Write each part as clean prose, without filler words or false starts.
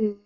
Oh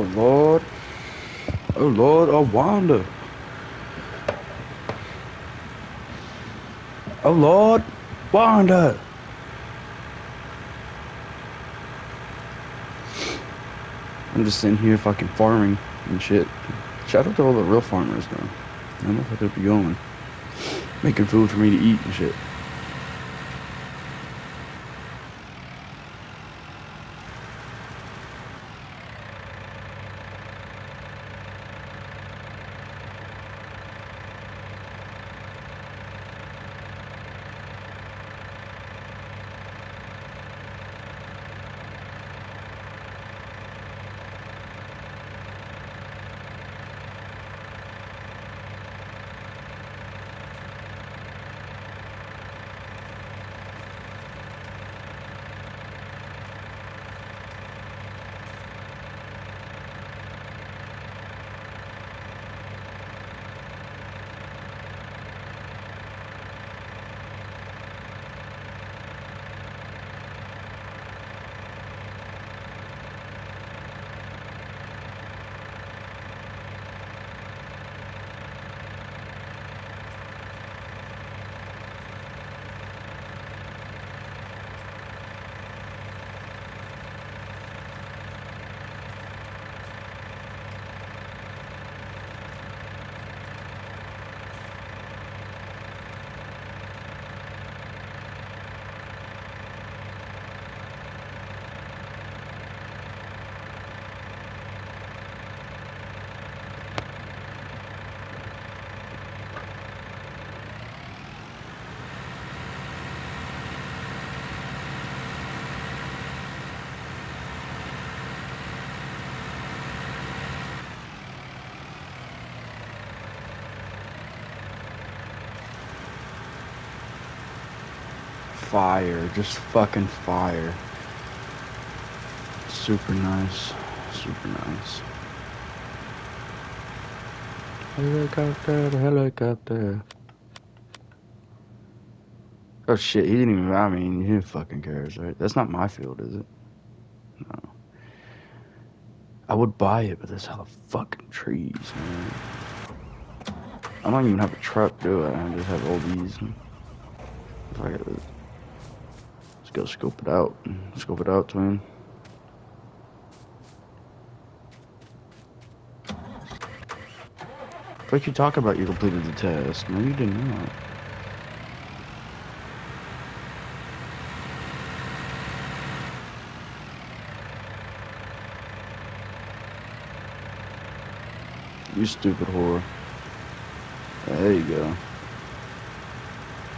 Lord. Oh Lord, oh Wanda. Oh Lord, Wanda. I'm just sitting here fucking farming and shit. Shout out to all the real farmers though. I don't know if they'll be going. Making food for me to eat and shit. fire. Just fucking fire. Super nice. Super nice. Helicopter, helicopter. Oh shit, he didn't even, I mean, he fucking cares, right? That's not my field, is it? No. I would buy it, but there's hella fucking trees, man. I don't even have a truck, do I? I just have all these. Let's go scope it out. Scope it out, twin. What you talk about? You completed the test. No, you did not. You stupid whore. There you go.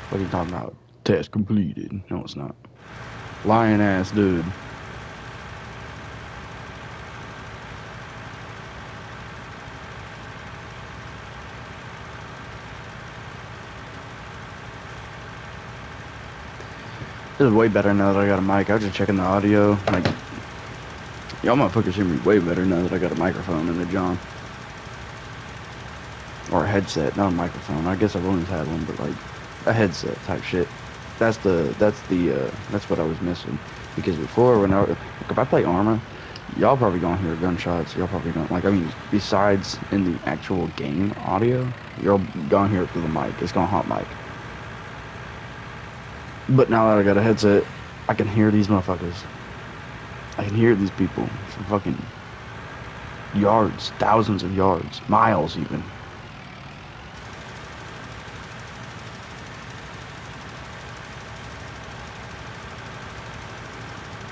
What are you talking about? Test completed. No, it's not. Lying ass dude. This is way better now that I got a mic. I was just checking the audio. Like, y'all motherfuckers hear me way better now that I got a microphone in the John. Or a headset, not a microphone. I guess I've always had one, but like a headset type shit. That's what I was missing. Because before, if I play Arma, y'all probably gonna hear gunshots. Y'all probably gonna, like, I mean, besides in the actual game audio, you're gonna hear it through the mic. It's gonna hot mic. But now that I got a headset, I can hear these motherfuckers. I can hear these people from fucking yards, thousands of yards, miles even.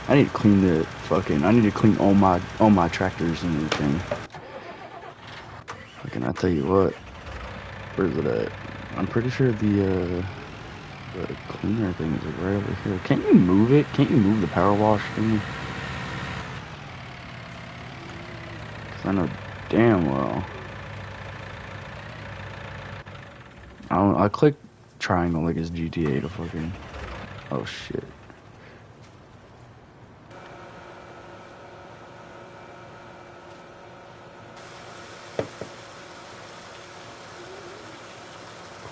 I need to clean all my tractors and everything. Fucking, I tell you what. Where's it at? I'm pretty sure the cleaner thing is like right over here. Can't you move it? Can't you move the power wash thing? Cause I know damn well. I click triangle like it's GTA to fucking. Oh shit.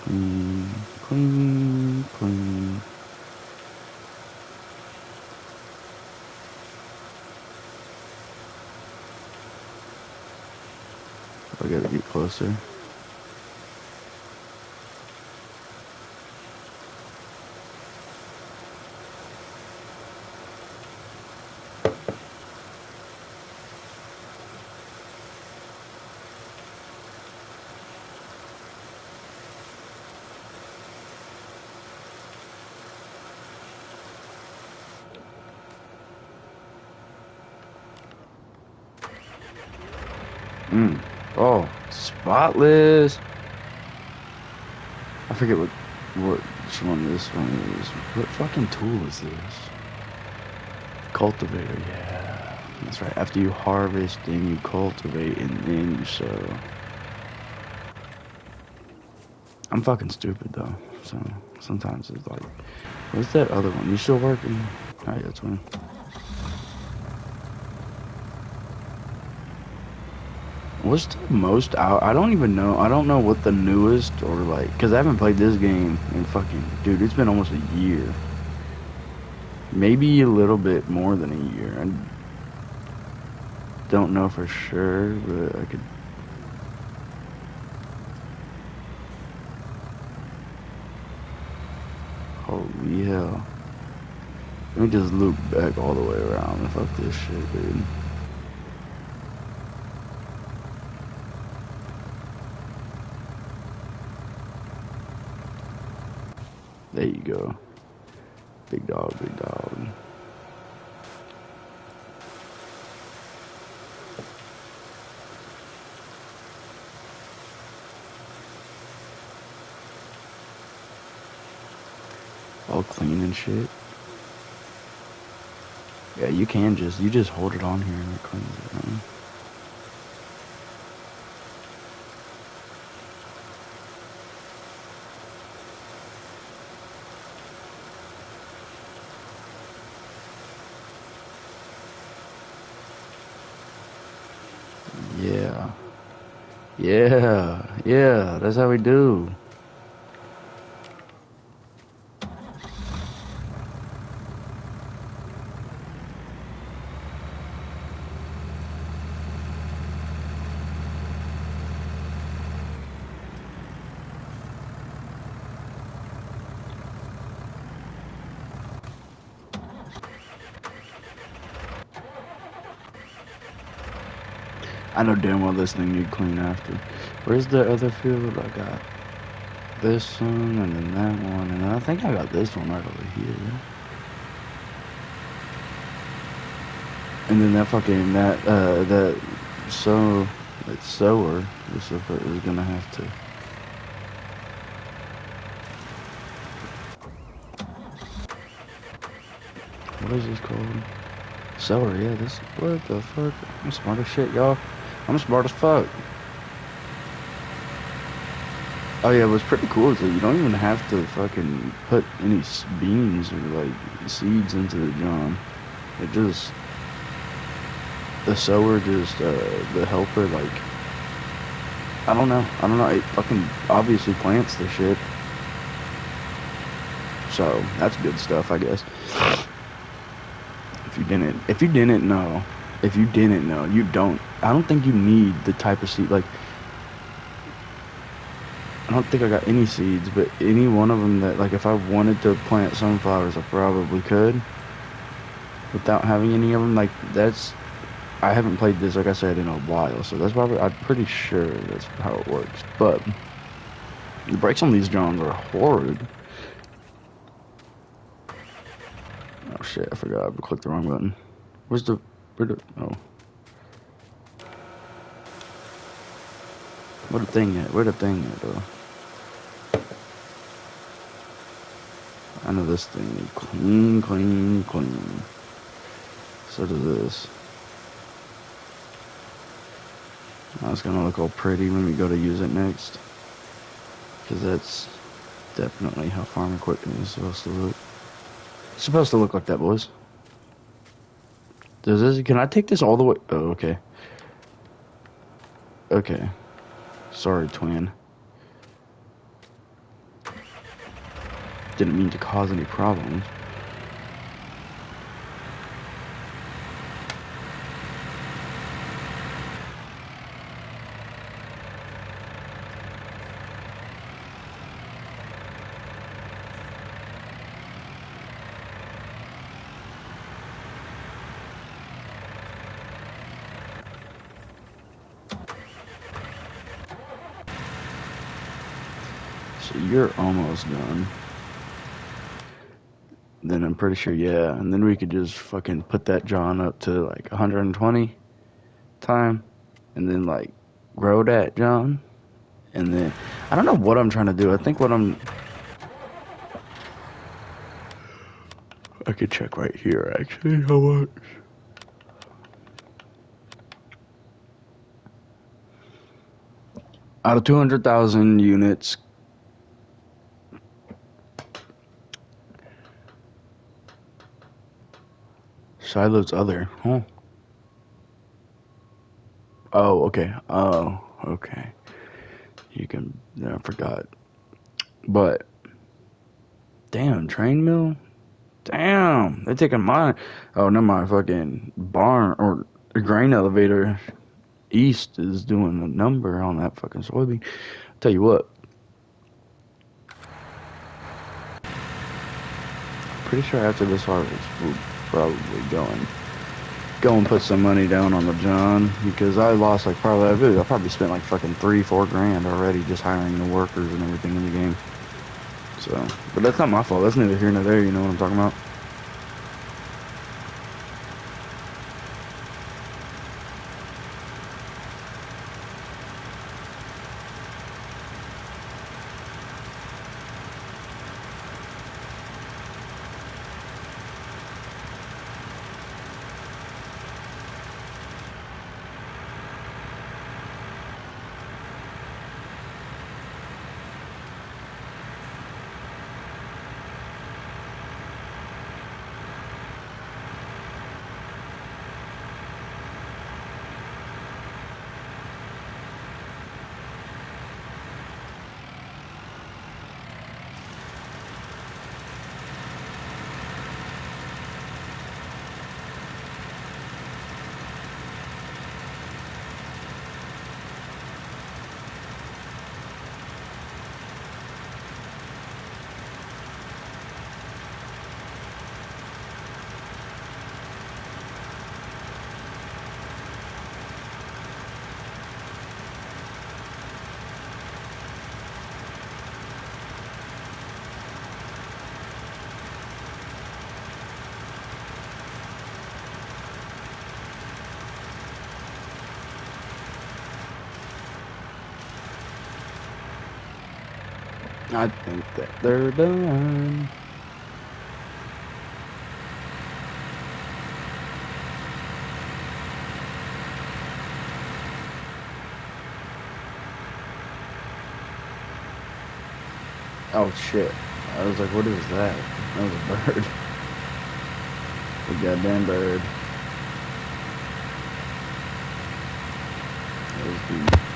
Clean, clean, clean. I gotta get closer. Oh, spotless. I forget which one this one is. What fucking tool is this? Cultivator, yeah. That's right. After you harvest, then you cultivate, and then you sow. I'm fucking stupid though, so sometimes it's like, what's that other one? You still working? Oh yeah, it's one. What's the most out? I don't even know. I don't know what the newest or like, cause I haven't played this game in fucking, dude, it's been almost a year. Maybe a little bit more than a year. I don't know for sure, but I could. Holy hell. Let me just loop back all the way around and fuck this shit, dude. There you go. Big dog, big dog. All clean and shit. Yeah, you just hold it on here and it cleans it, huh? Yeah, yeah, that's how we do. I know damn well this thing need clean after. Where's the other field? I got this one, and then that one, and then I think I got this one right over here. And then that fucking, that sower is gonna have to. What is this called? Sower, yeah, this, what the fuck? I'm smart as shit, y'all. I'm smart as fuck. Oh yeah, what's pretty cool is that you don't even have to fucking put any beans or like seeds into the John. It just, the sower just, the helper, like, I don't know, it fucking obviously plants the shit. So, that's good stuff, I guess. If you didn't know, I don't think you need the type of seed, like, I don't think I got any seeds, but any one of them that, like, if I wanted to plant sunflowers, I probably could. Without having any of them, like, I haven't played this, like I said, in a while, so that's probably, I'm pretty sure that's how it works. But, the brakes on these drones are horrid. Oh shit, I forgot, I clicked the wrong button. Oh. Where the thing at? Where the thing at, though? I know this thing needs clean, clean, clean. So does this. Now it's gonna look all pretty when we go to use it next. Because that's definitely how farm equipment is supposed to look. It's supposed to look like that, boys. Can I take this all the way? Oh, okay. Okay. Sorry, twin. Didn't mean to cause any problems. So you're almost done. Then I'm pretty sure, yeah. And then we could just fucking put that John up to like 120 time. And then like grow that John. And then, I don't know what I'm trying to do. I think I could check right here actually how much. Out of 200,000 units, Shiloh's other, huh? Oh, okay. Oh, okay. You can, yeah, I forgot. But, damn, train mill? Damn, they're taking mine. Oh, no, my fucking barn or the grain elevator east is doing a number on that fucking soybean. Tell you what, pretty sure after this harvest, we'll probably go and put some money down on the John because I lost like I probably spent like fucking 3-4 grand already just hiring the workers and everything in the game. So, but that's not my fault. That's neither here nor there. You know what I'm talking about? I think that they're done. Oh shit. I was like, what is that? That was a bird. A goddamn bird. That was the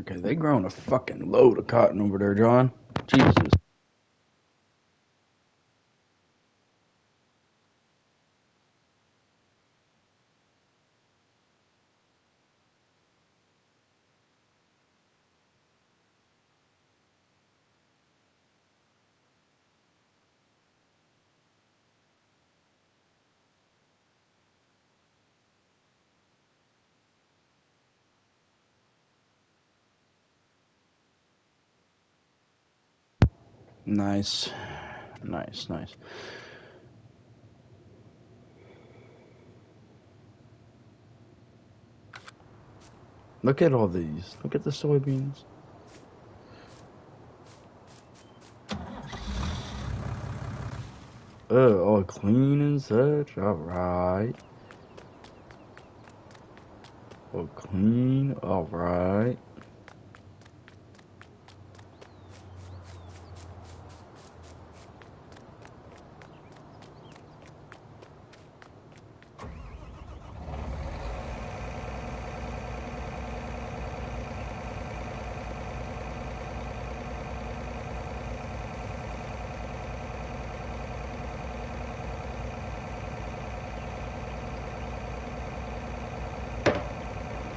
okay. They growing a fucking load of cotton over there, John. Jesus. Nice, nice, nice. Look at all these. Look at the soybeans. All clean and such. All right. All clean. All right.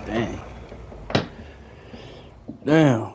Dang. Damn.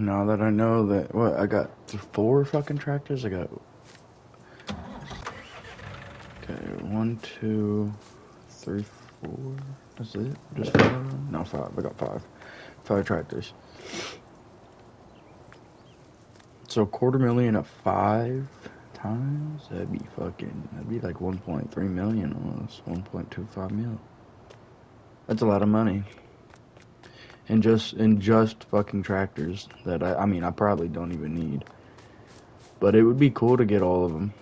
now that I know that, what, I got 4 fucking tractors? I got, okay, 1, 2, 3, 4, that's it? Just 5? No, 5, I got 5. 5 tractors. So $250,000 at 5 times? That'd be like 1.3 million almost, 1.25 mil. That's a lot of money. And just fucking tractors that I mean, I probably don't even need. But it would be cool to get all of them.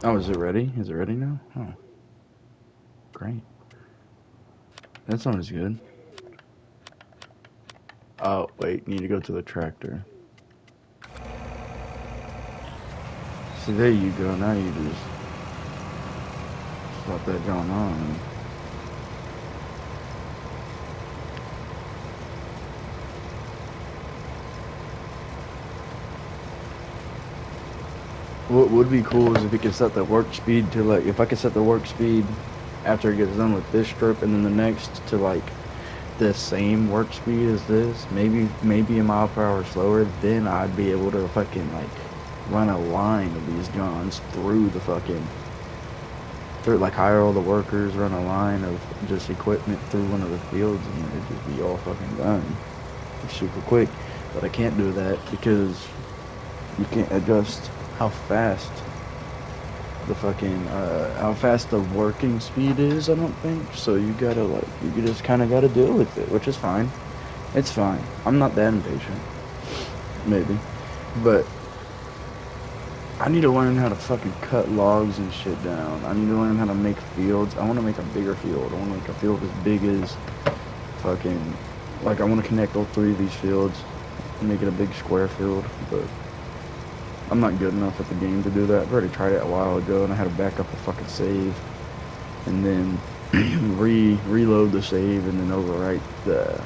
Oh, is it ready? Is it ready now? Oh, great. That sounds good. Oh, wait, need to go to the tractor. See, there you go. Now you just got that going on. What would be cool is if you could set the work speed to, like, if I could set the work speed after it gets done with this strip and then the next to, like, the same work speed as this, maybe a mile per hour slower, then I'd be able to fucking, like, run a line of these Johns through the fucking, like, hire all the workers, run a line of just equipment through one of the fields, and it'd just be all fucking done. It's super quick. But I can't do that because you can't adjust how fast the working speed is, I don't think. So you gotta, like, you just kind of gotta deal with it, which is fine. It's fine. I'm not that impatient. Maybe. But I need to learn how to fucking cut logs and shit down. I need to learn how to make fields. I want to make a bigger field. I want to make a field as big as fucking, like, I want to connect all 3 of these fields and make it a big square field, but I'm not good enough at the game to do that. I've already tried it a while ago, and I had to back up the fucking save, and then reload the save, and then overwrite the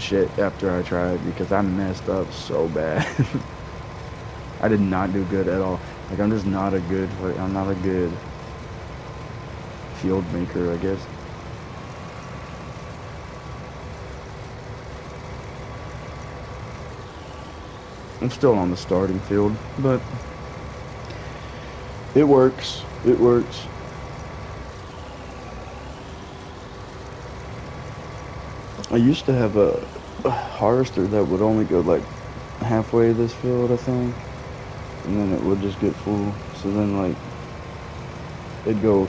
shit after I tried, because I messed up so bad. I did not do good at all. Like, I'm just not a good field maker, I guess. I'm still on the starting field, but it works. It works. I used to have a harvester that would only go like halfway this field, I think, and then it would just get full. So then, like, it'd go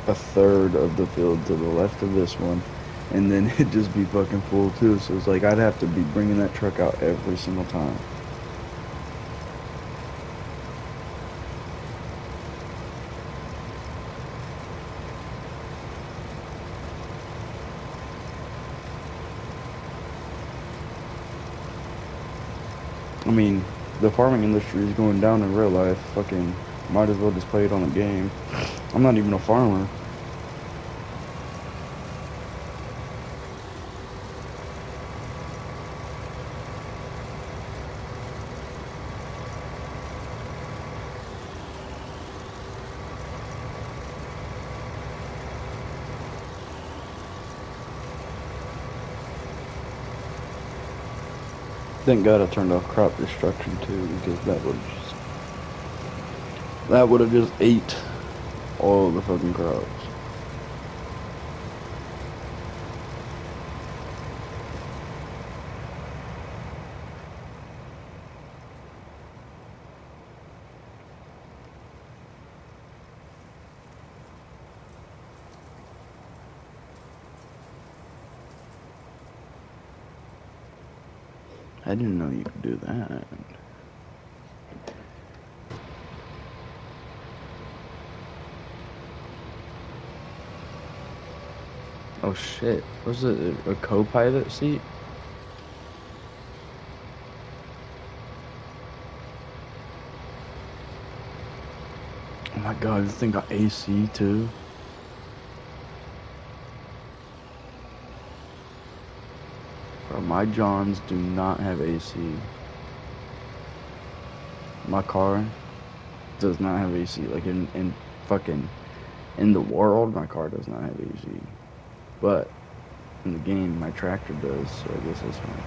a third of the field to the left of this one, and then it'd just be fucking full too. So it's like I'd have to be bringing that truck out every single time. I mean, the farming industry is going down in real life. Fucking might as well just play it on the game. I'm not even a farmer. Thank God I turned off crop destruction too, because that would have just ate all the fucking crops. I didn't know you could do that. Oh shit, was it a co-pilot seat? Oh my god, this thing got AC too. Bro, my Johns do not have AC. My car does not have AC. Like, in fucking In the world, my car does not have AC. But in the game, my tractor does, so I guess that's fine.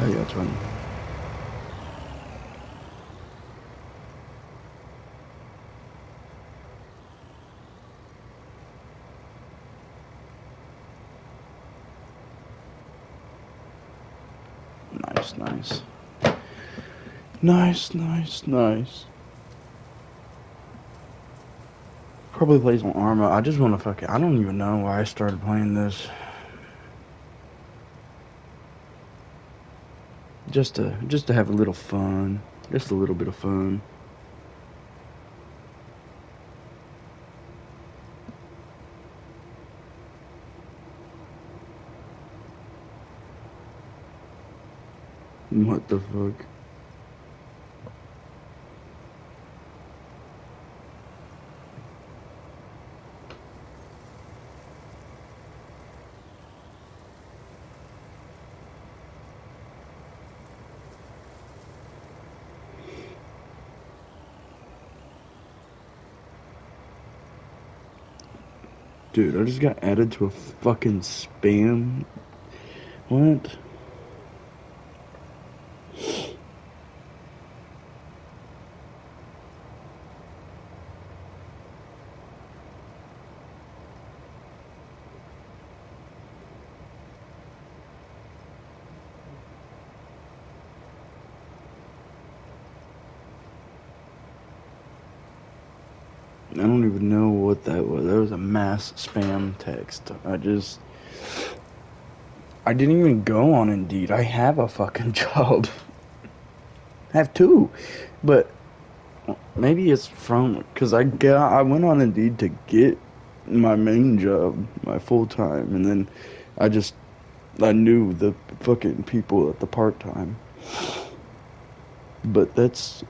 Oh yeah, it's fine. Nice, nice. Nice, nice, nice. Probably plays on Arma. I just want to fucking. I don't even know why I started playing this. Just to have a little fun. Just a little bit of fun. What the fuck? Dude, I just got added to a fucking spam. What? I don't even know what that was. That was a mass spam text. I didn't even go on Indeed. I have a fucking job. I have two. But maybe it's from, because I went on Indeed to get my main job, my full time, and then I knew the fucking people at the part time. But that's, it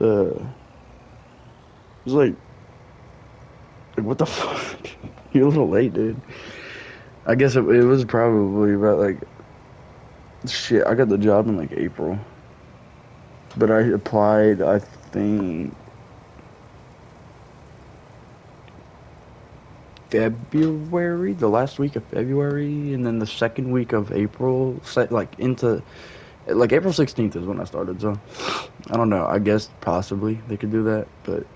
was like, what the fuck? You're a little late, dude. I guess it was probably about like, shit, I got the job in like April. But I applied, I think, February, the last week of February, and then the second week of April, like April 16th is when I started, so I don't know. I guess possibly they could do that, but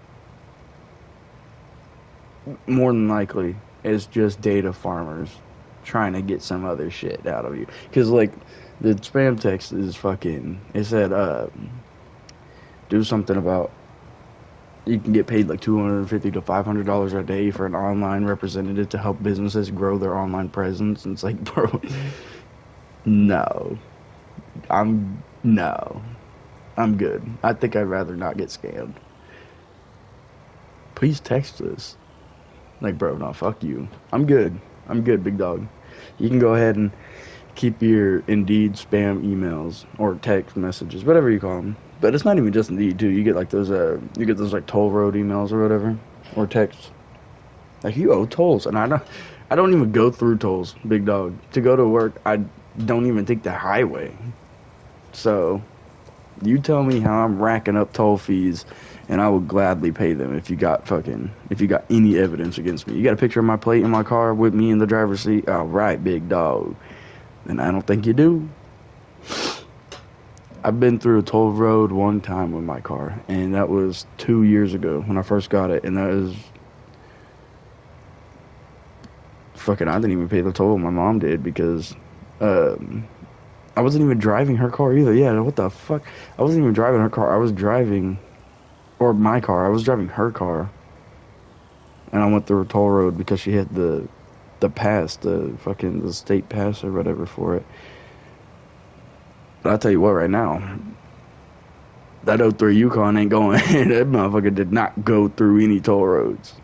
more than likely it's just data farmers trying to get some other shit out of you. Because, like, the spam text is fucking, it said, do something about you can get paid like $250 to $500 a day for an online representative to help businesses grow their online presence. And it's like, bro, no, no, I'm good. I think I'd rather not get scammed. Please text us. Like, bro, no, fuck you. I'm good. I'm good, big dog. You can go ahead and keep your Indeed spam emails or text messages, whatever you call them. But it's not even just Indeed too. You get like those like toll road emails or whatever, or texts. Like, you owe tolls, and I don't even go through tolls, big dog. To go to work, I don't even take the highway. So, you tell me how I'm racking up toll fees, and I will gladly pay them if you got any evidence against me. You got a picture of my plate in my car with me in the driver's seat? All right, big dog. And I don't think you do. I've been through a toll road one time with my car, and that was 2 years ago when I first got it, and that was fucking, I didn't even pay the toll. My mom did, because I wasn't even driving her car either. Yeah, what the fuck? I wasn't even driving her car. I was driving, or my car. I was driving her car, and I went through a toll road because she had the pass, the state pass or whatever for it. But I'll tell you what, right now, that '03 Yukon ain't going. That motherfucker did not go through any toll roads.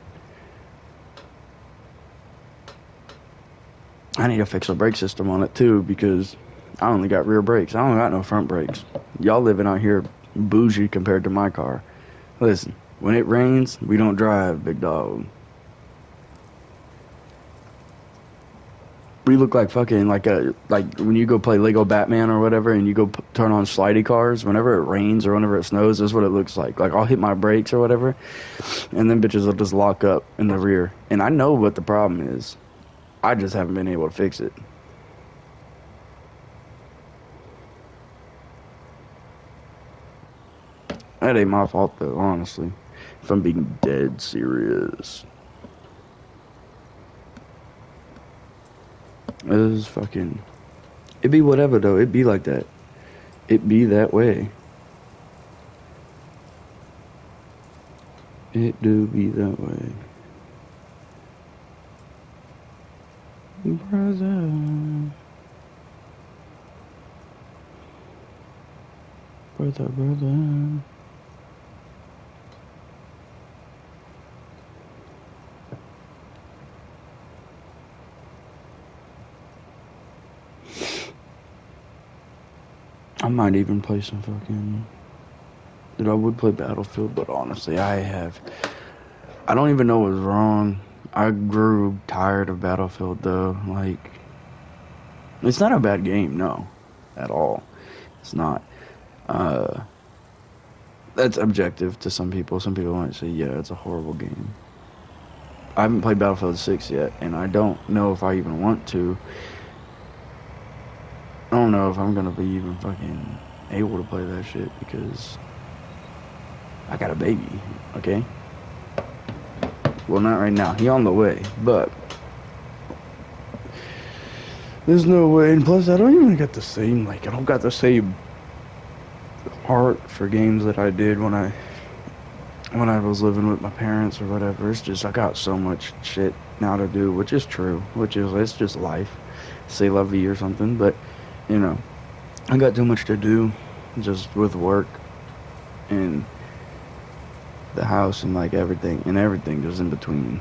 I need to fix the brake system on it too, because I only got rear brakes. I don't got no front brakes. Y'all living out here bougie compared to my car. Listen, when it rains, we don't drive, big dog. We look like fucking like when you go play Lego Batman or whatever, and you go turn on slidey cars. Whenever it rains or whenever it snows, that's what it looks like. Like I'll hit my brakes or whatever, and then bitches will just lock up in the rear. And I know what the problem is. I just haven't been able to fix it. That ain't my fault though, honestly. If I'm being dead serious. It is fucking... It be whatever though, it be like that. It be that way. It do be that way. Brother. Brother. I might even play some fucking... Dude, I would play Battlefield, but honestly, I don't even know what's wrong. I grew tired of Battlefield, though. Like, it's not a bad game, no. At all. It's not. That's objective to some people. Some people might say, yeah, it's a horrible game. I haven't played Battlefield 6 yet, and I don't know if I even want to. I don't know if I'm gonna be even fucking able to play that shit, because I got a baby, okay? Well, not right now. He on the way, but there's no way. And plus, I don't even get the same, like, I don't got the same heart for games that I did when I was living with my parents or whatever. It's just, I got so much shit now to do, which is true, it's just life. Say la vie or something, but, you know, I got too much to do just with work and the house and like everything just in between.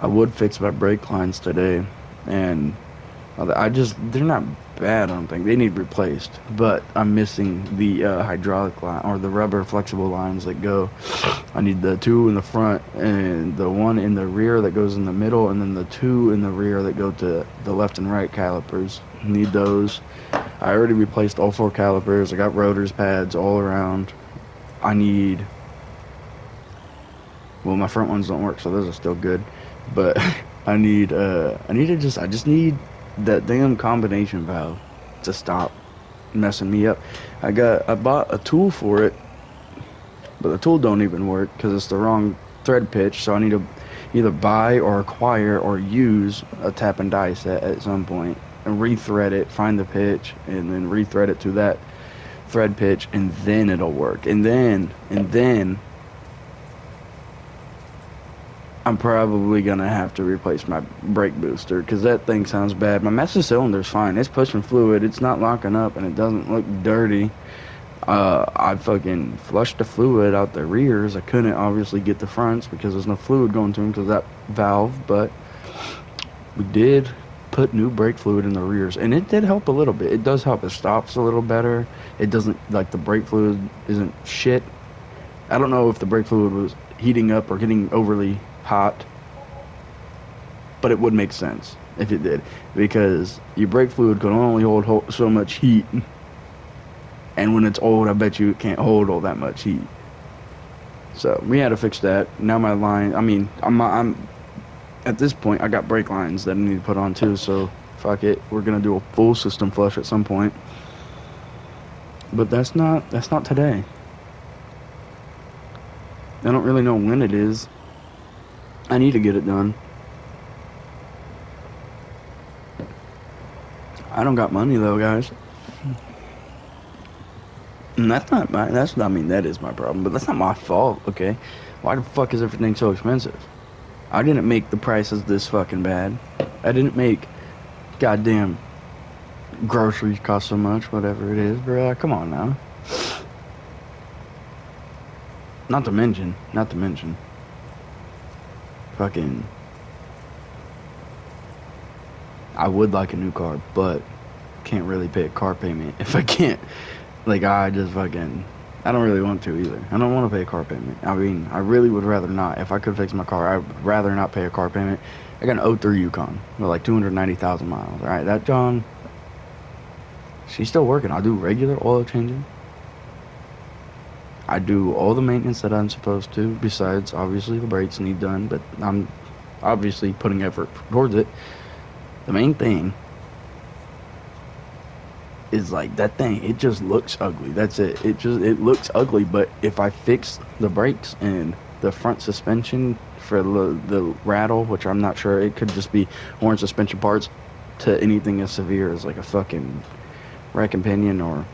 I would fix my brake lines today, and they're not bad, I don't think. They need replaced, but I'm missing the hydraulic line, or the rubber flexible lines that go. I need the two in the front, and the one in the rear that goes in the middle, and then the two in the rear that go to the left and right calipers. Need those. I already replaced all 4 calipers. I got rotors, pads all around. I need... Well, my front ones don't work, so those are still good. But I just need that damn combination valve to stop messing me up. I bought a tool for it, but the tool don't even work because it's the wrong thread pitch, so I need to either buy or acquire or use a tap and die set at some point and rethread it, find the pitch, and then rethread it to that thread pitch, and then it'll work. And then I'm probably gonna have to replace my brake booster, because that thing sounds bad. My master cylinder's fine. It's pushing fluid. It's not locking up, and it doesn't look dirty. I fucking flushed the fluid out the rears. I couldn't obviously get the fronts because there's no fluid going to them because of that valve, but we did put new brake fluid in the rears, and it did help a little bit. It does help. It stops a little better. It doesn't, like, the brake fluid isn't shit. I don't know if the brake fluid was heating up or getting overly hot, but it would make sense if it did, because your brake fluid can only hold so much heat, and when it's old, I bet you it can't hold all that much heat. So we had to fix that. Now my line, I mean, I'm at this point, I got brake lines that I need to put on too, so fuck it, we're gonna do a full system flush at some point, but that's not today. I don't really know when it is. I need to get it done. I don't got money though, guys. And that is my problem, but that's not my fault, okay? Why the fuck is everything so expensive? I didn't make the prices this fucking bad. I didn't make goddamn Groceries cost so much, whatever it is, bro. Come on now. Not to mention, fucking, I would like a new car, but can't really pay a car payment if I can't. Like, I just fucking, I don't really want to either. I don't want to pay a car payment. I mean, I really would rather not. If I could fix my car, I'd rather not pay a car payment. I got an '03 Yukon with like 290,000 miles. All right, that John, she's still working. I do regular oil changing. I do all the maintenance that I'm supposed to, besides obviously the brakes need done, but I'm obviously putting effort towards it. The main thing is like that thing, it just looks ugly. That's it. It looks ugly, but if I fix the brakes and the front suspension for the rattle, which I'm not sure, it could just be worn suspension parts, to anything as severe as like a fucking rack and pinion or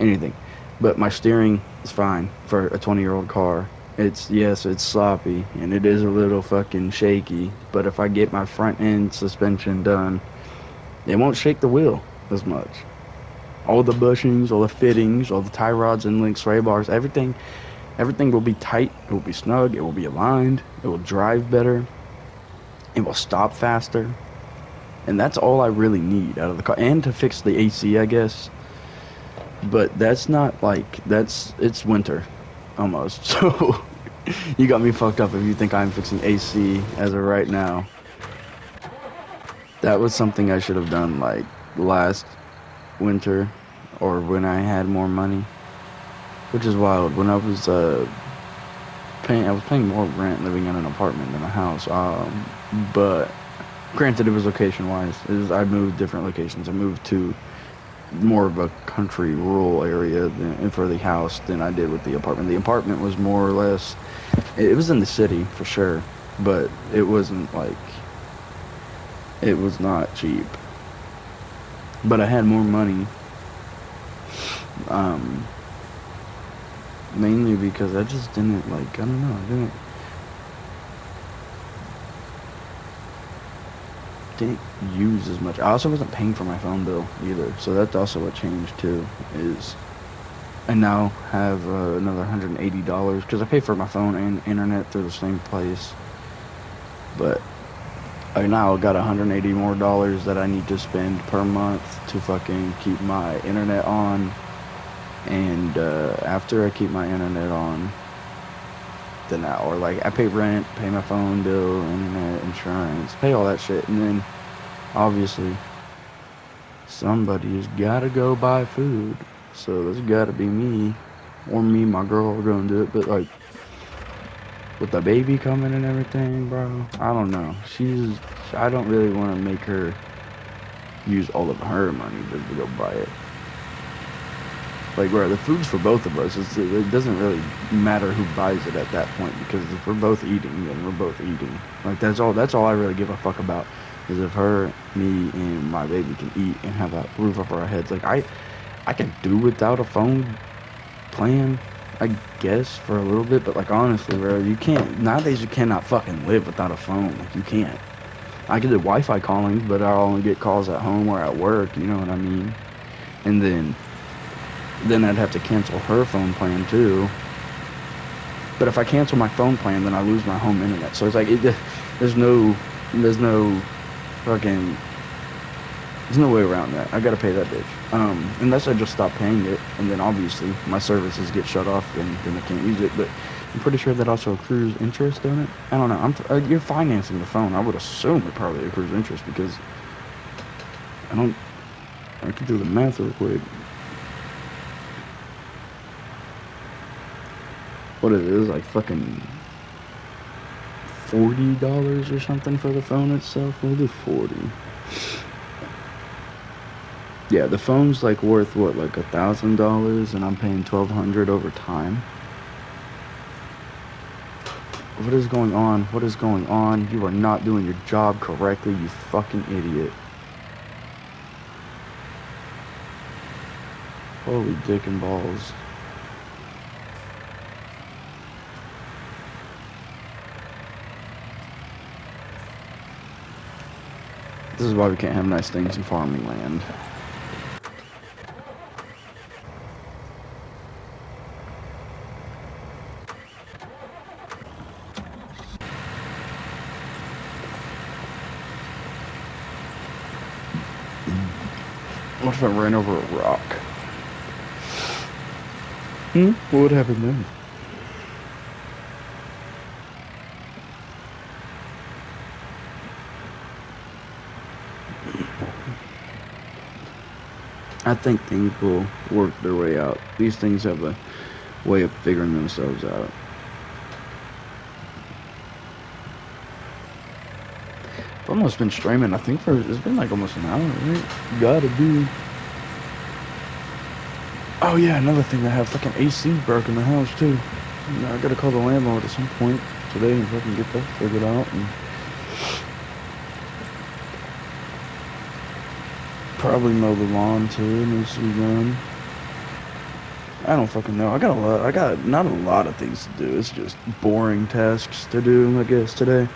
anything. But my steering is fine for a 20-year-old car. Yes, it's sloppy and it is a little fucking shaky, but if I get my front end suspension done, it won't shake the wheel as much. All the bushings, all the fittings, all the tie rods and links, sway bars, everything will be tight, it will be snug, it will be aligned, it will drive better, it will stop faster. And that's all I really need out of the car. And to fix the AC, I guess. But that's not like, it's winter almost. So you got me fucked up if you think I'm fixing AC as of right now. That was something I should have done like last winter or when I had more money, which is wild. When I was paying more rent living in an apartment than a house. But granted, it was location wise. I moved different locations. I moved to more of a country rural area for the house than I did with the apartment. The apartment was more or less, it was in the city for sure, but it wasn't like, it was not cheap. But I had more money, mainly because I just didn't like, I don't know, didn't use as much. I also wasn't paying for my phone bill either, so that's also what changed too. Is I now have another $180 because I pay for my phone and internet through the same place, but I now got $180 more that I need to spend per month to fucking keep my internet on. And after I keep my internet on, then or like I pay rent, pay my phone bill, internet, insurance, pay all that shit, and then obviously somebody's gotta go buy food. So there's gotta be me, or me, my girl are gonna do it. But like with the baby coming and everything, bro, I don't know. I don't really want to make her use all of her money just to go buy it. Like, bro, the food's for both of us. It doesn't really matter who buys it at that point, because if we're both eating, then we're both eating. Like, that's all I really give a fuck about, is if her, me, and my baby can eat and have a roof over our heads. Like, I can do without a phone plan, I guess, for a little bit, but like, honestly, bro, you can't, nowadays you cannot fucking live without a phone. Like, you can't. I can do Wi-Fi calling, but I'll only get calls at home or at work, you know what I mean? And then I'd have to cancel her phone plan too. But if I cancel my phone plan, then I lose my home internet. So it's like, there's no fucking, there's no way around that. I gotta pay that bitch. Unless I just stop paying it, and then obviously my services get shut off, and then I can't use it. But I'm pretty sure that also accrues interest on it. I don't know. You're financing the phone. I would assume it probably accrues interest, because I can do the math real quick. What it is, like fucking $40 or something for the phone itself. We'll do 40. Yeah, the phone's like worth what, like $1,000, and I'm paying $1,200 over time. What is going on? What is going on? You are not doing your job correctly, you fucking idiot. Holy dick and balls. This is why we can't have nice things in farming land. What if I ran over a rock? What would happen then? I think things will work their way out. These things have a way of figuring themselves out. I've almost been streaming, I think it's been like almost an hour, right? Gotta be. Oh yeah, another thing, I have fucking AC broke in the house too. You know, I gotta call the landlord at some point today and fucking get that figured out and probably mow the lawn too, needs to be done. I don't fucking know. I got not a lot of things to do. It's just boring tasks to do, I guess, today.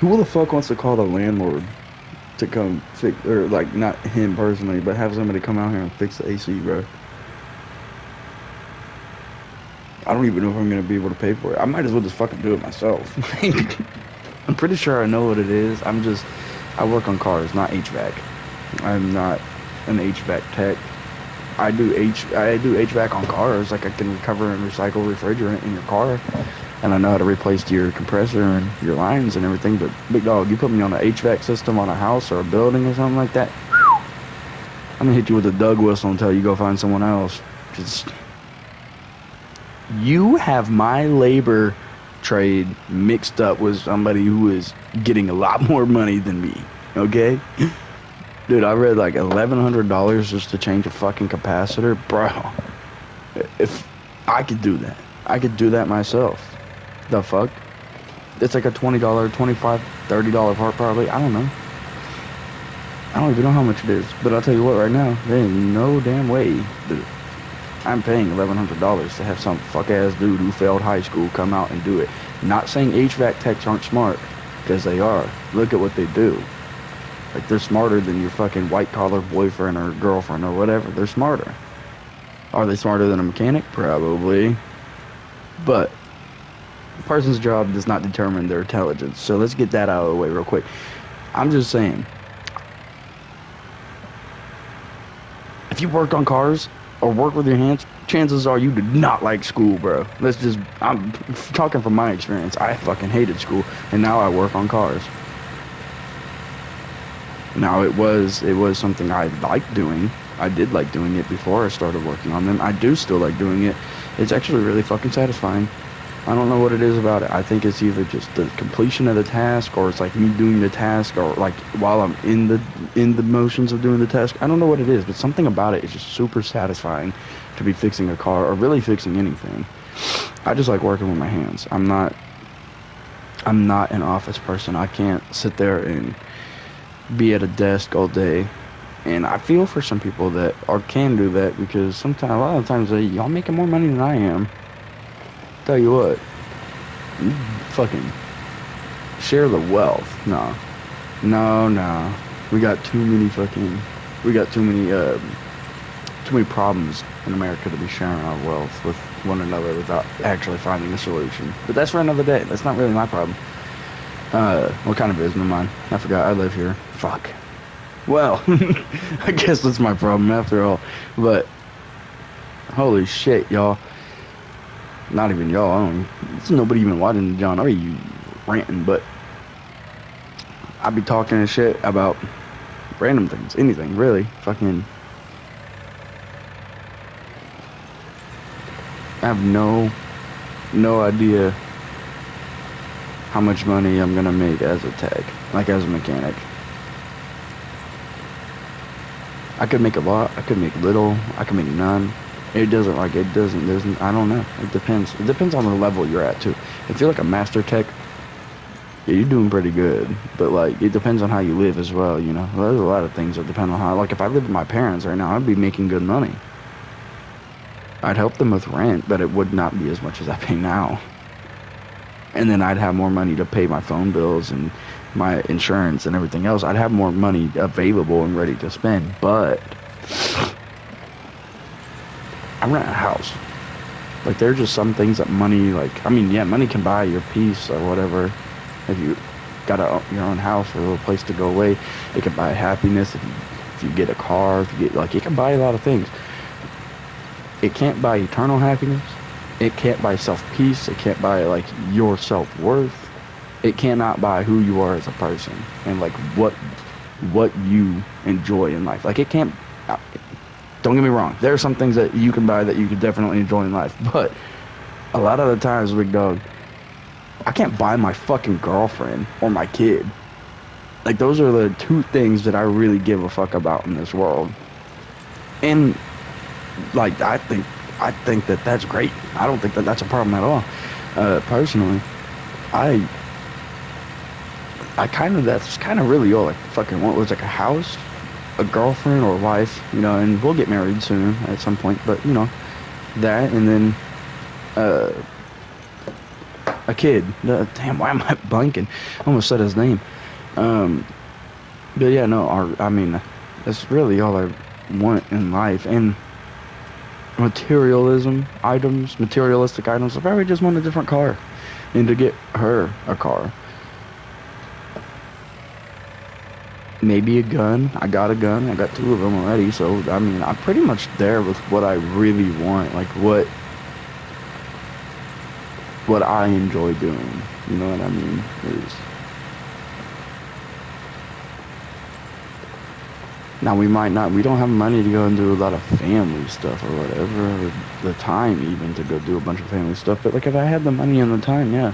Who the fuck wants to call the landlord to come fix, or like not him personally, but have somebody come out here and fix the AC, bro? I don't even know if I'm gonna be able to pay for it. I might as well just fucking do it myself. I'm pretty sure I know what it is. I work on cars, not HVAC. I'm not an HVAC tech. I do HVAC on cars. Like I can recover and recycle refrigerant in your car, and I know how to replace your compressor and your lines and everything. But big dog, you put me on an HVAC system on a house or a building or something like that, I'm gonna hit you with a dog whistle until you go find someone else. Just you have my labor trade mixed up with somebody who is getting a lot more money than me, okay? Dude, I read like $1,100 just to change a fucking capacitor. Bro, if I could do that, I could do that myself. The fuck? It's like a $20, $25, $30 part probably. I don't know. I don't even know how much it is. But I'll tell you what, right now, there ain't no damn way that I'm paying $1,100 to have some fuck-ass dude who failed high school come out and do it. Not saying HVAC techs aren't smart, because they are. Look at what they do. Like, they're smarter than your fucking white-collar boyfriend or girlfriend or whatever. They're smarter. Are they smarter than a mechanic? Probably. But a person's job does not determine their intelligence. So let's get that out of the way real quick. I'm just saying, if you work on cars or work with your hands, chances are you did not like school, bro. I'm talking from my experience. I fucking hated school, and now I work on cars. Now, it was something I liked doing. I did like doing it before I started working on them. I do still like doing it. It's actually really fucking satisfying. I don't know what it is about it. I think it's either just the completion of the task, or it's like me doing the task, or like while I'm in the motions of doing the task. I don't know what it is, but something about it is just super satisfying to be fixing a car or really fixing anything. I just like working with my hands. I'm not an office person. I can't sit there and be at a desk all day. And I feel for some people that can do that, because a lot of times y'all making more money than I am. Tell you what, you fucking share the wealth. No. We got too many problems in America to be sharing our wealth with one another without actually finding a solution. But that's for another day. That's not really my problem. What kind of business am I? I forgot. I live here. Fuck. Well, I guess that's my problem after all. But holy shit, y'all. Not even y'all. There's nobody even watching John. Are you ranting? But I be talking and shit about random things, anything really. Fucking, I have no idea how much money I'm gonna make as a tech, like as a mechanic. I could make a lot, I could make little, I could make none. It doesn't, I don't know. It depends. It depends on the level you're at too. If you're like a master tech, yeah, you're doing pretty good. But like, it depends on how you live as well, you know. There's a lot of things that depend on how, like if I lived with my parents right now, I'd be making good money. I'd help them with rent, but it would not be as much as I pay now. And then I'd have more money to pay my phone bills and my insurance and everything else. I'd have more money available and ready to spend, but I rent a house. Like, there are just some things that money, like, I mean, yeah, money can buy your peace or whatever. If you got your own house or a little place to go away, it can buy happiness. If you if you get a car, if you get, like, it can buy a lot of things. It can't buy eternal happiness. It can't buy self-peace. It can't buy, like, your self-worth. It cannot buy who you are as a person and, like, what you enjoy in life. Like, it can't, don't get me wrong, there are some things that you can buy that you can definitely enjoy in life, but a lot of the times, big dog, I can't buy my fucking girlfriend or my kid. Like, those are the two things that I really give a fuck about in this world. And, like, I think that that's great. I don't think that that's a problem at all. Personally, I kind of, that's kind of really all I fucking want was, like, a house, a girlfriend or a wife, you know, and we'll get married soon at some point, but, you know, that, and then, a kid. Damn, why am I blanking? I almost said his name. But yeah, no, I mean, that's really all I want in life. And materialistic items, I probably just want a different car. And to get her a car. Maybe a gun. I got a gun. I got 2 of them already. So, I mean, I'm pretty much there with what I really want. Like, what I enjoy doing. You know what I mean? Now, we don't have money to go and do a lot of family stuff or whatever, or the time even to go do a bunch of family stuff. But, like, if I had the money and the time, yeah,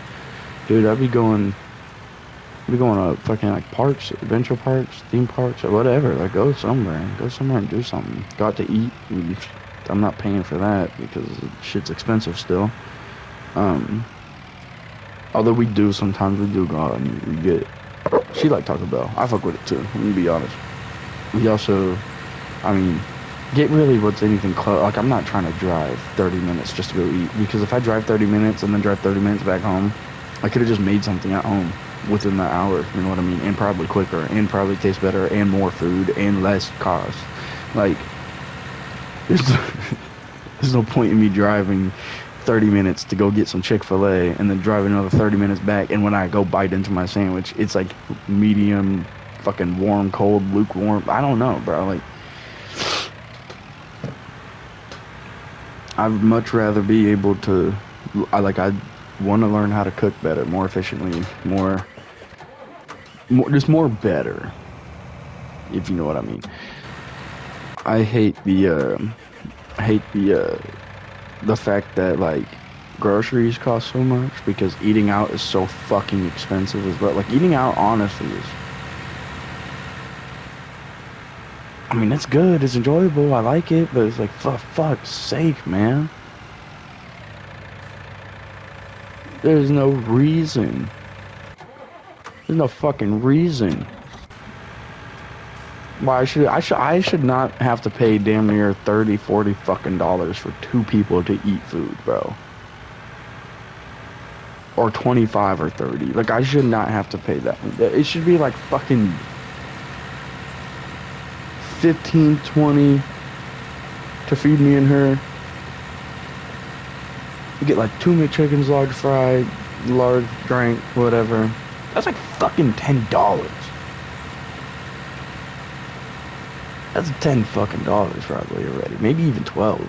dude, I'd be going to fucking, like, parks, adventure parks, theme parks, or whatever. Like, go somewhere and do something. Go out to eat. I'm not paying for that because shit's expensive still. Although we do go out and we get, she like Taco Bell. I fuck with it too, let me be honest. We also, I mean, get really what's anything close. Like, I'm not trying to drive 30 minutes just to go eat, because if I drive 30 minutes and then drive 30 minutes back home, I could have just made something at home within the hour, you know what I mean? And probably quicker, and probably taste better, and more food, and less cost. Like, there's no point in me driving 30 minutes to go get some Chick-fil-A and then drive another 30 minutes back, and when I go bite into my sandwich, it's like medium, fucking warm, cold, lukewarm. I don't know, bro. Like, I'd much rather be able to, I want to learn how to cook better, more efficiently, more better, if you know what I mean. I hate the fact that, like, groceries cost so much, because eating out is so fucking expensive as well. Like, eating out honestly is, I mean, it's good, it's enjoyable, I like it, but it's like, for fuck's sake, man. There's no reason. There's no fucking reason why I should not have to pay damn near $30-40 fucking dollars for 2 people to eat food, bro. Or 25 or 30. Like, I should not have to pay that. It should be like fucking 15, 20 to feed me and her. You get like 2 McChickens, large fried, large drink, whatever. That's like fucking $10. That's 10 fucking dollars probably already. Maybe even 12.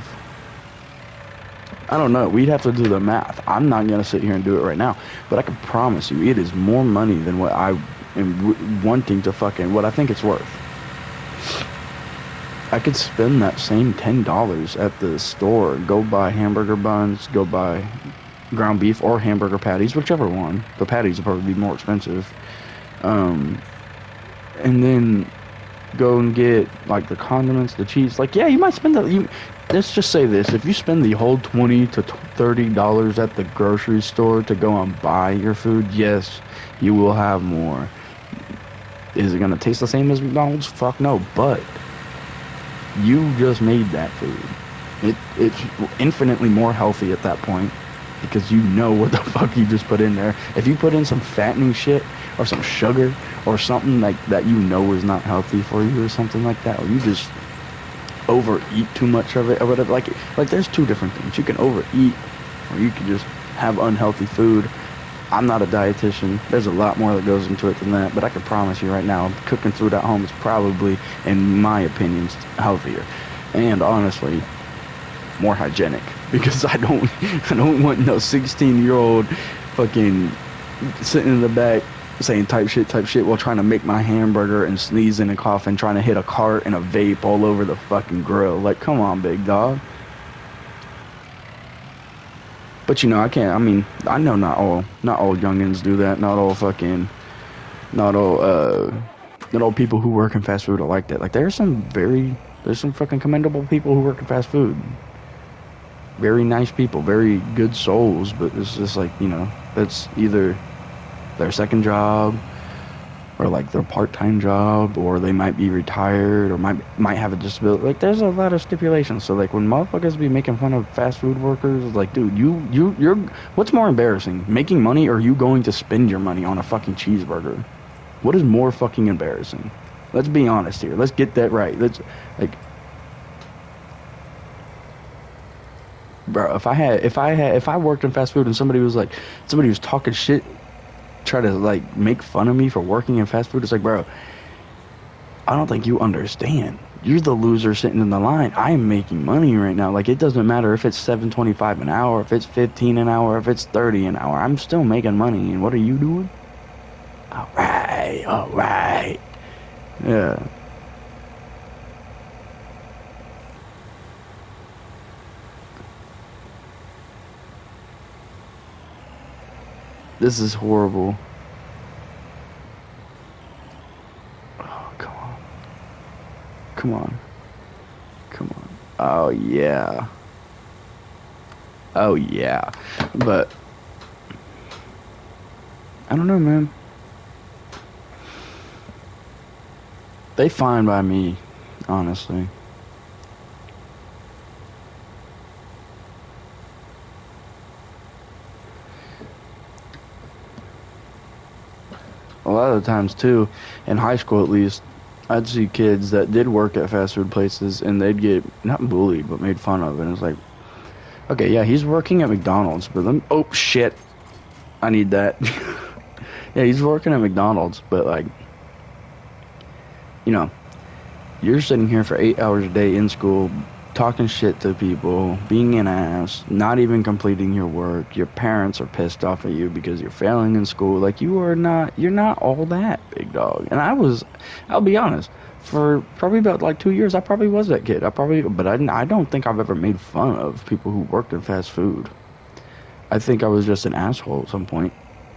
I don't know. We'd have to do the math. I'm not going to sit here and do it right now. But I can promise you, it is more money than what I am wanting to fucking, what I think it's worth. I could spend that same $10 at the store, go buy hamburger buns, go buy ground beef or hamburger patties, whichever one. The patties will probably be more expensive. And then go and get, like, the condiments, the cheese. Like, yeah, you might spend let's just say this. If you spend the whole $20 to $30 at the grocery store to go and buy your food, yes, you will have more. Is it going to taste the same as McDonald's? Fuck no. But you just made that food. It's infinitely more healthy at that point, because you know what the fuck you just put in there. If you put in some fattening shit or some sugar or something like that, you know is not healthy for you or something like that, or you just overeat too much of it or whatever. Like there's 2 different things. You can overeat, or you can just have unhealthy food. I'm not a dietitian. There's a lot more that goes into it than that, but I can promise you right now, cooking food at home is probably, in my opinion, healthier. And honestly, more hygienic. Because I don't want no 16-year-old fucking sitting in the back saying type shit while trying to make my hamburger and sneezing and coughing, trying to hit a cart and a vape all over the fucking grill. Like, come on, big dog. But you know, I mean, I know not all youngins do that. Not all people who work in fast food are like that. Like, there's some fucking commendable people who work in fast food. Very nice people, very good souls, but it's just like, you know, that's either their second job or like their part-time job, or they might be retired or might have a disability. Like, there's a lot of stipulations. So like when motherfuckers be making fun of fast food workers, like, dude, you're what's more embarrassing, making money or you going to spend your money on a fucking cheeseburger? What is more fucking embarrassing? Let's be honest here. Let's get that right. Let's, like, bro, if I worked in fast food and somebody was talking shit, try to like make fun of me for working in fast food, it's like, bro, I don't think you understand. You're the loser sitting in the line. I'm making money right now. Like, it doesn't matter if it's $7.25 an hour, if it's $15 an hour, if it's $30 an hour. I'm still making money. And what are you doing? All right. Yeah. This is horrible. Oh, come on. Oh yeah. But I don't know, man. They fine by me, honestly. A lot of the times too, in high school at least, I'd see kids that did work at fast food places and they'd get not bullied but made fun of, and it's like, okay, yeah, he's working at McDonald's, but then, oh shit, I need that. Yeah, he's working at McDonald's, but like, you know, you're sitting here for 8 hours a day in school, talking shit to people, being an ass, not even completing your work. Your parents are pissed off at you because you're failing in school. Like, you're not all that, big dog. And I'll be honest, for probably about like 2 years, I probably was that kid. But I don't think I've ever made fun of people who worked in fast food. I think I was just an asshole at some point,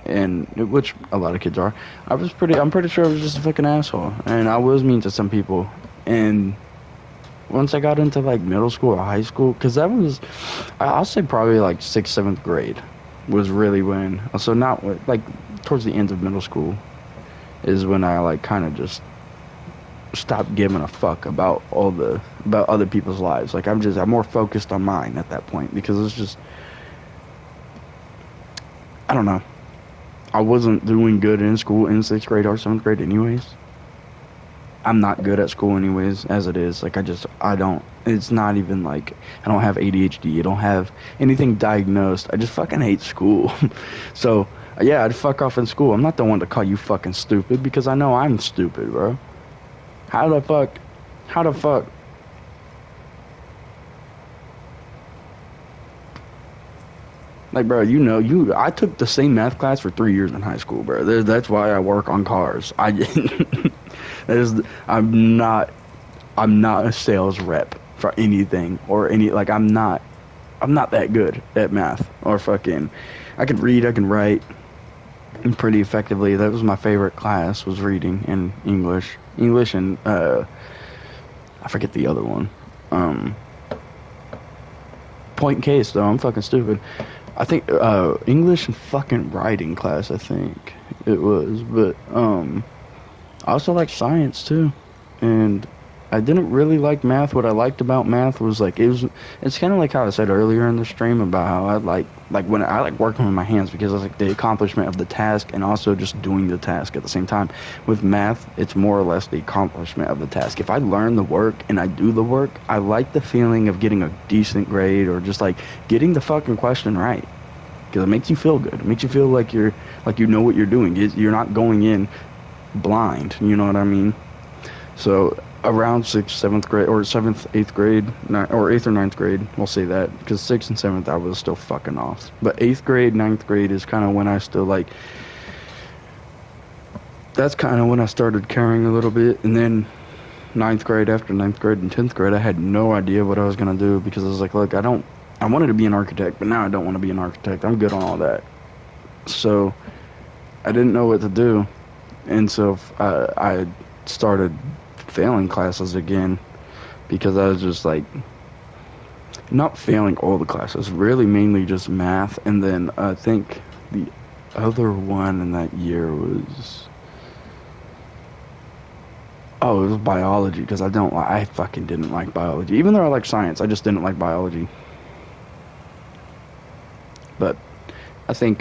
and which a lot of kids are. I'm pretty sure I was just a fucking asshole, and I was mean to some people. And once I got into like middle school or high school, because I'll say probably like 6th, 7th grade was really when, so not like towards the end of middle school is when I like kind of just stopped giving a fuck about about other people's lives. Like, I'm more focused on mine at that point, because it's just, I don't know. I wasn't doing good in school in 6th grade or 7th grade anyways. I'm not good at school anyways, as it is. Like, it's not even like, I don't have ADHD, I don't have anything diagnosed. I just fucking hate school. So, yeah, I'd fuck off in school. I'm not the one to call you fucking stupid, because I know I'm stupid, bro. How the fuck? Like, bro, I took the same math class for 3 years in high school, bro. That's why I work on cars. I'm not a sales rep for anything or like, I'm not that good at math or fucking, I can read, I can write pretty effectively. That was my favorite class, was reading and English and I forget the other one. Point in case though, I'm fucking stupid. I think English and fucking writing class, I think it was, but I also like science too, and I didn't really like math. What I liked about math was like, it's kind of like how I said earlier in the stream about how I like when I like working with my hands, because it's like the accomplishment of the task and also just doing the task at the same time. With math, it's more or less the accomplishment of the task. If I learn the work and I do the work, I like the feeling of getting a decent grade or just like getting the fucking question right. because it makes you feel good. It makes you feel like you know what you're doing. You're not going in blind. You know what I mean? So around 6th, 7th grade, or 7th, 8th grade, or 8th or 9th grade, we'll say that, because 6th and 7th I was still fucking off. But 8th grade, 9th grade is kind of when I still like. That's kind of when I started caring a little bit, and then 9th grade, after 9th grade and 10th grade, I had no idea what I was gonna do, because I was like, look, I wanted to be an architect, but now I don't want to be an architect. I'm good on all that. So I didn't know what to do, and so I started failing classes again, because I was just like, not failing all the classes, really mainly just math, and then I think the other one in that year was, oh, it was biology, because I fucking didn't like biology. Even though I like science, I just didn't like biology. But I think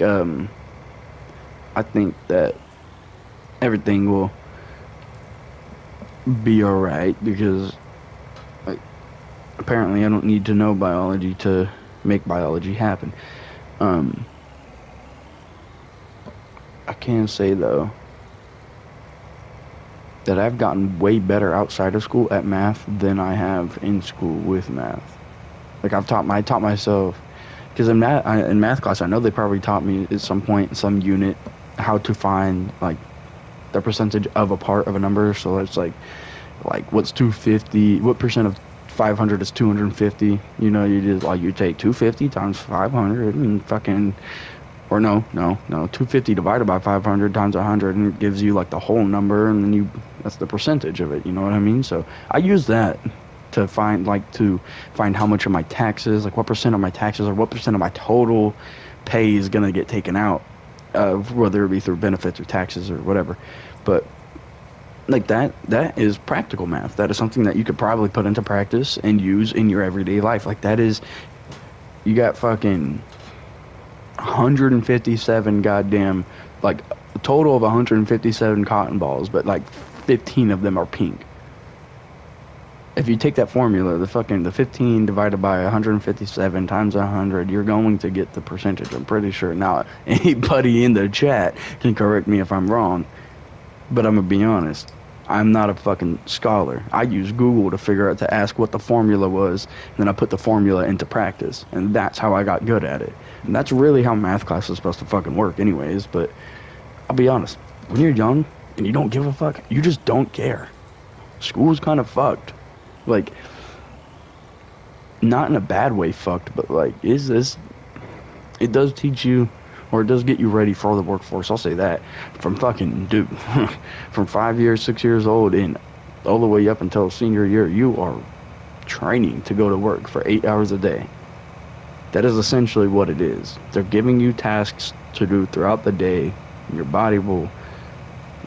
that everything will be alright, because like, apparently I don't need to know biology to make biology happen. I can say though that I've gotten way better outside of school at math than I have in school with math. Like I taught myself, because in math class, I know they probably taught me at some point in some unit how to find like the percentage of a part of a number. So it's like what's 250? What percent of 500 is 250? You know, you take 250 times 500 and fucking. Or no, 250 divided by 500 times 100, and it gives you like the whole number, and then that's the percentage of it, you know what I mean? So I use that to find how much of my taxes, like what percent of my taxes or what percent of my total pay is going to get taken out, whether it be through benefits or taxes or whatever. But like that is practical math. That is something that you could probably put into practice and use in your everyday life. Like that is, you got fucking 157 goddamn, like a total of 157 cotton balls, but like 15 of them are pink. If you take that formula, the 15 divided by 157 times 100, you're going to get the percentage, I'm pretty sure. Now, anybody in the chat can correct me if I'm wrong, but I'm gonna be honest, I'm not a fucking scholar. I use Google to ask what the formula was, and then I put the formula into practice, and that's how I got good at it. And that's really how math class is supposed to fucking work anyways. But I'll be honest, when you're young and you don't give a fuck, you just don't care. School's kind of fucked. Like, not in a bad way fucked, but like, it does teach you, or it does get you ready for the workforce, I'll say that. From fucking, dude, from 5 years, 6 years old, and all the way up until senior year, you are training to go to work for 8 hours a day. That is essentially what it is. They're giving you tasks to do throughout the day. Your body will,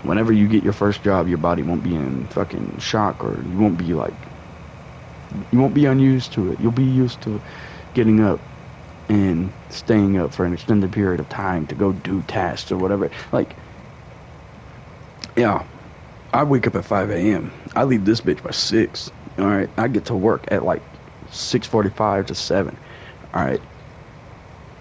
whenever you get your first job, your body won't be in fucking shock, or you won't be unused to it. You'll be used to getting up and staying up for an extended period of time to go do tasks or whatever. Like, yeah, I wake up at 5 a.m. I leave this bitch by 6. All right, I get to work at like 6:45 to 7. All right,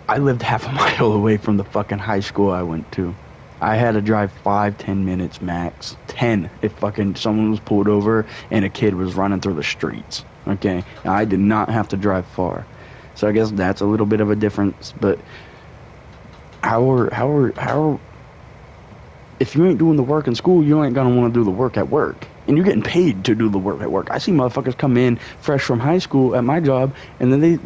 I lived half a mile away from the fucking high school I went to. I had to drive 5-10 minutes max. 10 if fucking someone was pulled over and a kid was running through the streets. Okay, now, I did not have to drive far. So I guess that's a little bit of a difference, but how if you ain't doing the work in school, you ain't gonna want to do the work at work. And you're getting paid to do the work at work. I see motherfuckers come in fresh from high school at my job, and then they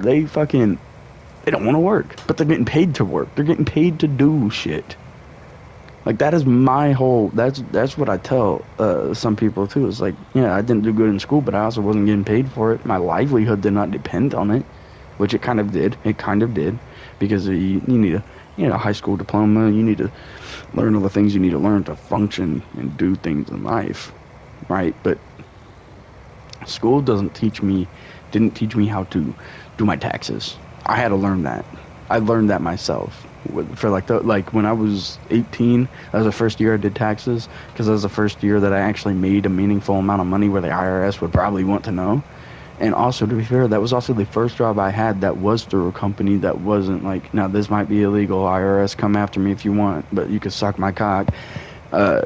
don't want to work, but they're getting paid to work. They're getting paid to do shit. Like, that is my whole, that's what I tell some people too. It's like, yeah, I didn't do good in school, but I also wasn't getting paid for it. My livelihood did not depend on it, which it kind of did. It kind of did, because you need a high school diploma. You need to learn all the things you need to learn to function and do things in life, right? But school didn't teach me how to do my taxes. I had to learn that. I learned that myself. For like when I was 18, that was the first year I did taxes, because that was the first year that I actually made a meaningful amount of money where the IRS would probably want to know. And also, to be fair, that was also the first job I had that was through a company that wasn't like, now this might be illegal, IRS, come after me if you want, but you could suck my cock. I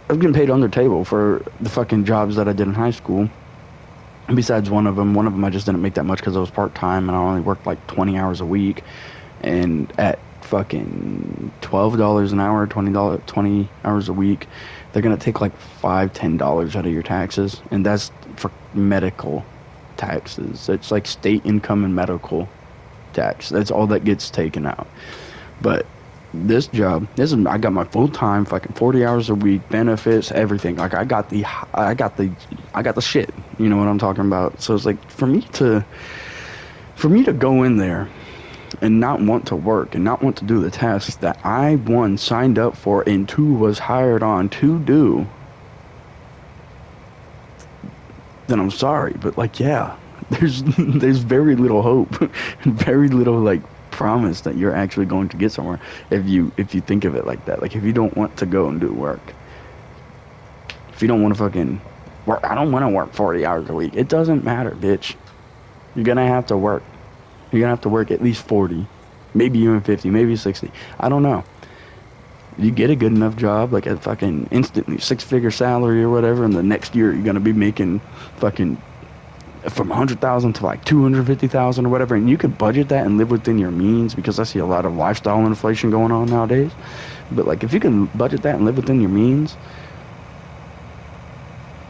was getting paid under table for the fucking jobs that I did in high school. And besides one of them I just didn't make that much because I was part-time and I only worked like 20 hours a week. And at fucking $12 an hour, $20, 20 hours a week, they're gonna take like $5, $10 out of your taxes, and that's for medical taxes. It's like state income and medical tax. That's all that gets taken out. But this job, I got my full time, fucking 40 hours a week, benefits, everything. Like I got the shit. You know what I'm talking about? So it's like for me to go in there and not want to work and not want to do the tasks that I, one, signed up for, and two, was hired on to do, then I'm sorry, but like, yeah, there's very little hope and very little like promise that you're actually going to get somewhere if you think of it like that. Like if you don't want to go and do work, if you don't want to fucking work, I don't want to work 40 hours a week. It doesn't matter, bitch. You're gonna have to work. You're gonna have to work at least 40, maybe even 50, maybe 60. I don't know. You get a good enough job, like a fucking instantly 6-figure salary or whatever, and the next year you're gonna be making fucking from 100,000 to like 250,000 or whatever, and you could budget that and live within your means, because I see a lot of lifestyle inflation going on nowadays. But like if you can budget that and live within your means,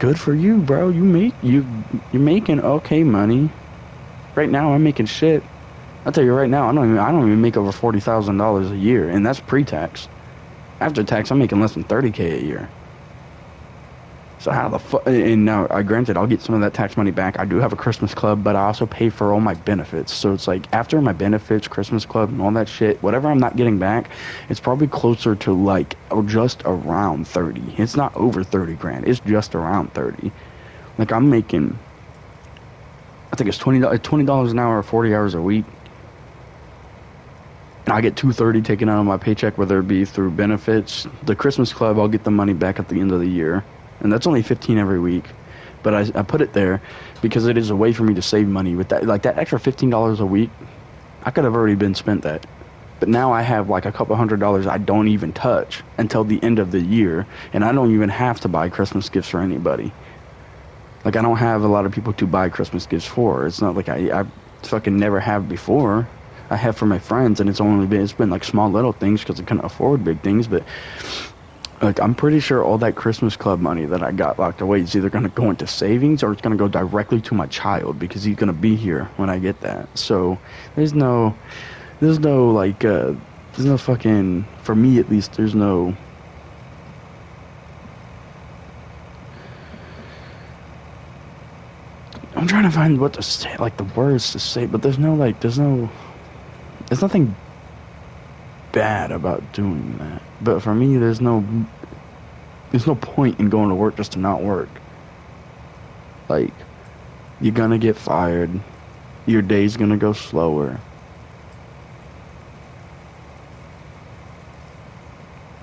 good for you, bro. You're making okay money. Right now I'm making shit. I'll tell you right now, I don't even make over $40,000 a year, and that's pre-tax. After tax, I'm making less than $30K a year. So how the fuck? And now, granted, I'll get some of that tax money back. I do have a Christmas club, but I also pay for all my benefits. So it's like after my benefits, Christmas club, and all that shit, whatever I'm not getting back, it's probably closer to like just around 30. It's not over 30 grand. It's just around 30. Like I'm making, I think it's $20 an hour, 40 hours a week. And I get $230 taken out of my paycheck, whether it be through benefits. The Christmas club, I'll get the money back at the end of the year. And that's only $15 every week. But I put it there because it is a way for me to save money. With that, like that extra $15 a week, I could have already been spent that. But now I have like a couple $100 I don't even touch until the end of the year. And I don't even have to buy Christmas gifts for anybody. Like I don't have a lot of people to buy Christmas gifts for. It's not like I fucking never have before. I have for my friends, and it's been like small little things because I couldn't afford big things. But like I'm pretty sure all that Christmas club money that I got locked away is either going to go into savings or it's going to go directly to my child, because he's going to be here when I get that. So there's no fucking, for me at least, there's no, I'm trying to find what to say, like the words to say, but there's nothing bad about doing that. But for me, there's no point in going to work just to not work. Like, you're gonna get fired. Your day's gonna go slower.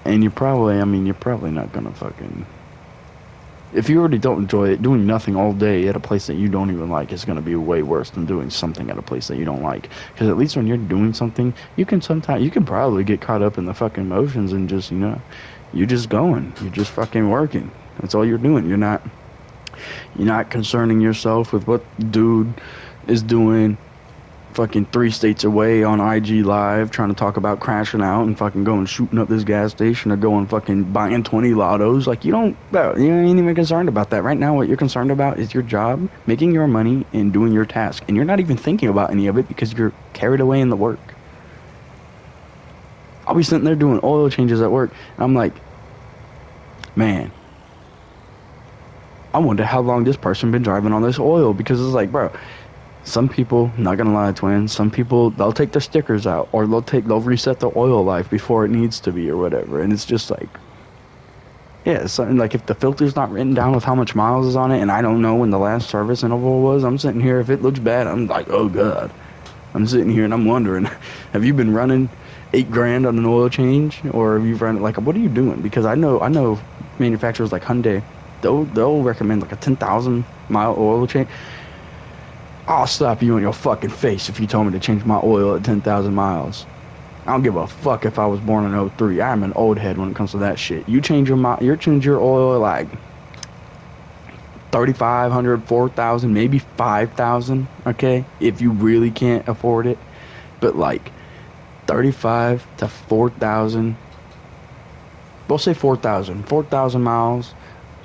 And you're probably not gonna fucking, if you already don't enjoy it, doing nothing all day at a place that you don't even like is going to be way worse than doing something at a place that you don't like. Because at least when you're doing something, you can probably get caught up in the fucking emotions and just, you're just going. You're just fucking working. That's all you're doing. You're not concerning yourself with what dude is doing fucking 3 states away on IG Live trying to talk about crashing out and fucking going shooting up this gas station or going fucking buying 20 lottos. Like, you ain't even concerned about that. Right now, what you're concerned about is your job, making your money, and doing your task. And you're not even thinking about any of it because you're carried away in the work. I'll be sitting there doing oil changes at work, and I'm like, man, I wonder how long this person been driving on this oil, because it's like, bro, some people, not gonna lie, twins, some people, they'll take their stickers out, or they'll reset the oil life before it needs to be or whatever. And it's just like, yeah, it's something like if the filter's not written down with how much miles is on it, and I don't know when the last service interval was, I'm sitting here, if it looks bad, I'm like, oh god. I'm sitting here and I'm wondering, have you been running $8,000 on an oil change, or have you run, like, what are you doing? Because I know manufacturers like Hyundai, they'll recommend like a 10,000 mile oil change. I'll slap you in your fucking face if you told me to change my oil at 10,000 miles. I don't give a fuck if I was born in '03. I'm an old head when it comes to that shit. You change your oil at like 3,500, 4,000, maybe 5,000, okay? If you really can't afford it. But like 35 to 4,000, we'll say 4,000. 4,000 miles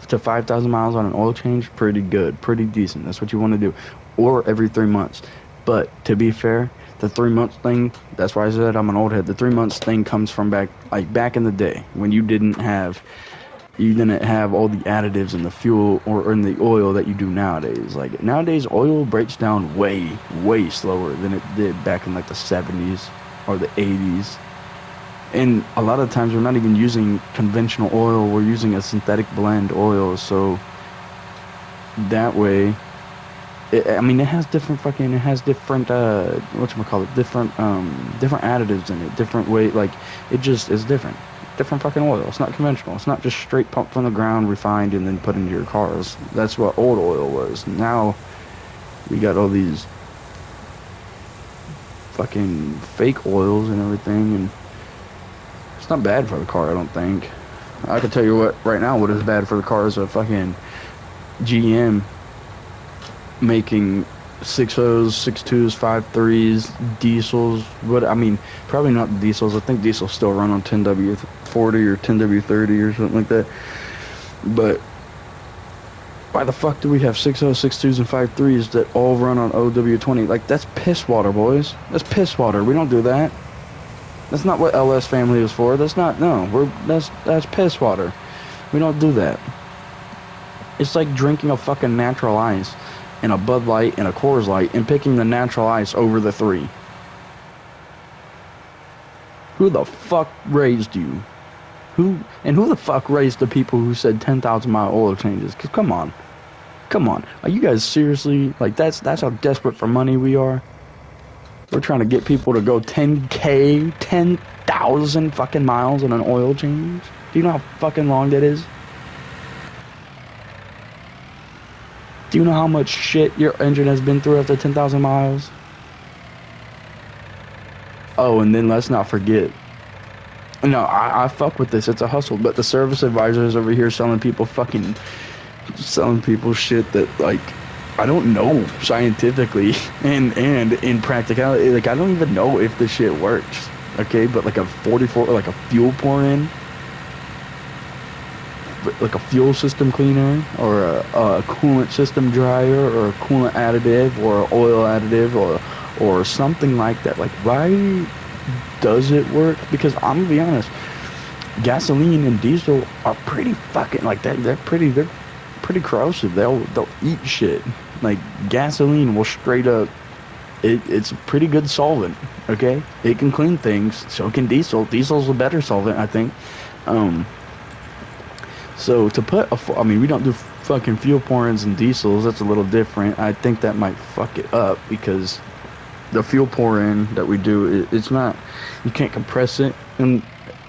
to 5,000 miles on an oil change, pretty good, pretty decent. That's what you want to do. Or every 3 months. But to be fair, the 3 months thing, that's why I said I'm an old head. The 3 months thing comes from back in the day when you didn't have all the additives in the fuel or in the oil that you do nowadays. Like nowadays, oil breaks down way, way slower than it did back in like the 70s or the 80s. And a lot of times we're not even using conventional oil, we're using a synthetic blend oil, so that way, it has different different different additives in it, different way, like, it just is different fucking oil. It's not conventional. It's not just straight pumped from the ground, refined, and then put into your cars. That's what old oil was. Now, we got all these fucking fake oils and everything, and it's not bad for the car, I don't think. I can tell you what, right now, what is bad for the car is a fucking GM making 6.0s, 6.2s, 5.3s, diesels. Probably not the diesels. I think diesels still run on 10W40 or 10W30 or something like that. But why the fuck do we have 6.0, 6.2s, and 5.3s that all run on OW20? Like, that's piss water, boys. That's piss water. We don't do that. That's not what LS family is for. That's piss water. We don't do that. It's like drinking a fucking natural ice and a Bud Light and a Coors Light and picking the natural ice over the 3. Who the fuck raised you? Who the fuck raised the people who said 10,000 mile oil changes? Cause come on. Are you guys seriously, like, that's how desperate for money we are? We're trying to get people to go 10K, 10,000 fucking miles on an oil change? Do you know how fucking long that is? Do you know how much shit your engine has been through after 10,000 miles? Oh, and then let's not forget. No, I fuck with this. It's a hustle. But the service advisors over here selling people shit that, like, I don't know scientifically and in practicality. Like, I don't even know if this shit works. Okay, but like a 44, like a fuel pour-in, like a fuel system cleaner, or a coolant system dryer, or a coolant additive, or an oil additive, or something like that. Like, why does it work? Because I'm gonna be honest, gasoline and diesel are pretty fucking, like, they're pretty corrosive. They'll eat shit. Like, gasoline will straight up, it's a pretty good solvent. Okay, it can clean things. So can diesel. Diesel's a better solvent, I think. So to put we don't do fucking fuel pour-ins and diesels. That's a little different. I think that might fuck it up, because the fuel pour-in that we do, it's not, you can't compress it and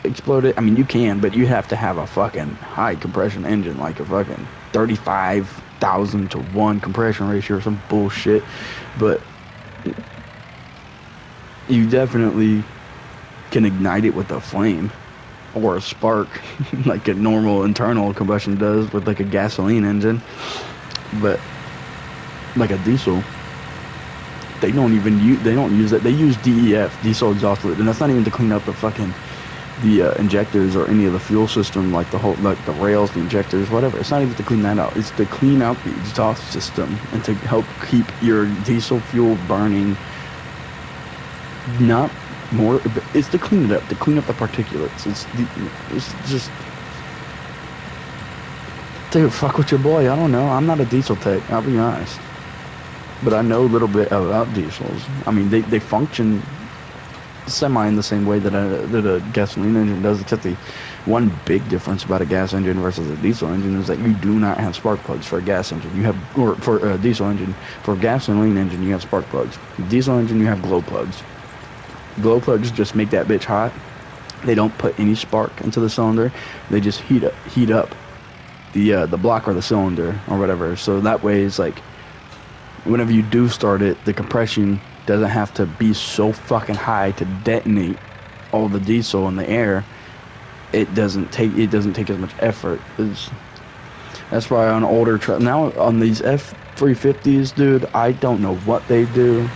explode it. I mean, you can, but you have to have a fucking high compression engine, like a fucking 35,000 to 1 compression ratio or some bullshit. But you definitely can ignite it with a flame or a spark like a normal internal combustion does with like a gasoline engine. But like a diesel, they don't use that. They use DEF, diesel exhaust fluid, and that's not even to clean up the injectors or any of the fuel system, like the rails, the injectors, whatever. It's not even to clean that out. It's to clean out the exhaust system and to help keep your diesel fuel burning. Not more, it's to clean it up, to clean up the particulates. It's just, dude, fuck with your boy. I don't know. I'm not a diesel tech, I'll be honest, but I know a little bit about diesels. I mean, they function semi in the same way that a gasoline engine does, except the one big difference about a gas engine versus a diesel engine is that you do not have spark plugs for a gas engine. You have, or for a diesel engine. For a gasoline engine, you have spark plugs. Diesel engine, you have glow plugs. Glow plugs just make that bitch hot. They don't put any spark into the cylinder. They just heat up the block or the cylinder or whatever. So that way, it's like, Whenever you do start it, the compression doesn't have to be so fucking high to detonate all the diesel in the air. It doesn't take as much effort. That's why on older trucks now, on these F350s, dude, I don't know what they do.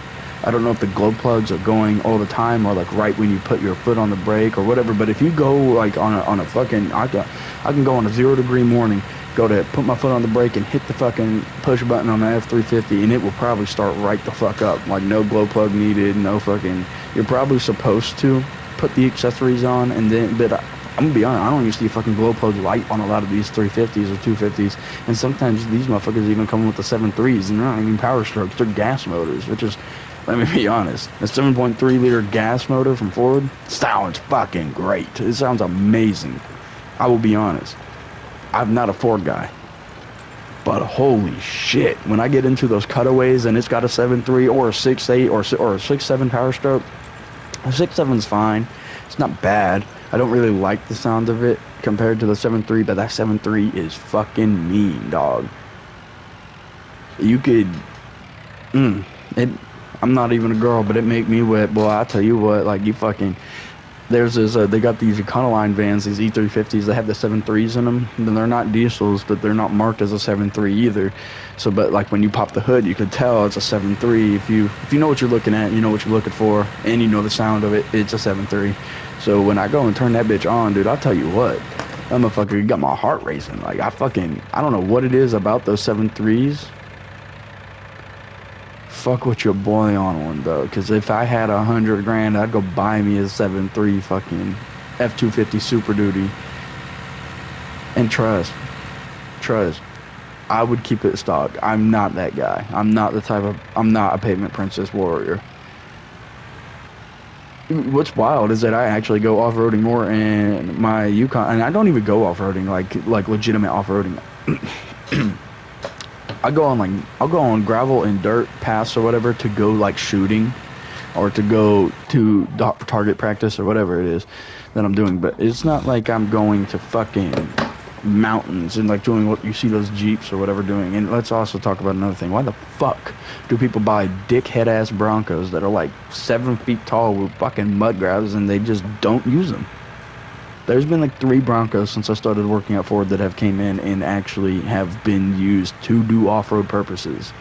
I don't know if the glow plugs are going all the time or like right when you put your foot on the brake or whatever. But if you go like on a fucking, I can go on a 0 degree morning, go to put my foot on the brake and hit the fucking push button on the F350, and it will probably start right the fuck up. Like no glow plug needed, no fucking. You're probably supposed to put the accessories on, and then, but I'm gonna be honest, I don't even see a fucking glow plug light on a lot of these 350s or 250s, and sometimes these motherfuckers even come with the 7.3s, and they're not even power strokes, they're gas motors, which is, let me be honest, a 7.3 liter gas motor from Ford sounds fucking great. It sounds amazing. I will be honest, I'm not a Ford guy, but holy shit, when I get into those cutaways and it's got a 7.3 or a 6.8 or a 6.7 power stroke, a 6.7's fine, it's not bad. I don't really like the sound of it compared to the 7.3, but that 7.3 is fucking mean, dog. You could, I'm not even a girl, but it make me wet, boy. I tell you what, like you fucking, there's this, they got these Econoline vans, these E350s, they have the 7.3s in them, and they're not diesels, but they're not marked as a 7.3 either. So, but like when you pop the hood, you could tell it's a 7.3. If you know what you're looking at, you know what you're looking for, and you know the sound of it, it's a 7.3. So when I go and turn that bitch on, dude, I'll tell you what, that motherfucker got my heart racing. Like I don't know what it is about those 7.3s. Fuck with your boy on one though, because if I had $100 grand, I'd go buy me a 7.3 fucking F250 Super Duty. And trust, I would keep it stock. I'm not that guy. I'm not a pavement princess warrior. What's wild is that I actually go off-roading more in my Yukon, and I don't even go off-roading like legitimate off-roading. I'll go on gravel and dirt paths or whatever to go like shooting, or to go to target practice or whatever it is that I'm doing. But it's not like I'm going to fucking mountains and like doing what you see those Jeeps or whatever doing. And let's also talk about another thing. Why the fuck do people buy dickhead ass Broncos that are like 7 feet tall with fucking mud grabs and they just don't use them? There's been like 3 Broncos since I started working at Ford that have came in and actually have been used to do off-road purposes.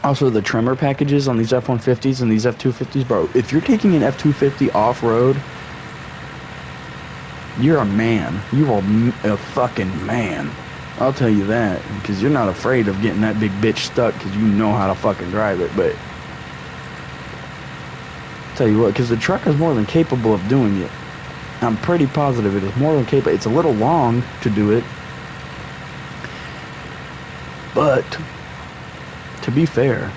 Also, the trimmer packages on these F-150s and these F-250s, bro, if you're taking an F-250 off-road, you're a man. You are a fucking man. I'll tell you that, because you're not afraid of getting that big bitch stuck because you know how to fucking drive it. But I'll tell you what, because the truck is more than capable of doing it. I'm pretty positive it is more than capable. It's a little long to do it, but to be fair,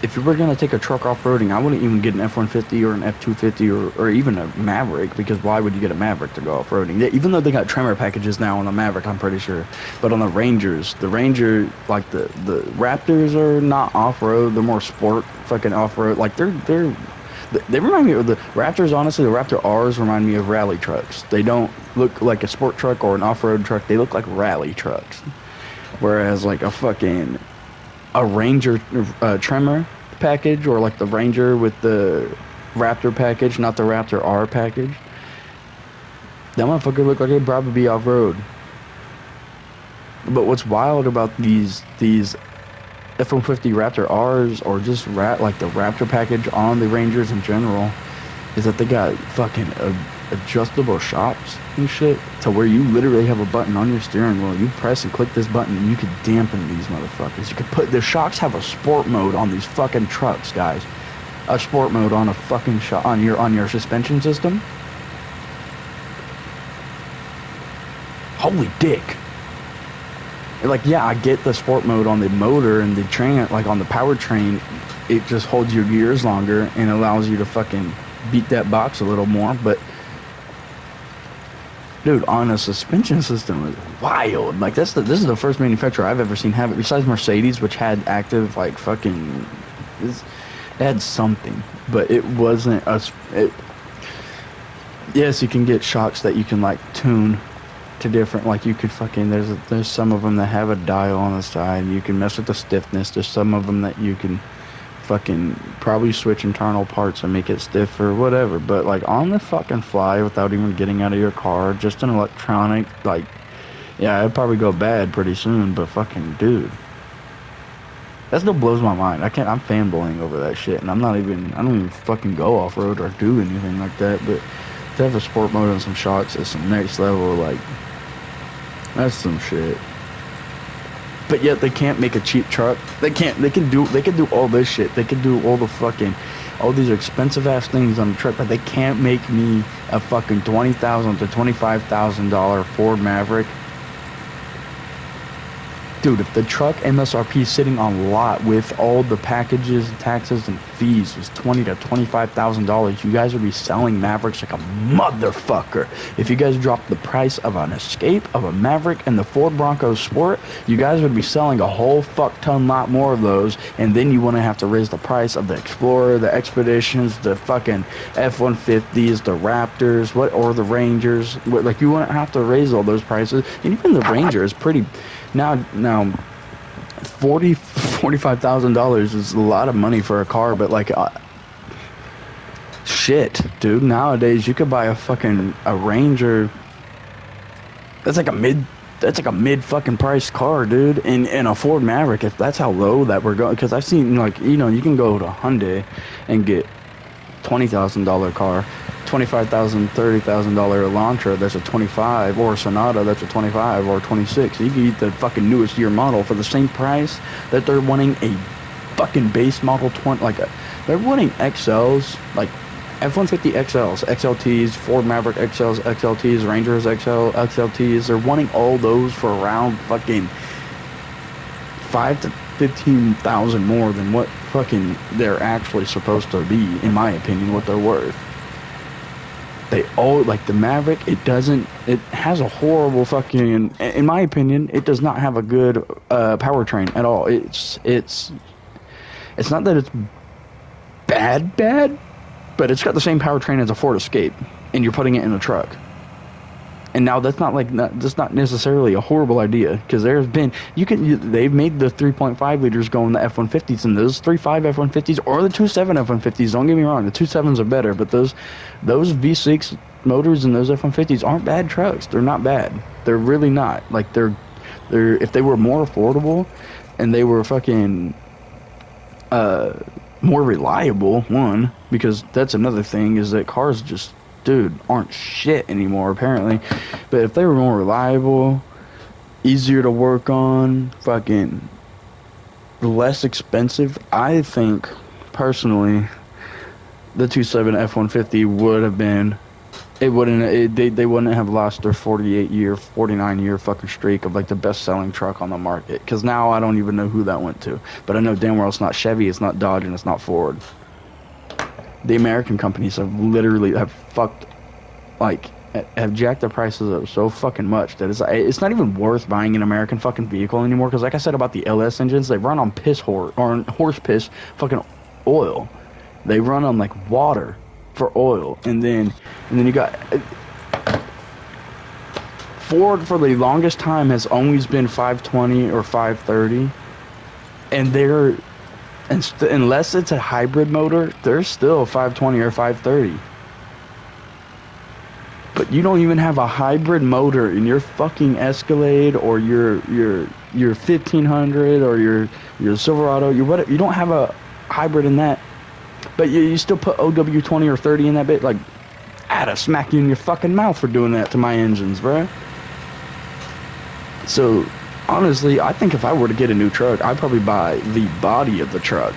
if you were going to take a truck off-roading, I wouldn't even get an F-150 or an F-250 or even a Maverick, because why would you get a Maverick to go off-roading? Even though they got trimmer packages now on the Maverick, I'm pretty sure. But on the Rangers, like the Raptors are not off-road. They're more sport fucking off-road. Like they remind me of the Raptors. Honestly, the Raptor R's remind me of rally trucks. They don't look like a sport truck or an off-road truck. They look like rally trucks. Whereas like a Ranger trimmer package, or like the Ranger with the Raptor package, not the Raptor R package, that motherfucker look like it'd probably be off-road. But what's wild about these F-150 Raptor R's, or just like the Raptor package on the Rangers in general, is that they got fucking adjustable shocks and shit, to where you literally have a button on your steering wheel. You press and click this button and you could dampen these motherfuckers. You could put the shocks, have a sport mode on these fucking trucks, guys. A sport mode on a fucking on your suspension system. Holy dick. Like, yeah, I get the sport mode on the motor and the train, like on the powertrain, it just holds your gears longer and allows you to fucking beat that box a little more. But dude, on a suspension system is wild. Like, this is the first manufacturer I've ever seen have it, besides Mercedes, which had active, like, fucking, it had something, but it wasn't yes, you can get shocks that you can like tune to different, like, you could fucking, there's some of them that have a dial on the side. You can mess with the stiffness. There's some of them that you can fucking probably switch internal parts and make it stiff or whatever. But like on the fucking fly, without even getting out of your car, just an electronic, like, yeah, it'd probably go bad pretty soon. But fucking dude, that still blows my mind. I'm fanboying over that shit, and I don't even fucking go off road or do anything like that. But to have a sport mode and some shocks is some next level. Like, that's some shit. But yet they can't make a cheap truck. They can do all this shit. They can do all these expensive ass things on the truck, but they can't make me a fucking $20,000 to $25,000 Ford Maverick. Dude, if the truck MSRP sitting on lot with all the packages, taxes, and fees was $20,000 to $25,000, you guys would be selling Mavericks like a motherfucker. If you guys dropped the price of an Escape, of a Maverick, and the Ford Bronco Sport, you guys would be selling a whole fuck ton lot more of those, and then you wouldn't have to raise the price of the Explorer, the Expeditions, the fucking F-150s, the Raptors, or the Rangers. Like, you wouldn't have to raise all those prices, and even the Ranger is pretty... Now, $45,000 is a lot of money for a car, but like, shit, dude. Nowadays, you could buy a Ranger. That's like a mid fucking price car, dude. And a Ford Maverick, if that's how low that we're going. Because I've seen, like, you know, you can go to Hyundai and get $20,000 car. $25,000, $30,000 Elantra, that's a 25, or Sonata, that's a 25 or 26. You can get the fucking newest year model for the same price that they're wanting a fucking base model 20. Like, they're wanting XLs, like F-150 XLs, XLTs, Ford Maverick XLs, XLTs, Rangers XLTs. They're wanting all those for around fucking 5 to 15,000 more than what fucking they're actually supposed to be, in my opinion, what they're worth. They all, like the Maverick, it has a horrible fucking, in my opinion, it does not have a good powertrain at all. It's not that it's bad, but it's got the same powertrain as a Ford Escape, and you're putting it in a truck. And now that's not necessarily a horrible idea, because they've made the 3.5 liters go in the F-150s, and those 3.5 F-150s or the 2.7 F-150s, don't get me wrong, the 2.7s are better, but those V6 motors in those F-150s aren't bad trucks. They're not bad. They're really not. Like, they're if they were more affordable and they were fucking more reliable, one, because that's another thing, is that cars just, dude, aren't shit anymore, apparently. But if they were more reliable, easier to work on, fucking less expensive, I think, personally, the 2.7 F-150 would have been, they wouldn't have lost their 49-year fucking streak of, like, the best-selling truck on the market. Because now I don't even know who that went to. But I know damn well it's not Chevy, it's not Dodge, and it's not Ford. The American companies have fucked, like, have jacked their prices up so fucking much that it's not even worth buying an American fucking vehicle anymore. Because, like I said about the LS engines, they run on horse piss fucking oil. They run on, like, water for oil, and then you got Ford for the longest time has always been 520 or 530, and unless it's a hybrid motor, they're still 520 or 530. But you don't even have a hybrid motor in your fucking Escalade or your 1500 or your Silverado, you don't have a hybrid in that. But you still put OW20 or 30 in that bit. Like, I'd have smacked you in your fucking mouth for doing that to my engines, bruh. So, honestly, I think if I were to get a new truck, I'd probably buy the body of the truck.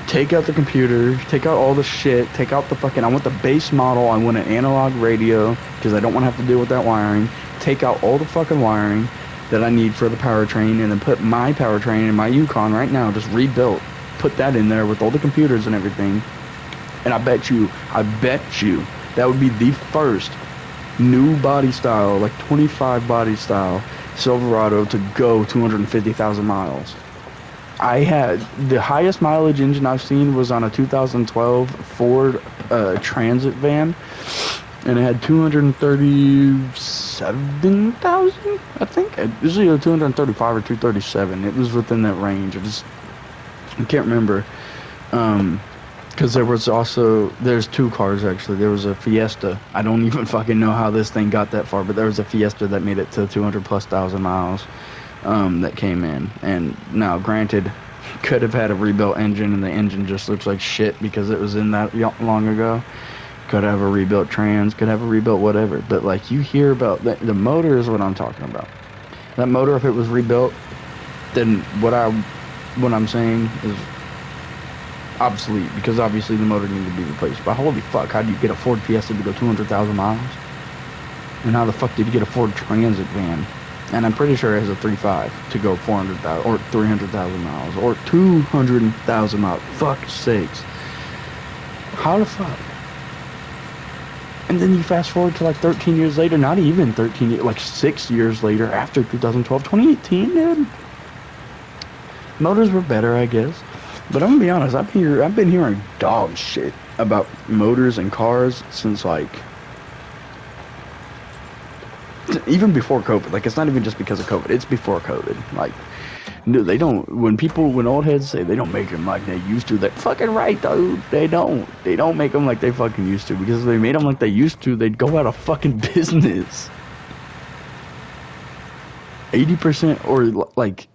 Take out the computer, take out all the shit, take out the fucking, I want the base model, I want an analog radio, because I don't want to have to deal with that wiring. Take out all the fucking wiring that I need for the powertrain, and then put my powertrain in my Yukon right now, just rebuilt. Put that in there with all the computers and everything, and I bet you that would be the first new body style, like 25 body style Silverado to go 250,000 miles. I had the highest mileage engine I've seen was on a 2012 Ford Transit van, and it had 237 237,000, I think. It was either 235 or 237. It was within that range. I can't remember. Because there was also, there's two cars actually. There was a Fiesta. I don't even fucking know how this thing got that far, but there was a Fiesta that made it to 200,000+ miles that came in. And now, granted, could have had a rebuilt engine, and the engine just looks like shit because it was in that long ago. Could have a rebuilt trans, could have a rebuilt whatever. But like, you hear about the motor is what I'm talking about. That motor, if it was rebuilt, then what I'm saying is obsolete, because obviously the motor needed to be replaced. But holy fuck, how do you get a Ford Fiesta to go 200,000 miles? And how the fuck did you get a Ford Transit van? And I'm pretty sure it has a 3.5 to go 400,000 or 300,000 miles or 200,000 miles. Fuck's sakes. How the fuck? And then you fast forward to like 13 years later, not even 13 years, like 6 years later, after 2012, 2018, dude. Motors were better, I guess. But I'm gonna be honest, I've been hearing dog shit about motors and cars since like even before COVID. Like, it's not even just because of COVID, it's before COVID. Like, no, they don't, when old heads say they don't make them like they used to, they're fucking right, dude. They don't make them like they fucking used to, because if they made them like they used to, they'd go out of fucking business. 80% or like,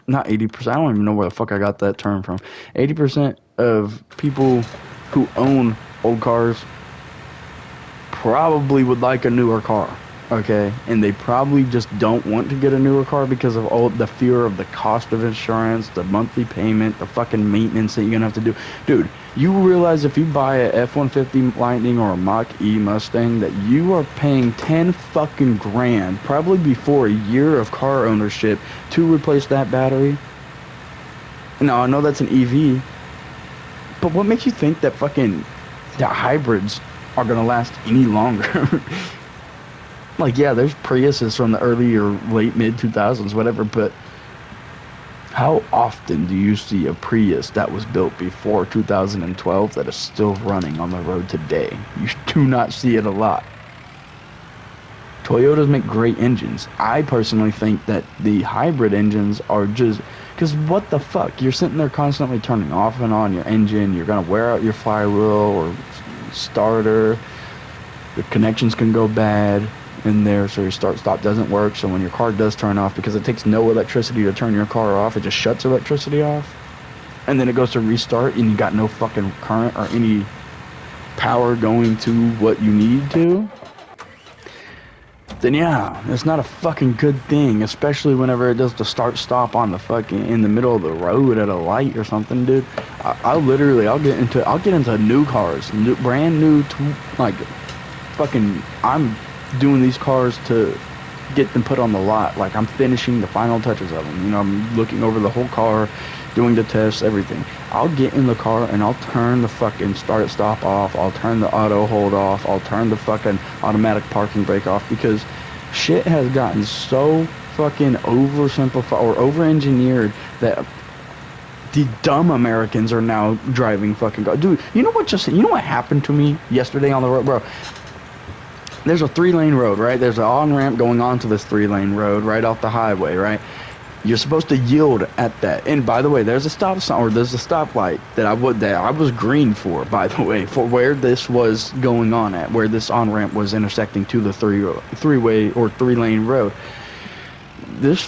not 80%, I don't even know where the fuck I got that term from. 80% of people who own old cars probably would like a newer car, okay? And they probably just don't want to get a newer car because of all the fear of the cost of insurance, the monthly payment, the fucking maintenance that you're gonna have to do. Dude, you realize if you buy a F-150 Lightning or a Mach-E Mustang that you are paying 10 fucking grand, probably before a year of car ownership, to replace that battery? Now, I know that's an EV, but what makes you think that hybrids are gonna last any longer? Like, yeah, there's Priuses from the early or late mid-2000s, whatever, but how often do you see a Prius that was built before 2012 that is still running on the road today? You do not see it a lot. Toyotas make great engines. I personally think that the hybrid engines are just... Because what the fuck? You're sitting there constantly turning off and on your engine. You're going to wear out your flywheel or starter. The connections can go bad in there, so your start-stop doesn't work. So when your car does turn off, because it takes no electricity to turn your car off, it just shuts electricity off. And then it goes to restart, and you got no fucking current or any power going to what you need to. Then yeah, it's not a fucking good thing, especially whenever it does the start-stop on the fucking, in the middle of the road at a light or something, dude. I'll get into new cars, brand new, like, fucking, I'm doing these cars to get them put on the lot. Like, I'm finishing the final touches of them. You know, I'm looking over the whole car, doing the tests, everything. I'll get in the car and I'll turn the fucking start-stop off. I'll turn the auto hold off. I'll turn the fucking automatic parking brake off, because shit has gotten so fucking oversimplified or over-engineered that the dumb Americans are now driving fucking cars. Dude, you know what happened to me yesterday on the road, bro? There's a 3-lane road, right? There's an on-ramp going onto this 3-lane road right off the highway, right? You're supposed to yield at that. And by the way, there's a stop sign, or there's a stoplight that I was green for, by the way, for where this was going on at, where this on-ramp was intersecting to the three-way or 3-lane road. This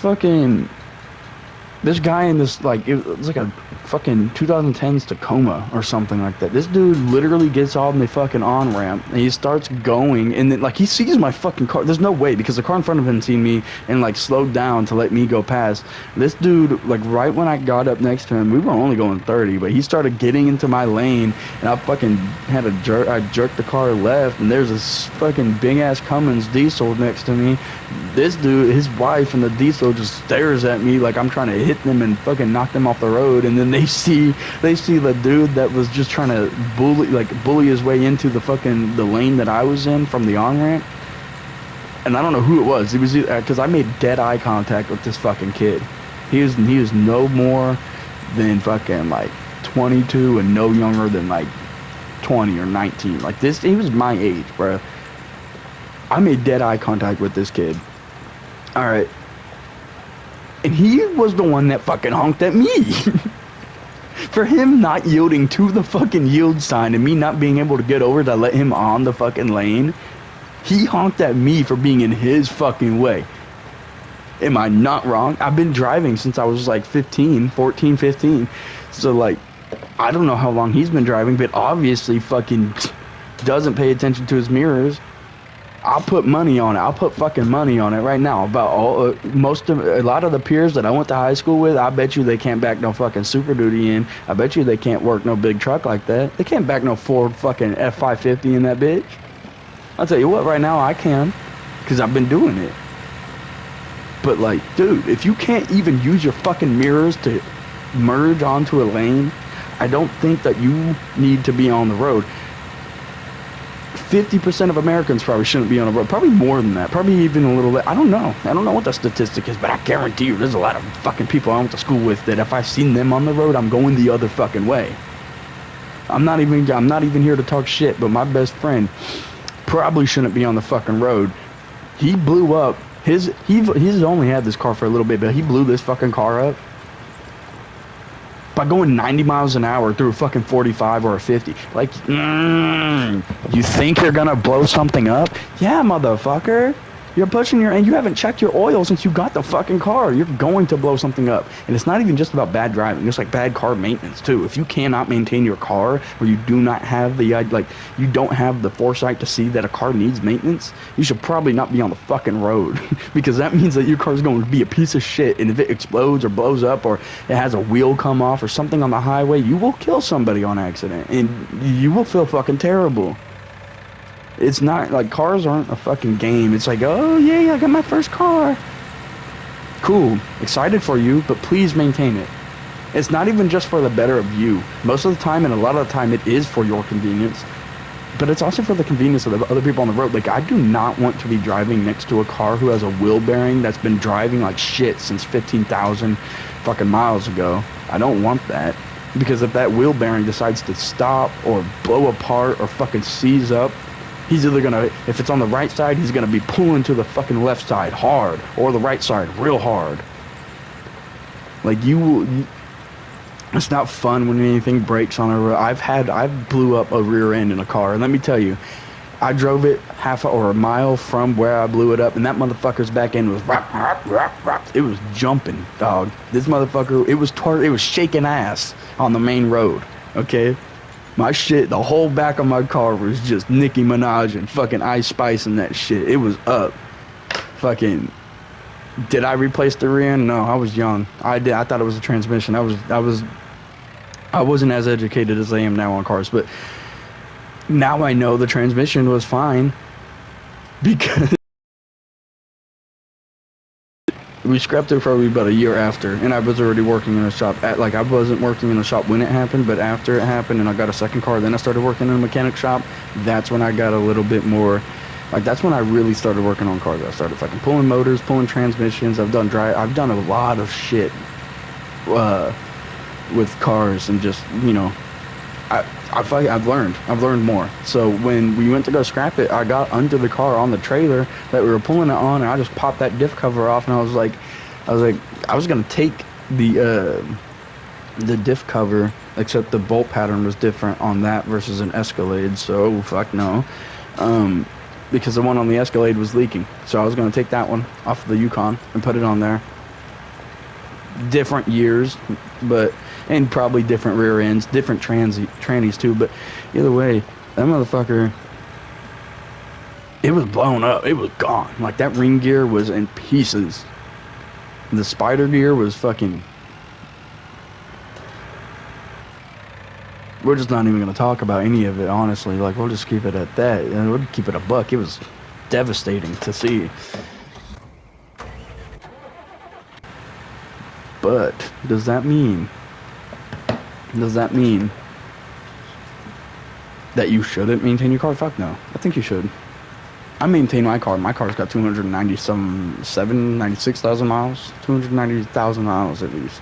guy in this, like, it was like a fucking 2010's Tacoma or something like that. This dude literally gets on the fucking on-ramp and he starts going, and then, like, he sees my fucking car. There's no way, because the car in front of him seen me and, like, slowed down to let me go past. This dude, like, right when I got up next to him, we were only going 30, but he started getting into my lane, and I fucking had I jerked the car left, and there's this fucking big-ass Cummins diesel next to me. This dude, his wife, and the diesel just stares at me like I'm trying to hit them and fucking knock them off the road, and then they see the dude that was just trying to bully his way into the lane that I was in from the on-ramp. And I don't know who it was. It was, because I made dead eye contact with this fucking kid. He was no more than fucking like 22 and no younger than like 20 or 19. Like, this, he was my age, bro. I made dead eye contact with this kid. Alright. And he was the one that fucking honked at me. For him not yielding to the fucking yield sign and me not being able to get over to let him on the fucking lane, he honked at me for being in his fucking way. Am I not wrong? I've been driving since I was like 15. So like, I don't know how long he's been driving, but obviously fucking doesn't pay attention to his mirrors. I'll put money on it. I'll put fucking money on it right now. About a lot of the peers that I went to high school with, I bet you they can't back no fucking Super Duty in. I bet you they can't work no big truck like that. They can't back no Ford fucking F550 in that bitch. I'll tell you what, right now I can, because I've been doing it. But like, dude, if you can't even use your fucking mirrors to merge onto a lane, I don't think that you need to be on the road. 50% of Americans probably shouldn't be on the road. Probably more than that. Probably even a little bit. I don't know. I don't know what the statistic is, but I guarantee you there's a lot of fucking people I went to school with that if I seen them on the road, I'm going the other fucking way. I'm not even here to talk shit, but my best friend probably shouldn't be on the fucking road. He blew up. He's only had this car for a little bit, but he blew this fucking car up by going 90 miles an hour through a fucking 45 or a 50. Like, you think you're gonna blow something up? Yeah, motherfucker. You're pushing and you haven't checked your oil since you got the fucking car. You're going to blow something up. And it's not even just about bad driving. It's like bad car maintenance too. If you cannot maintain your car, or you do not have you don't have the foresight to see that a car needs maintenance, you should probably not be on the fucking road. Because that means that your car is going to be a piece of shit. And if it explodes or blows up or it has a wheel come off or something on the highway, you will kill somebody on accident. And you will feel fucking terrible. It's not like cars aren't a fucking game. It's like, oh yeah, I got my first car. Cool, excited for you, but please maintain it. It's not even just for the better of you. Most of the time, and a lot of the time, it is for your convenience. But it's also for the convenience of the other people on the road. Like, I do not want to be driving next to a car who has a wheel bearing that's been driving like shit since 15,000 fucking miles ago. I don't want that. Because if that wheel bearing decides to stop or blow apart or fucking seize up, he's either gonna, if it's on the right side, he's gonna be pulling to the fucking left side hard, or the right side real hard. Like it's not fun when anything breaks on a road. I've blew up a rear end in a car, and let me tell you, I drove it half or a mile from where I blew it up, and that motherfucker's back end was it was jumping, dog. This motherfucker, it was shaking ass on the main road. Okay. My shit, the whole back of my car was just Nicki Minaj and fucking Ice Spice and that shit. It was up. Fucking, did I replace the rear end? No, I was young. I did. I thought it was a transmission. I wasn't as educated as I am now on cars, but now I know the transmission was fine because we scrapped it probably about a year after, and I was already working in a shop. I wasn't working in a shop when it happened, but after it happened and I got a second car, then I started working in a mechanic shop. That's when I got a little bit more, like, that's when I really started working on cars. I started fucking pulling motors, pulling transmissions. I've done a lot of shit with cars, and just, you know, I've learned more. So when we went to go scrap it, I got under the car on the trailer that we were pulling it on, and I just popped that diff cover off, and I was like, I was gonna take the diff cover, except the bolt pattern was different on that versus an Escalade. So fuck no, because the one on the Escalade was leaking. So I was gonna take that one off of the Yukon and put it on there. Different years, but. And probably different rear ends, different trannies too, but either way, that motherfucker, it was blown up. It was gone. Like, that ring gear was in pieces. The spider gear was fucking... We're just not even going to talk about any of it, honestly. Like, we'll just keep it at that. And we'll keep it a buck. It was devastating to see. But, does that mean that you shouldn't maintain your car? Fuck no. I think you should. I maintain my car. My car's got 96,000 miles. 290,000 miles at least.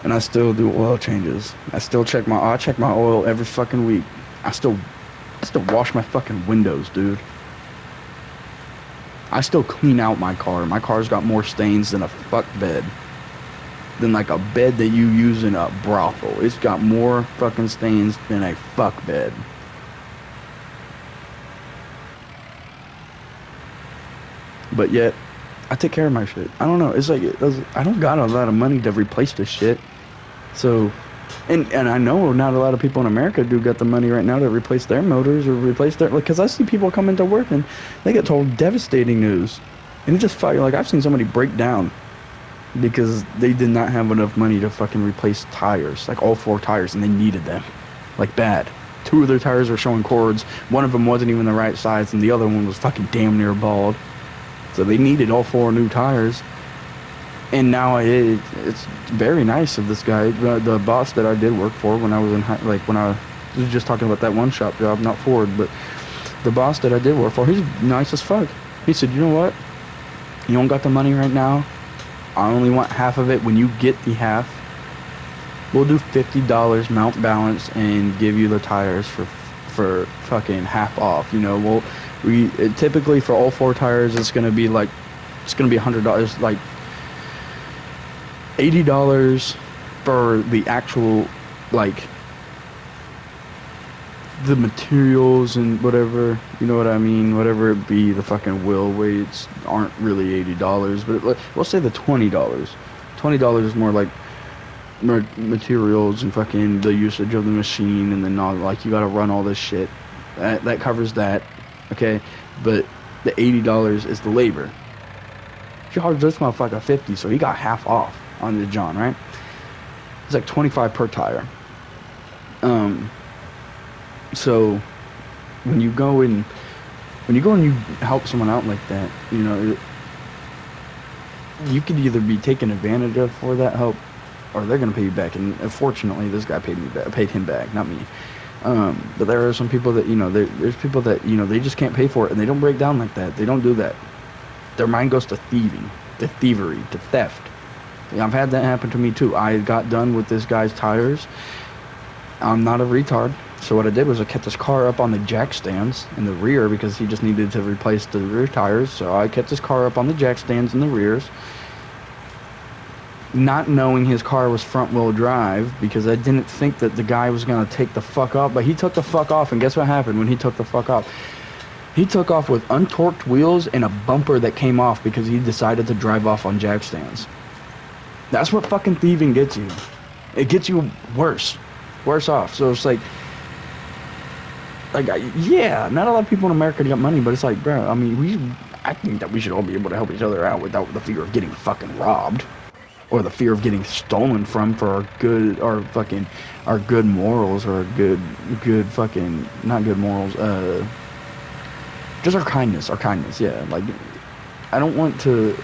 And I still do oil changes. I check my oil every fucking week. I still wash my fucking windows, dude. I still clean out my car. My car's got more stains than a fuck bed. Than like a bed that you use in a brothel. It's got more fucking stains than a fuck bed. But yet, I take care of my shit. I don't know. It's like, I don't got a lot of money to replace this shit. So, and I know not a lot of people in America do got the money right now to replace their motors or replace their, because I see people come into work and they get told devastating news. And it just felt like I've seen somebody break down because they did not have enough money to fucking replace tires, like all 4 tires, and they needed them, like bad. 2 of their tires were showing cords. One of them wasn't even the right size, and the other one was fucking damn near bald. So they needed all 4 new tires. And now it's very nice of this guy, the boss that I did work for when I was in when I was just talking about that one shop job, not Ford, but the boss that I did work for, he's nice as fuck. He said, you know what? You don't got the money right now. I only want half of it. When you get the half, we'll do $50 mount balance and give you the tires for fucking half off. You know, typically for all 4 tires, it's gonna be $100, like $80 for the actual, like, the materials and whatever, you know what I mean, whatever it be. The fucking wheel weights aren't really $80, but we'll say the $20 is more like materials and fucking the usage of the machine, and then all, like, you gotta run all this shit, that covers that, okay. But the $80 is the labor. She charged this motherfucker 50, so he got half off on the John, right? It's like 25 per tire. So when you go and you help someone out like that, you know, you could either be taken advantage of for that help, or they're gonna pay you back. And fortunately, this guy paid him back, not me. But there are some people that, you know, there's people that, you know, they just can't pay for it, and they don't break down like that. They don't do that. Their mind goes to thieving, to thievery, to theft. I've had that happen to me too. I got done with this guy's tires. I'm not a retard. So what I did was I kept his car up on the jack stands in the rear because he just needed to replace the rear tires. So I kept his car up on the jack stands in the rears, not knowing his car was front wheel drive, because I didn't think that the guy was going to take the fuck off. But he took the fuck off, and guess what happened when he took the fuck off? He took off with untorqued wheels and a bumper that came off because he decided to drive off on jack stands. That's what fucking thieving gets you. It gets you worse off. So it's like, yeah, not a lot of people in America got money, but it's like, bro, I mean, I think that we should all be able to help each other out without the fear of getting fucking robbed, or the fear of getting stolen from, for our good morals, or our good fucking, not good morals, just our kindness, yeah. Like, I don't want to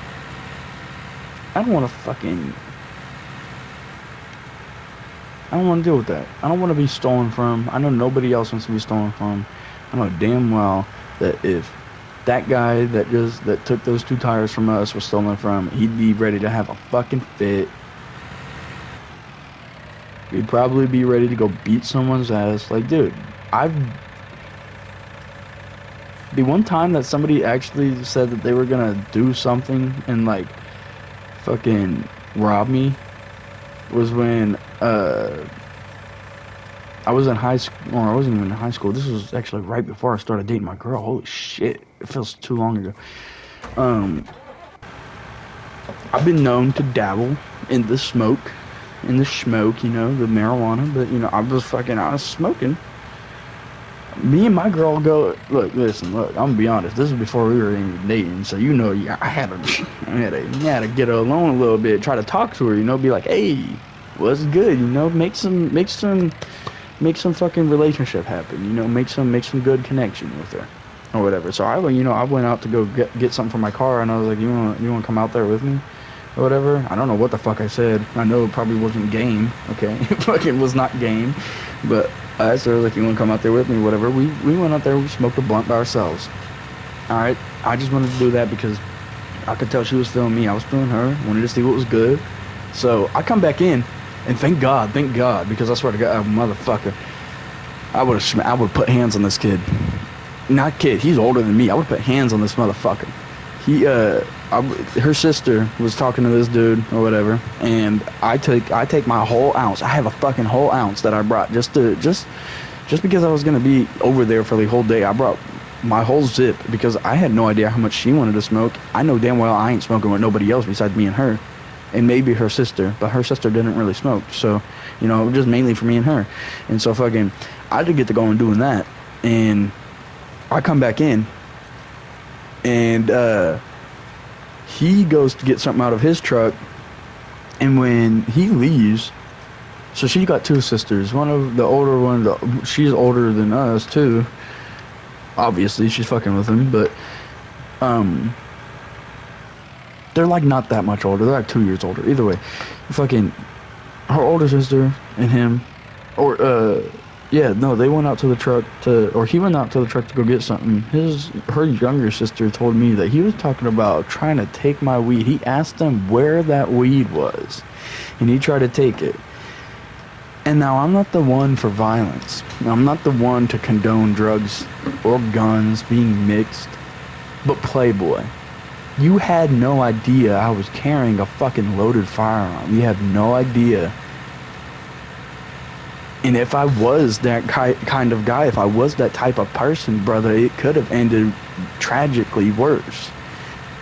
deal with that. I don't want to be stolen from. I know nobody else wants to be stolen from. I know damn well that if that guy that took those 2 tires from us was stolen from, he'd be ready to have a fucking fit. He'd probably be ready to go beat someone's ass. Like, dude, the one time that somebody actually said that they were gonna do something and, like, fucking rob me was when I was in high school, or I wasn't even in high school. This was actually right before I started dating my girl. Holy shit, it feels too long ago. I've been known to dabble in the smoke, you know, the marijuana, but, you know, I was smoking. Me and my girl go, look, I'm gonna be honest, this is before we were even dating, so, you know, I had to get her alone a little bit, try to talk to her, you know, be like, hey, what's good, you know, make some fucking relationship happen, you know, make some good connection with her, or whatever. So I went out to go get something for my car, and I was like, you want to come out there with me, or whatever. I don't know what the fuck I said. I know it probably wasn't game, okay, it fucking was not game, but I said, like, you want to come out there with me, whatever. We went out there, we smoked a blunt by ourselves. Alright, I just wanted to do that because I could tell she was feeling me, I was feeling her, wanted to see what was good. So I come back in, and thank God, because I swear to God, motherfucker, I would put hands on this kid. Not kid, he's older than me. I would put hands on this motherfucker. her sister was talking to this dude or whatever, and I take my whole ounce. I have a fucking whole ounce that I brought just because I was gonna be over there for the whole day. I brought my whole zip because I had no idea how much she wanted to smoke. I know damn well I ain't smoking with nobody else besides me and her, and maybe her sister, but her sister didn't really smoke, so you know, just mainly for me and her. And so fucking I did get to go and doing that, and I come back in, and he goes to get something out of his truck, and when he leaves, so she got two sisters. One of the older one, she's older than us too. Obviously, she's fucking with him, but they're like not that much older. They're like 2 years older. Either way, fucking her older sister and him, or yeah, no, they went out to the truck or he went out to the truck to go get something. Her younger sister told me that he was talking about trying to take my weed. He asked them where that weed was, and he tried to take it. And now I'm not the one for violence. I'm not the one to condone drugs or guns being mixed. But Playboy, you had no idea I was carrying a fucking loaded firearm. You have no idea. And if I was that kind of guy, if I was that type of person, brother, it could have ended tragically worse.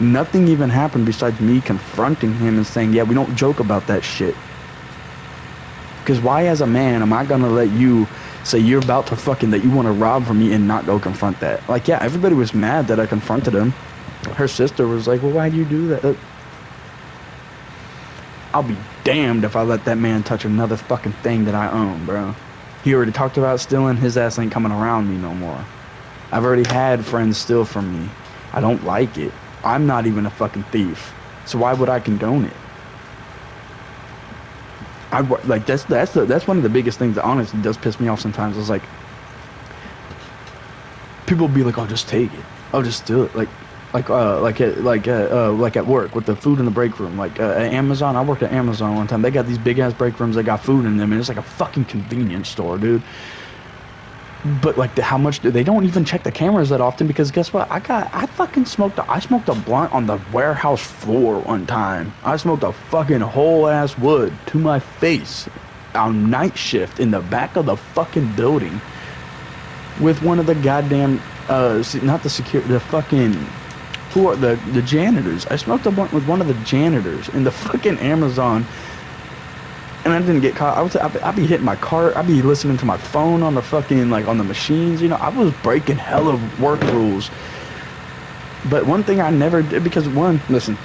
Nothing even happened besides me confronting him and saying, yeah, we don't joke about that shit. Because why as a man am I going to let you say you're about to fucking, that you want to rob from me and not go confront that? Like, yeah, everybody was mad that I confronted him. Her sister was like, well, why'd you do that? I'll be damned if I let that man touch another fucking thing that I own, bro. He already talked about stealing. His ass ain't coming around me no more. I've already had friends steal from me. I don't like it. I'm not even a fucking thief. So why would I condone it? Like that's one of the biggest things that honestly does piss me off sometimes. Is like people be like, "Oh, just take it. Oh, just do it." Like at work with the food in the break room. Like at Amazon, I worked at Amazon one time. They got these big ass break rooms. They got food in them, and it's like a fucking convenience store, dude. But like, how much do they don't even check the cameras that often? Because guess what? I smoked a blunt on the warehouse floor one time. I smoked a fucking whole ass wood to my face on night shift in the back of the fucking building with one of the goddamn not the security, the fucking who are the janitors. I smoked a blunt with one of the janitors in the fucking Amazon. And I didn't get caught. I'd be hitting my cart. I'd be listening to my phone on the fucking, like, on the machines. You know, I was breaking hella work rules. But one thing I never did, because one, listen.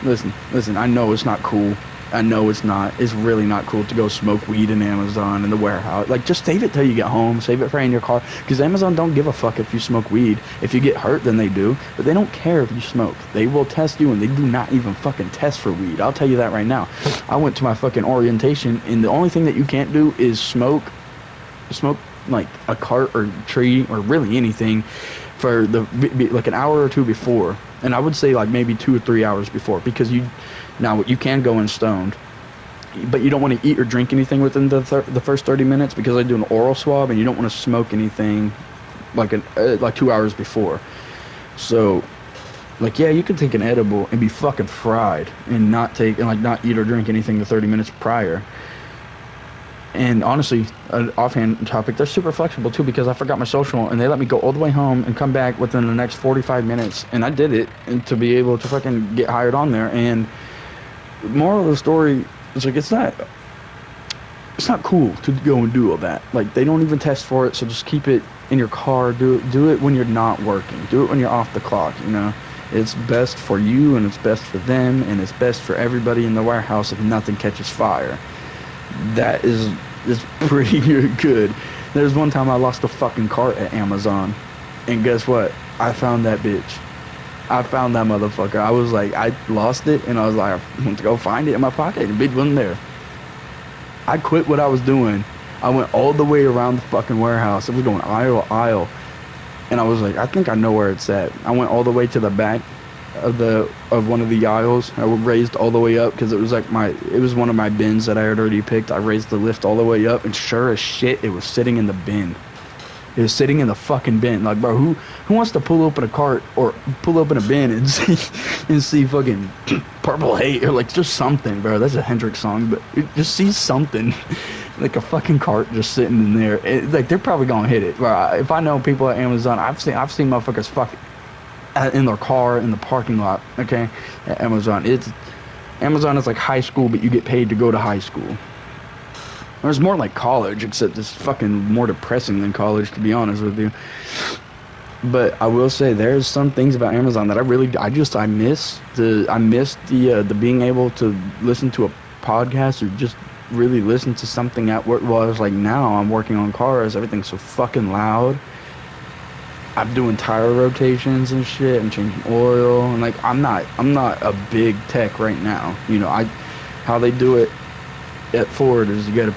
I know it's not cool. I know it's not. It's really not cool to go smoke weed in Amazon in the warehouse. Like, just save it till you get home. Save it for in your car. Because Amazon don't give a fuck if you smoke weed. If you get hurt, then they do. But they don't care if you smoke. They will test you, and they do not even fucking test for weed. I'll tell you that right now. I went to my fucking orientation, and the only thing that you can't do is smoke like a cart or tree or really anything for like an hour or two before. And I would say like maybe 2 or 3 hours before, because you can go in stoned, but you don't want to eat or drink anything within the first 30 minutes, because they do an oral swab, and you don't want to smoke anything like 2 hours before. So, like, yeah, you could take an edible and be fucking fried and not eat or drink anything the 30 minutes prior. And honestly, an offhand topic, they're super flexible too, because I forgot my social, and they let me go all the way home and come back within the next 45 minutes, and I did it, and to be able to fucking get hired on there. And moral of the story is, like, it's not cool to go and do all that. Like, they don't even test for it, so just keep it in your car. Do it when you're not working. Do it when you're off the clock, you know. It's best for you, and it's best for them, and it's best for everybody in the warehouse if nothing catches fire. That is pretty good. There's one time I lost a fucking cart at Amazon, and guess what? I found that bitch. I found that motherfucker. I was like, I lost it, and I was like, I went to go find it in my pocket, and the bitch wasn't there. I quit what I was doing. I went all the way around the fucking warehouse. It was going aisle to aisle, and I was like, I think I know where it's at. I went all the way to the back of one of the aisles. I raised all the way up, because it was like it was one of my bins that I had already picked. I raised the lift all the way up, and sure as shit, it was sitting in the bin. is sitting in the fucking bin. Like, bro, who wants to pull open a cart or pull open a bin and see fucking Purple Hate or like just something, bro? That's a Hendrix song, but just see something like a fucking cart just sitting in there. Like they're probably gonna hit it. Bro, if I know people at Amazon, I've seen motherfuckers fucking in their car in the parking lot. Okay, at Amazon, Amazon is like high school, but you get paid to go to high school. Or it's more like college, except it's fucking more depressing than college, to be honest with you. But I will say there's some things about Amazon that I miss the being able to listen to a podcast or just really listen to something at work. Well, it's like now I'm working on cars, everything's so fucking loud. I'm doing tire rotations and shit. I'm changing oil, and like I'm not a big tech right now. You know, how they do it at Ford is you got to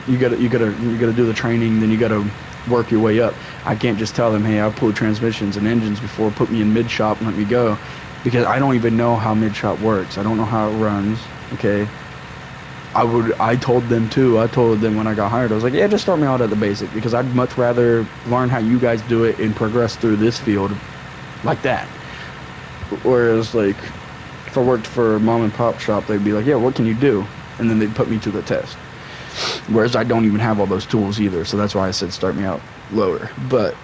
do the training, then you got to work your way up. I can't just tell them, hey, I pulled transmissions and engines before, put me in mid shop and let me go, because I don't even know how mid shop works. I don't know how it runs. Okay. I told them when I got hired, I was like, yeah, just start me out at the basic, because I'd much rather learn how you guys do it and progress through this field like that. Whereas, like, if I worked for a mom and pop shop, they'd be like, yeah, what can you do? And then they'd put me to the test. Whereas I don't even have all those tools either, so that's why I said start me out lower. But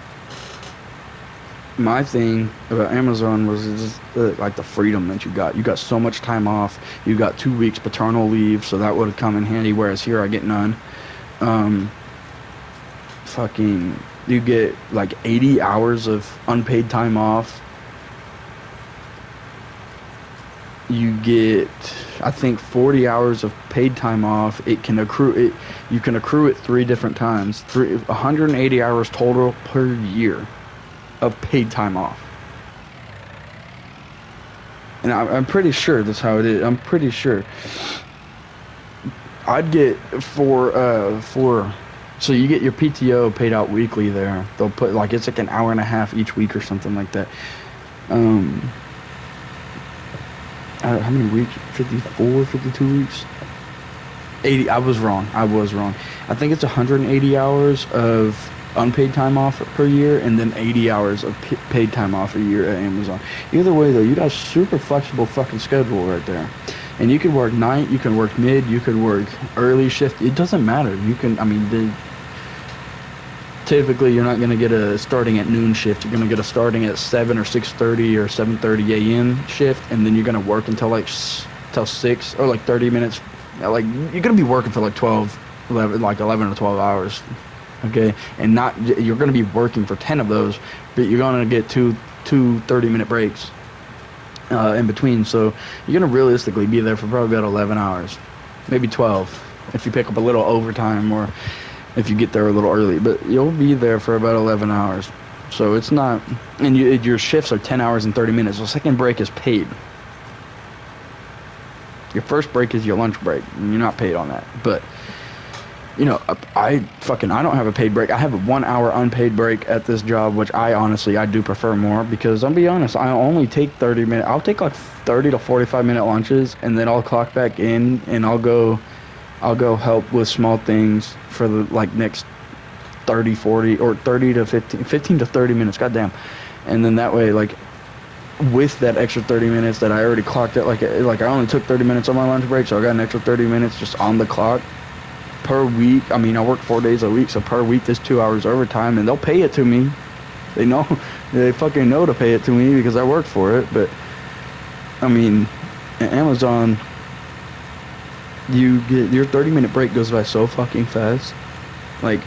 my thing about Amazon was just like the freedom that you got. You got so much time off. You got 2 weeks paternal leave, so that would have come in handy, whereas here I get none. You get like 80 hours of unpaid time off. You get, I think, 40 hours of paid time off. You can accrue it 3 different times. 180 hours total per year of paid time off. And I'm pretty sure that's how it is. I'm pretty sure. I'd get so you get your PTO paid out weekly there. They'll put like, it's like an hour and a half each week or something like that. How many weeks? 54, 52 weeks? 80. I was wrong. I think it's 180 hours of unpaid time off per year, and then 80 hours of paid time off a year at Amazon. Either way, though, you got a super flexible fucking schedule right there. And you can work night, you can work mid, you can work early shift. It doesn't matter. You can, typically you're not going to get a starting at noon shift. You're going to get a starting at 7 or 6:30 or 7:30 a.m. shift, and then you're going to work until 6 or like 30 minutes. Like, you're going to be working for like 11 or 12 hours. Okay, and you're going to be working for 10 of those, but you're going to get two 30-minute breaks in between. So you're going to realistically be there for probably about 11 hours, maybe 12 if you pick up a little overtime or if you get there a little early. But you'll be there for about 11 hours. So it's not, and your shifts are 10 hours and 30 minutes. The second break is paid. Your first break is your lunch break, and you're not paid on that. But you know, I don't have a paid break. I have a 1 hour unpaid break at this job, which I do prefer more, because I'll be honest, I only take 30 minutes. I'll take like 30 to 45 minute lunches, and then I'll clock back in and I'll go help with small things for the like next 30, 40 or 30 to 15 to 30 minutes. Goddamn. And then that way, like, with that extra 30 minutes that I already clocked at, like I only took 30 minutes on my lunch break, so I got an extra 30 minutes just on the clock. Per week, I work 4 days a week, so per week there's 2 hours overtime, and they'll pay it to me. They fucking know to pay it to me because I worked for it. But at Amazon, you get your 30-minute break goes by so fucking fast. Like,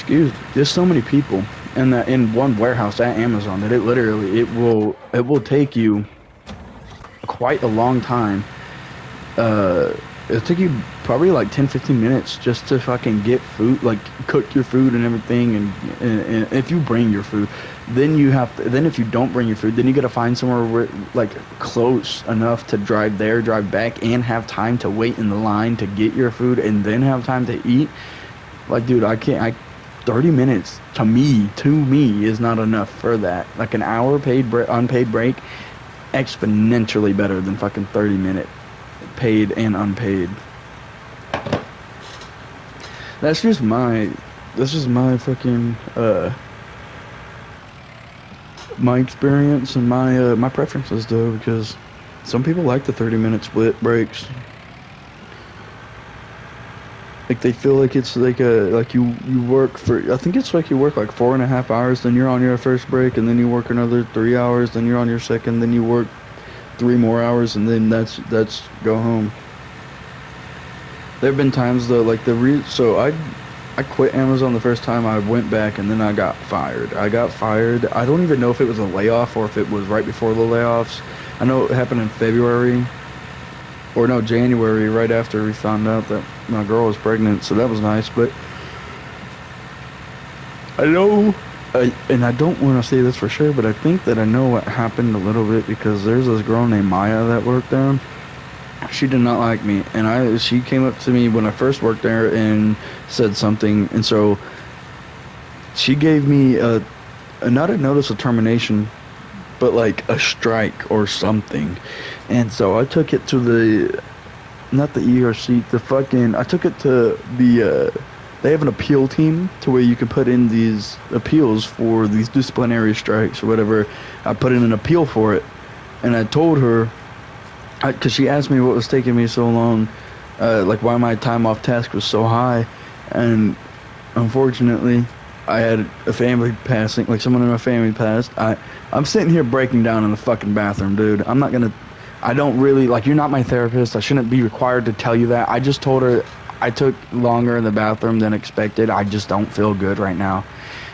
there's so many people in one warehouse at Amazon that it will take you quite a long time. It'll take you probably like 10-15 minutes just to fucking get food, like cook your food and everything, and if you bring your food, then if you don't bring your food, then you gotta find somewhere where, like, close enough to drive there, drive back, and have time to wait in the line to get your food, and then have time to eat. Like, dude, 30 minutes to me is not enough for that. Like, an hour unpaid break, exponentially better than fucking 30-minute paid and unpaid. That's just my this is my fucking my experience and my preferences though, because some people like the 30-minute split breaks. Like they feel like it's like you work for, I think it's like you work like 4.5 hours, then you're on your first break, and then you work another 3 hours, then you're on your second, then you work 3 more hours, and then that's go home. There have been times though, like so I quit Amazon the first time. I went back and then I got fired. I don't even know if it was a layoff or if it was right before the layoffs. I know it happened in February. Or no, January, right after we found out that my girl was pregnant, so that was nice. But I know, and I don't want to say this for sure, but I think that I know what happened a little bit, because there's this girl named Maya that worked there. She did not like me, and she came up to me when I first worked there and said something, and so she gave me not a notice of termination, but like a strike or something. And so I took it to not the ERC, I took it to they have an appeal team to where you can put in these appeals for these disciplinary strikes or whatever. I put in an appeal for it, and I told her, because she asked me what was taking me so long, like why my time off task was so high, and unfortunately I had a family passing, like someone in my family passed. I'm sitting here breaking down in the fucking bathroom, dude. I don't really, like, you're not my therapist. I shouldn't be required to tell you that. I just told her I took longer in the bathroom than expected. I just don't feel good right now.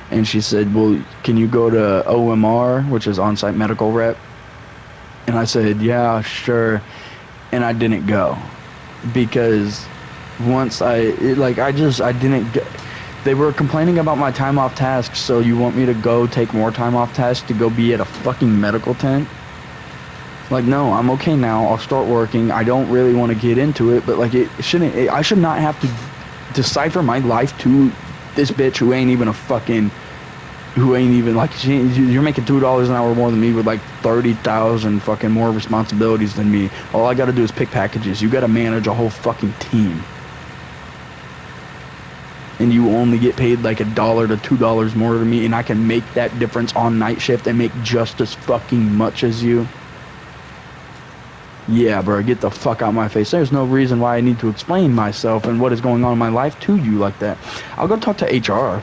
And she said, well, can you go to OMR, which is on-site medical rep? And I said, yeah, sure. And I didn't go, because once I didn't go. They were complaining about my time off task, so you want me to go take more time off task to go be at a fucking medical tent? Like, no, I'm okay now. I'll start working. I don't really want to get into it, but like, I should not have to decipher my life to this bitch who ain't even like, you're making $2 an hour more than me with like 30,000 fucking more responsibilities than me. All I gotta do is pick packages. You gotta manage a whole fucking team. And you only get paid like $1 to $2 more than me, and I can make that difference on night shift and make just as fucking much as you. Yeah, bro, get the fuck out of my face. There's no reason why I need to explain myself and what is going on in my life to you like that. I'll go talk to HR,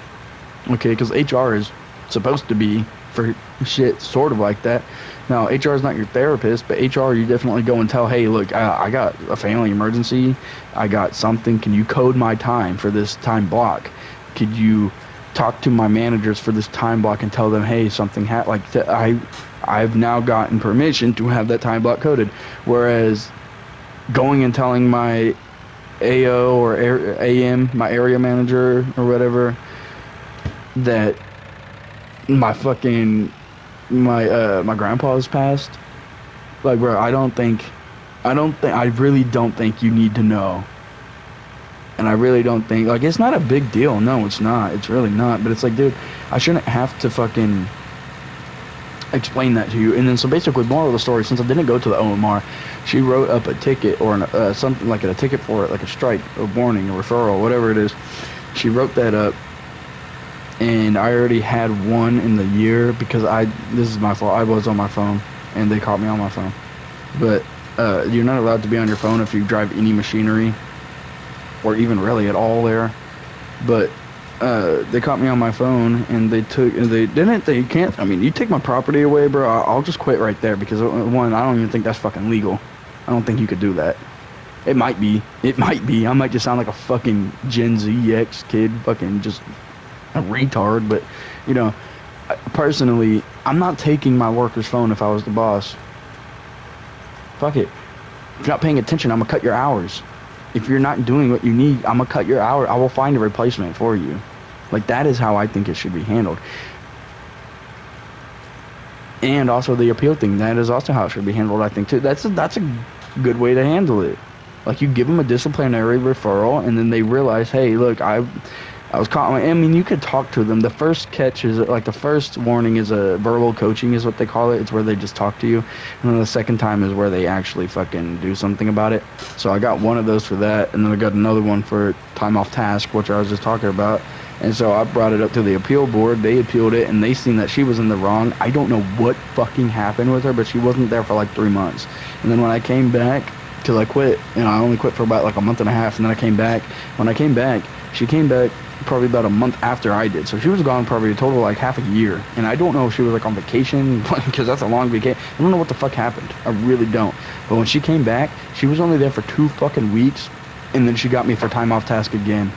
okay, because HR is supposed to be for shit sort of like that. Now, HR is not your therapist, but HR, you definitely go and tell, hey, look, I got a family emergency. I got something. Can you code my time for this time block? Could you talk to my managers for this time block and tell them, hey, something I've now gotten permission to have that time block coded. Whereas going and telling my AO or AM, my area manager or whatever, that my grandpa's passed. Like, bro, I really don't think you need to know. And I really don't think, like, it's not a big deal. No, it's not. It's really not. But it's like, dude, I shouldn't have to fucking explain that to you. And then, so basically, moral of the story, since I didn't go to the OMR, she wrote up a ticket or something like a ticket for it, like a strike, a warning, a referral, whatever it is. She wrote that up. And I already had one in the year, because this is my fault. I was on my phone, and they caught me on my phone. But you're not allowed to be on your phone if you drive any machinery, or even really at all there. But they caught me on my phone, and they can't, I mean, you take my property away, bro, I'll just quit right there, because one, I don't even think that's fucking legal. I don't think you could do that. It might be. I might just sound like a fucking Gen Z X kid, fucking just a retard, but, you know, personally, I'm not taking my worker's phone if I was the boss. Fuck it. If you're not paying attention, I'm gonna cut your hours. If you're not doing what you need, I'm gonna cut your hour. I will find a replacement for you. Like, that is how I think it should be handled. And also the appeal thing, that is also how it should be handled, I think, too. That's a good way to handle it. Like, you give them a disciplinary referral, and then they realize, hey, look, I was caught. I mean, you could talk to them. The first catch is, like, the first warning is a verbal coaching is what they call it. It's where they just talk to you. And then the second time is where they actually fucking do something about it. So I got one of those for that. And then I got another one for time off task, which I was just talking about. And so I brought it up to the appeal board. They appealed it, and they seen that she was in the wrong. I don't know what fucking happened with her, but she wasn't there for like 3 months. And then when I came back, because I quit, I only quit for about like a month and a half, and then I came back. When I came back, she came back probably about a month after I did. So she was gone probably a total of like half a year. And I don't know if she was like on vacation, because that's a long vacation. I don't know what the fuck happened. I really don't. But when she came back, she was only there for 2 fucking weeks, and then she got me for time off task again.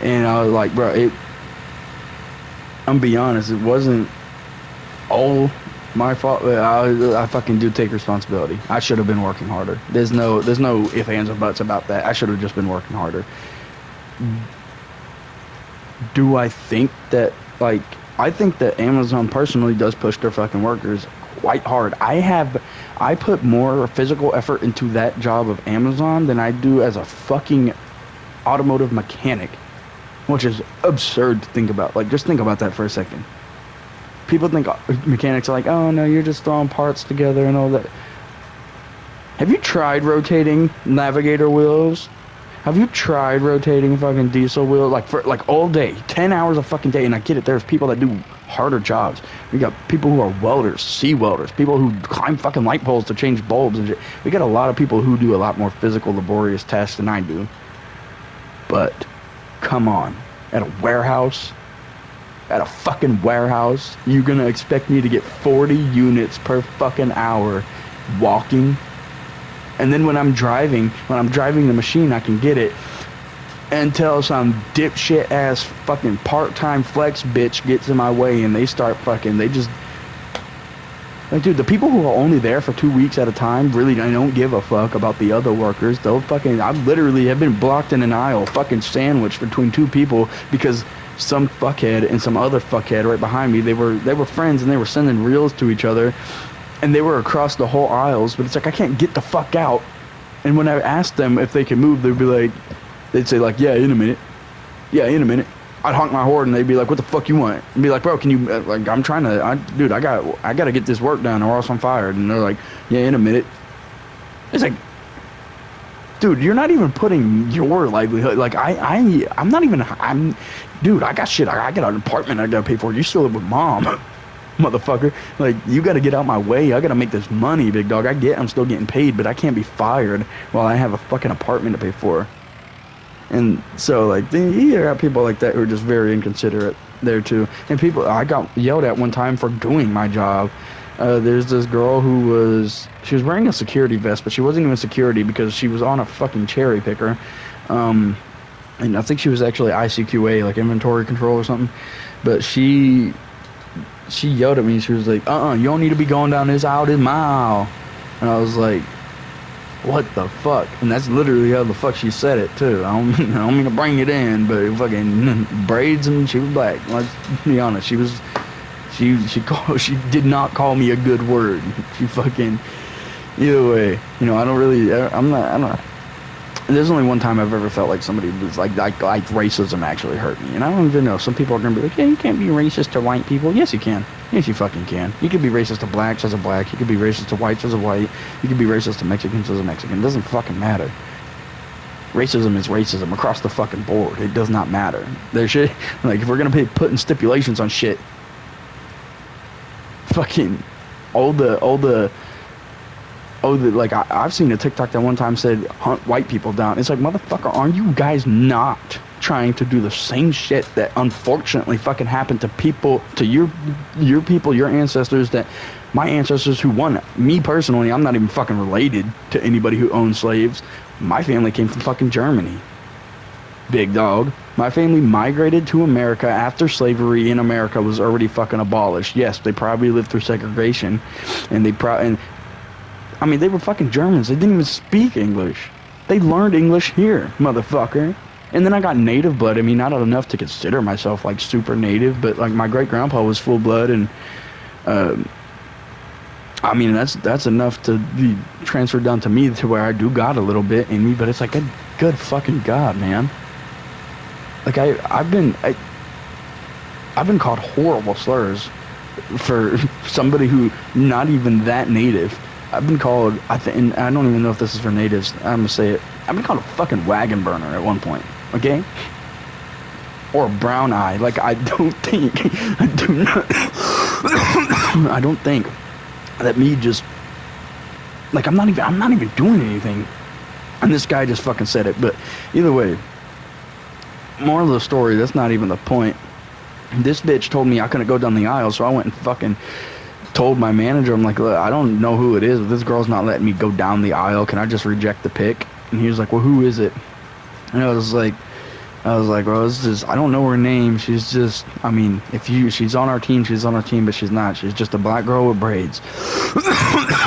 And I was like, bro, I'm gonna be honest, it wasn't all my fault. I fucking do take responsibility. I should have been working harder. There's no ifs, ands, or buts about that. I should have just been working harder. Do I think that, like, I think that Amazon personally does push their fucking workers quite hard. I put more physical effort into that job of Amazon than I do as a fucking automotive mechanic. Which is absurd to think about. Like, just think about that for a second. People think mechanics are like, oh no, you're just throwing parts together and all that. Have you tried rotating navigator wheels? Have you tried rotating fucking diesel wheels? Like, for like all day, 10 hours a fucking day. And I get it, there's people that do harder jobs. We got people who are welders, sea welders, people who climb fucking light poles to change bulbs and shit. We got a lot of people who do a lot more physical, laborious tasks than I do. But come on, at a warehouse, at a fucking warehouse, you're gonna expect me to get 40 units per fucking hour walking? And then when I'm driving the machine, I can get it until some dipshit ass fucking part-time flex bitch gets in my way and they start fucking, they just, like, dude, the people who are only there for 2 weeks at a time, really, I don't give a fuck about the other workers. They'll fucking, I literally have been blocked in an aisle, fucking sandwiched between 2 people because some fuckhead and some other fuckhead right behind me, they were friends and they were sending reels to each other and they were across the whole aisles, but it's like, I can't get the fuck out. And when I asked them if they could move, they'd say like, yeah, in a minute. Yeah, in a minute. I'd honk my horn and they'd be like, what the fuck you want? And be like, bro, can you, like, I'm trying to, dude, I gotta get this work done or else I'm fired. And they're like, yeah, in a minute. It's like, dude, you're not even putting your livelihood, like, I'm not even, dude, I got shit, I got an apartment I gotta pay for. You still live with mom, motherfucker. Like, you gotta get out my way. I gotta make this money, big dog. I'm still getting paid, but I can't be fired while I have a fucking apartment to pay for. And so, like, you got people like that who are just very inconsiderate there, too. And I got yelled at one time for doing my job. There's this girl she was wearing a security vest, but she wasn't even security because she was on a fucking cherry picker. And I think she was actually ICQA, like inventory control or something. But she yelled at me. She was like, you don't need to be going down this aisle, this mile. And I was like, what the fuck? And that's literally how the fuck she said it too. I don't mean to bring it in, but fucking braids, and she was black. Let's be honest. She did not call me a good word. She fucking, either way, I'm not. There's only one time I've ever felt like somebody was like racism actually hurt me. And I don't even know. Some people are going to be like, yeah, you can't be racist to white people. Yes, you can. Yes, you fucking can. You could be racist to blacks as a black. You could be racist to whites as a white. You could be racist to Mexicans as a Mexican. It doesn't fucking matter. Racism is racism across the fucking board. It does not matter. There should, like, if we're going to be putting stipulations on shit, fucking like, I've seen a TikTok that one time said hunt white people down. It's like, motherfucker, aren't you guys not trying to do the same shit that unfortunately fucking happened to people, to your people, your ancestors, that my ancestors who won? Me personally, I'm not even fucking related to anybody who owned slaves. My family came from fucking Germany, big dog. My family migrated to America after slavery in America was already fucking abolished. Yes, they probably lived through segregation, and they were fucking Germans. They didn't even speak English. They learned English here, motherfucker. And then I got native blood. I mean, not enough to consider myself like super native, but like my great grandpa was full blood, and I mean, that's enough to be transferred down to me to where I do got a little bit in me. But it's like, good fucking God, man. Like, I've been called horrible slurs for somebody who not even that native. I've been called, and I don't even know if this is for natives, I'm gonna say it, I've been called a fucking wagon burner at one point, okay? or a brown eye. Like, I don't think, I do not, I don't think that me just, like, I'm not even doing anything. And this guy just fucking said it. But either way, moral of the story, that's not even the point. This bitch told me I couldn't go down the aisle, so I went and fucking told my manager, I'm like, look, I don't know who it is, but this girl's not letting me go down the aisle. Can I just reject the pick? And he was like, well, who is it? And I was like, well, it's just, I don't know her name. She's just, I mean, she's on our team, but she's not. She's just a black girl with braids.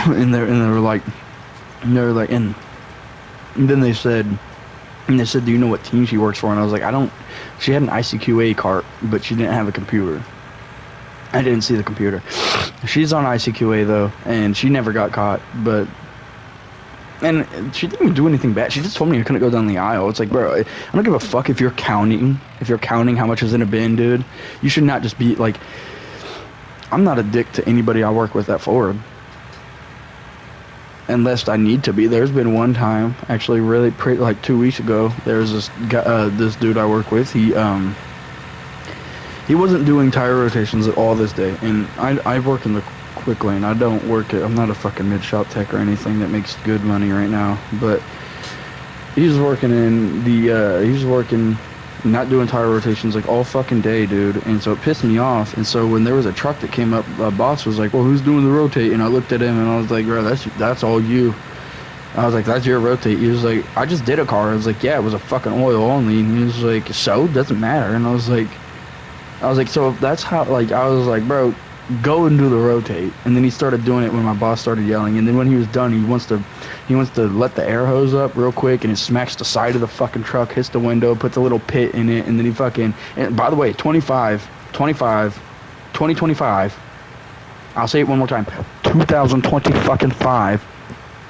and they were like, and then they said, do you know what team she works for? And I was like, I don't. She had an ICQA cart, but she didn't have a computer. I didn't see the computer. She's on ICQA though, and she never got caught. And she didn't even do anything bad. She just told me I couldn't go down the aisle. It's like, bro, I don't give a fuck if you're counting how much is in a bin, dude. You should not just be like. I'm not a dick to anybody I work with at Ford. Unless I need to be. There's been one time, actually, really, like 2 weeks ago. There's this guy, this dude I work with. He wasn't doing tire rotations at all this day, and I work in the quick lane. I don't work at. I'm not a fucking mid shop tech or anything that makes good money right now. But he's working in the. He's working, not doing tire rotations like all fucking day, dude. And so it pissed me off. And so when there was a truck that came up, boss was like, well, who's doing the rotate? And I looked at him and I was like, bro, that's all you. I was like, that's your rotate. He was like, I just did a car. I was like, yeah, it was a fucking oil only. And he was like, so? Doesn't matter. And I was like, so if that's how, like, I was like, bro, go and do the rotate. And then he started doing it when my boss started yelling. And then when he was done, he wants to let the air hose up real quick, and it smacks the side of the fucking truck, hits the window, puts a little pit in it, and then he fucking, and by the way, 2025, I'll say it one more time, 2020 fucking 5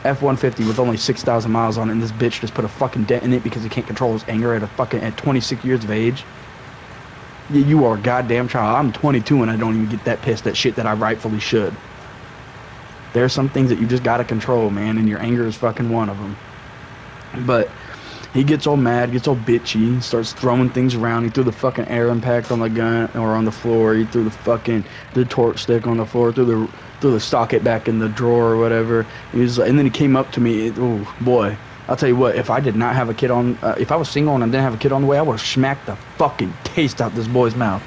F-150 with only 6,000 miles on it, and this bitch just put a fucking dent in it because he can't control his anger at 26 years of age. You are a goddamn child. I'm 22 and I don't even get that pissed at shit that I rightfully should. There's some things that you just gotta control, man, and your anger is fucking one of them. But he gets all mad, gets all bitchy, starts throwing things around. He threw the fucking air impact on the gun or on the floor. He threw the torch stick on the floor. Threw the socket back in the drawer or whatever. And then he came up to me. Oh boy, I'll tell you what. If I did not have a kid on, if I was single and I didn't have a kid on the way, I would have smacked the fucking taste out this boy's mouth.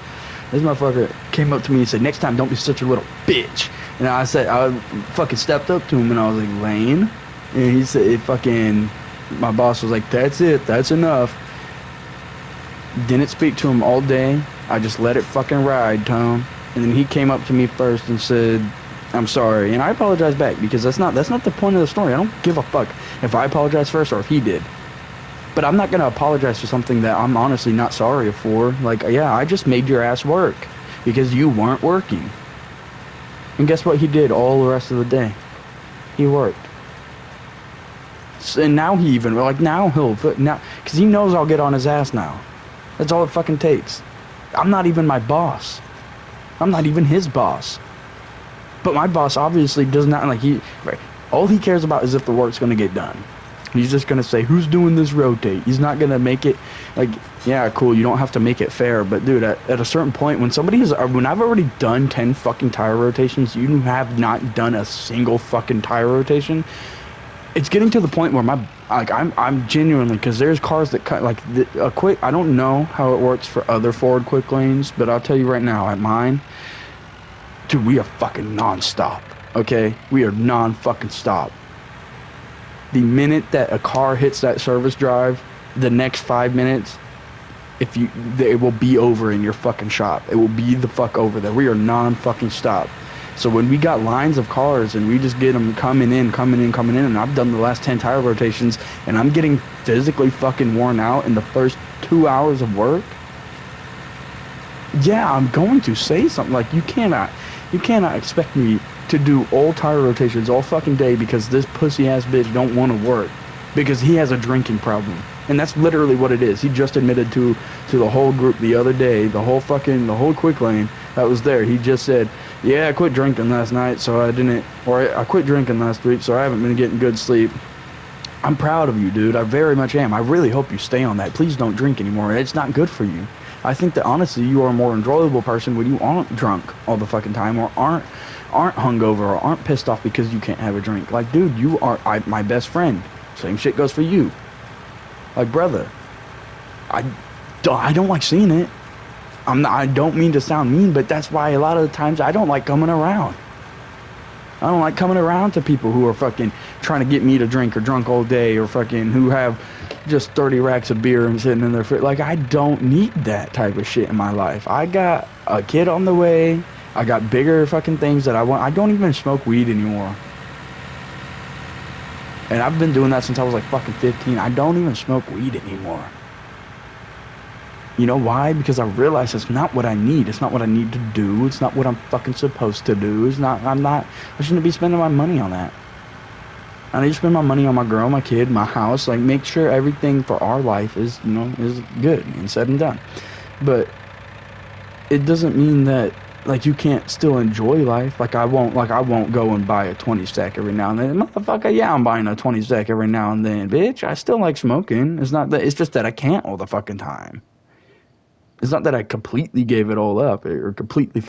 This motherfucker came up to me and said, next time don't be such a little bitch. And I said, I fucking stepped up to him and I was like, Lane? And he said, my boss was like, that's it, that's enough. Didn't speak to him all day. I just let it fucking ride, Tom. And then he came up to me first and said, I'm sorry. And I apologized back because that's not the point of the story. I don't give a fuck if I apologize first or if he did. But I'm not going to apologize for something that I'm honestly not sorry for. Like, yeah, I just made your ass work because you weren't working. And guess what he did all the rest of the day? He worked. And now because he knows I'll get on his ass now. That's all it fucking takes. I'm not even my boss. I'm not even his boss. But my boss obviously does not, right. All he cares about is if the work's going to get done. He's just going to say, who's doing this rotate? He's not going to make it, yeah, cool, you don't have to make it fair. But, dude, at a certain point, when I've already done 10 fucking tire rotations, you have not done a single fucking tire rotation. It's getting to the point where I'm genuinely, because there's cars that cut, I don't know how it works for other Ford quick lanes, but I'll tell you right now, at mine, dude, we are fucking non-stop, okay? We are non-fucking stop. The minute that a car hits that service drive, the next 5 minutes, it will be over in your fucking shop. It will be the fuck over there. We are non-fucking stop. So when we got lines of cars and we just get them coming in, and I've done the last 10 tire rotations, and I'm getting physically fucking worn out in the first 2 hours of work, yeah, I'm going to say something. Like, you cannot expect me to do all tire rotations all fucking day because this pussy ass bitch don't want to work because he has a drinking problem. And that's literally what it is. He just admitted to the whole group the other day, the whole quick lane that was there. He just said, yeah, I quit drinking last night, so I quit drinking last week, so I haven't been getting good sleep. I'm proud of you, dude. I very much am. I really hope you stay on that. Please don't drink anymore. It's not good for you. I think that honestly, you are a more enjoyable person when you aren't drunk all the fucking time, or aren't hungover, or aren't pissed off because you can't have a drink. Like, dude, you are my best friend. Same shit goes for you. Like, brother, I don't like seeing it. I don't mean to sound mean, but that's why a lot of the times I don't like coming around. I don't like coming around to people who are fucking trying to get me to drink or drunk all day, or fucking who have just 30 racks of beer and sitting in their fridge. Like, I don't need that type of shit in my life. I got a kid on the way. I got bigger fucking things that I want. I don't even smoke weed anymore. And I've been doing that since I was like fucking 15. I don't even smoke weed anymore. You know why? Because I realize it's not what I need. It's not what I need to do. It's not what I'm fucking supposed to do. I shouldn't be spending my money on that. I need to spend my money on my girl, my kid, my house. Like, make sure everything for our life is, you know, is good and said and done. But it doesn't mean that, like, you can't still enjoy life. Like, I won't go and buy a 20 stack every now and then. Motherfucker, yeah, I'm buying a 20 stack every now and then, bitch. I still like smoking. It's just that I can't all the fucking time. It's not that I completely gave it all up, or completely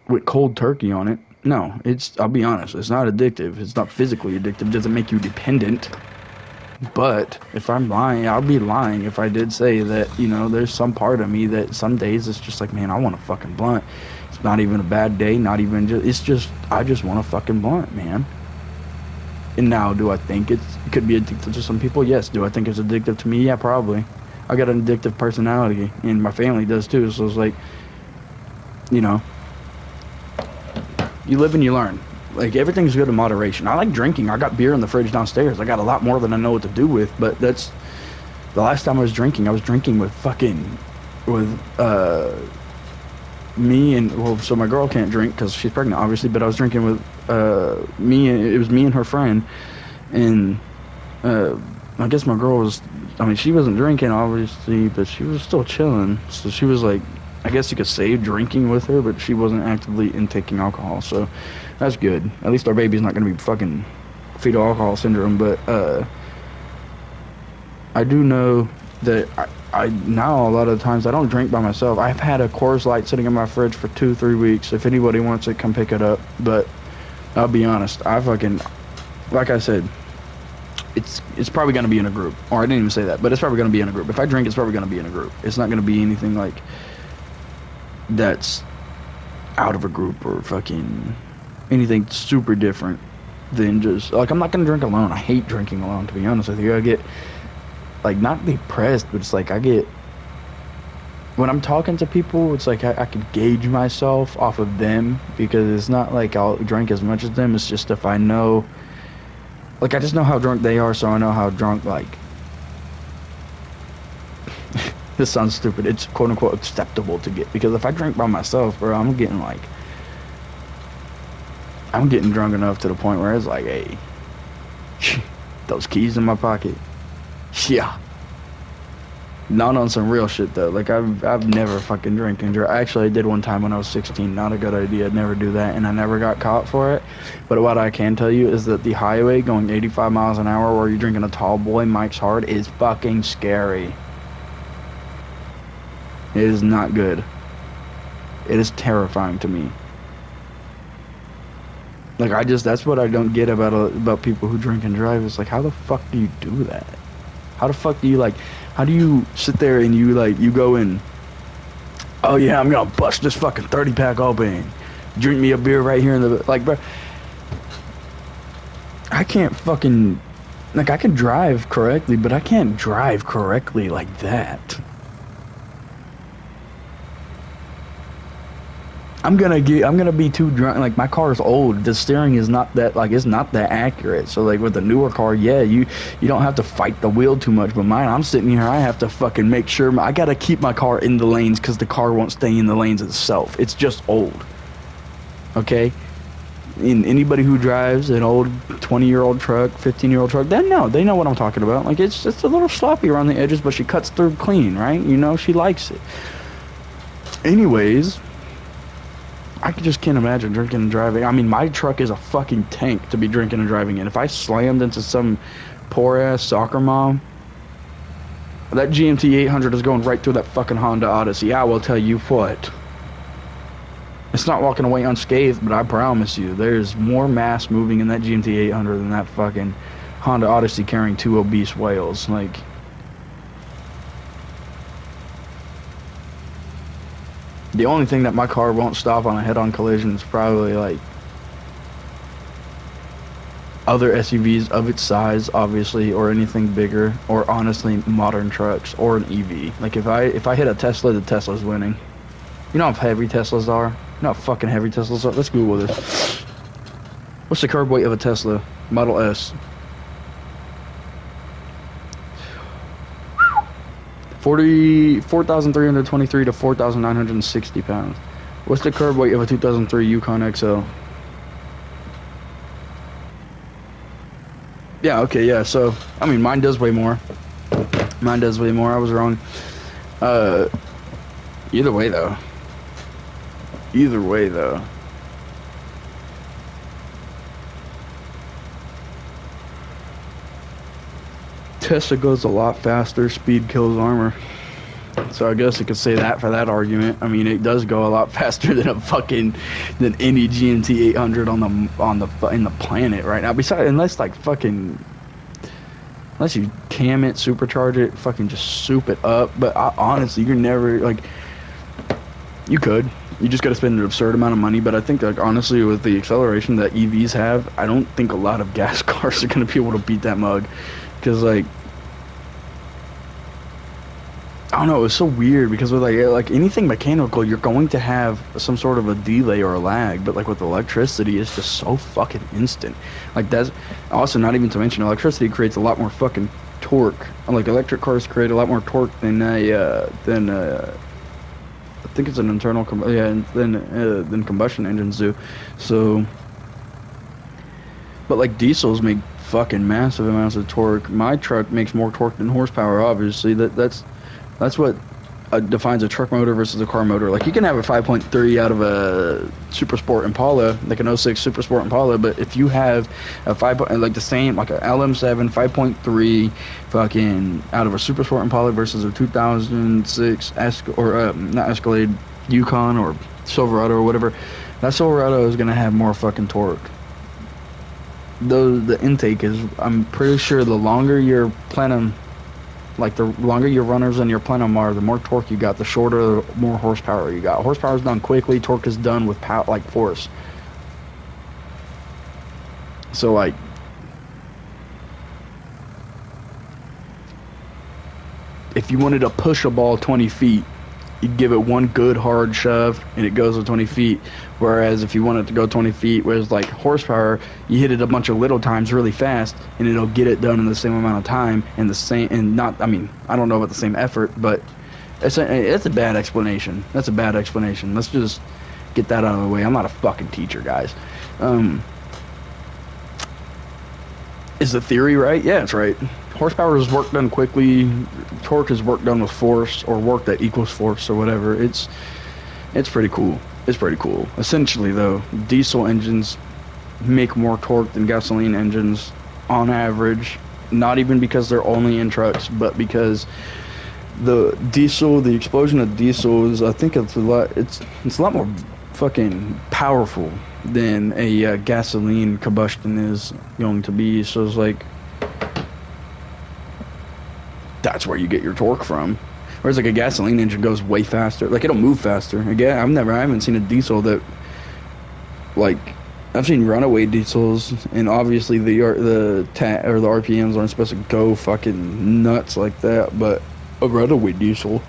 went cold turkey on it. No, I'll be honest, it's not addictive. It's not physically addictive. It doesn't make you dependent. But if I'm lying, I'll be lying if I did say that, you know, there's some part of me that some days it's just like, man, I want a fucking blunt. It's not even a bad day, I just want a fucking blunt, man. And now, do I think it could be addictive to some people? Yes. Do I think it's addictive to me? Yeah, probably. I got an addictive personality, and my family does too, so it's like, you know, you live and you learn. Like, everything's good in moderation. I like drinking. I got beer in the fridge downstairs. I got a lot more than I know what to do with, but that's, the last time I was drinking with me and, well, so my girl can't drink because she's pregnant, obviously, but I was drinking with it was me and her friend, and I guess my girl was, I mean, she wasn't drinking, obviously, but she was still chilling. So she was like, I guess you could say drinking with her, but she wasn't actively intaking alcohol. So that's good. At least our baby's not going to be fucking fetal alcohol syndrome. But I do know that I now a lot of the times I don't drink by myself. I've had a Coors Light sitting in my fridge for 2-3 weeks. If anybody wants it, come pick it up. But I'll be honest, like I said, it's probably going to be in a group. Or I didn't even say that, but it's probably going to be in a group. If I drink, it's probably going to be in a group. It's not going to be anything like that's out of a group or fucking anything super different than just, like, I'm not going to drink alone. I hate drinking alone, to be honest with you. I get, like, not depressed, but it's like I get, when I'm talking to people, it's like I can gauge myself off of them, because it's not like I'll drink as much as them. It's just if I know, like, I just know how drunk they are, so I know how drunk, like, this sounds stupid, it's quote-unquote acceptable to get. Because if I drink by myself, bro, I'm getting drunk enough to the point where it's like, hey, those keys in my pocket. Yeah. Not on some real shit, though. Like, I've never fucking drank and drive. Actually, I did one time when I was 16. Not a good idea. I'd never do that, and I never got caught for it. But what I can tell you is that the highway going 85 miles an hour where you're drinking a tall boy Mike's Hard is fucking scary. It is not good. It is terrifying to me. Like, that's what I don't get about people who drink and drive. It's like, how the fuck do you do that? How the fuck do you, like, how do you sit there and you go in, oh yeah, I'm gonna bust this fucking 30-pack open, drink me a beer right here in the, like, bro, I can't fucking, like, I can drive correctly, but I can't drive correctly like that. I'm gonna be too drunk. Like, my car's old. The steering is not that, like, it's not that accurate. So, like, with the newer car, yeah, you don't have to fight the wheel too much. But mine, I'm sitting here, I have to fucking make sure, I gotta keep my car in the lanes because the car won't stay in the lanes itself. It's just old. Okay? And anybody who drives an old 20-year-old truck, 15-year-old truck, they know what I'm talking about. Like, it's just a little sloppy around the edges, but she cuts through clean, right? You know, she likes it. Anyways, I just can't imagine drinking and driving. I mean, my truck is a fucking tank to be drinking and driving in. If I slammed into some poor-ass soccer mom, That GMT 800 is going right through that fucking Honda Odyssey. I will tell you what. It's not walking away unscathed, but I promise you, there's more mass moving in that GMT 800 than that fucking Honda Odyssey carrying 2 obese whales. Like, the only thing that my car won't stop on a head-on collision is probably, like, other SUVs of its size, obviously, or anything bigger, or honestly, modern trucks, or an EV. Like, if I hit a Tesla, the Tesla's winning. You know how heavy Teslas are? You know how fucking heavy Teslas are? Let's Google this. What's the curb weight of a Tesla Model S? 4,323 to 4,960 pounds. What's the curb weight of a 2003 Yukon XL? Yeah, okay, yeah, so, I mean, mine does weigh more. Mine does weigh more, I was wrong. Either way, though. Either way, though. Tesla goes a lot faster, speed kills armor. So I guess you could say that for that argument. I mean, it does go a lot faster than than any GMT 800 in the planet right now. Besides, unless you cam it, supercharge it, fucking just soup it up. But honestly, you're never like, you could. You just got to spend an absurd amount of money. But I think, like, honestly, with the acceleration that EVs have, I don't think a lot of gas cars are gonna be able to beat that mug. Because, like, I don't know, it's so weird because with like anything mechanical, you're going to have some sort of a delay or a lag, but like with electricity, it's just so fucking instant. Like, that's also not even to mention electricity creates a lot more fucking torque. Like, electric cars create a lot more torque than I think it's an internal than combustion engines do. So, but like diesels make fucking massive amounts of torque. My truck makes more torque than horsepower. Obviously, that's what defines a truck motor versus a car motor. Like, you can have a 5.3 out of a Super Sport Impala, like an '06 Super Sport Impala, but if you have a like the same, like a LM7 5.3 fucking out of a Super Sport Impala versus a 2006 not Escalade, Yukon or Silverado or whatever, that Silverado is gonna have more fucking torque. Though the intake is, I'm pretty sure the longer your plenum, like the longer your runners and your plenum are, the more torque you got, the shorter, the more horsepower you got. Horsepower is done quickly, torque is done with power, like force. So, like, if you wanted to push a ball 20 feet, you'd give it one good hard shove and it goes to 20 feet. Whereas if you want it to go 20 feet, whereas like horsepower, you hit it a bunch of little times really fast and it'll get it done in the same amount of time and I mean, I don't know about the same effort, but it's a bad explanation. That's a bad explanation. Let's just get that out of the way. I'm not a fucking teacher, guys. Is the theory right? Yeah, it's right. Horsepower is work done quickly. Torque is work done with force, or work that equals force, or whatever. It's pretty cool. It's pretty cool. Essentially, though, diesel engines make more torque than gasoline engines on average. Not even because they're only in trucks, but because the explosion of diesel is, I think it's a lot more fucking powerful than a gasoline combustion is going to be. So it's like, that's where you get your torque from. Whereas like a gasoline engine goes way faster. Like, it'll move faster. Again, I haven't seen a diesel that, like, I've seen runaway diesels, and obviously the RPMs aren't supposed to go fucking nuts like that. But a runaway diesel,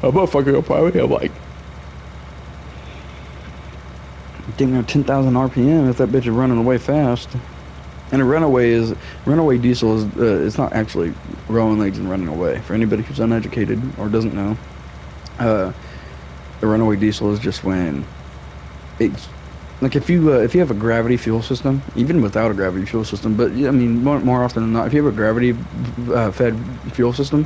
a motherfucker will probably have like, damn near 10,000 RPM if that bitch is running away fast. And a runaway diesel is it's not actually rolling legs and running away. For anybody who's uneducated or doesn't know, a runaway diesel is just when it's like, if you have a gravity fuel system, even without a gravity fuel system, but I mean more often than not, if you have a gravity fed fuel system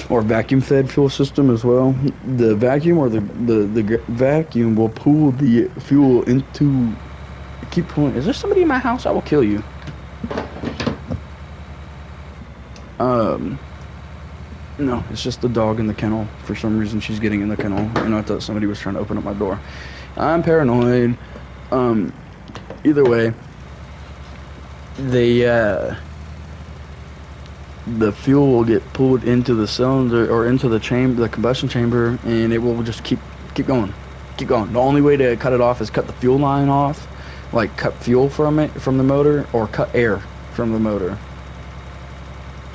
or vacuum fed fuel system as well, the vacuum or the vacuum will pull the fuel into. Keep pulling. Is there somebody in my house? I will kill you. No, it's just the dog in the kennel. For some reason, she's getting in the kennel, and I thought somebody was trying to open up my door. I'm paranoid. Um, Either way, the the fuel will get pulled into the cylinder or into the chamber, the combustion chamber, and it will just keep going, keep going. The only way to cut it off is cut the fuel line off, like cut fuel from the motor, or cut air from the motor,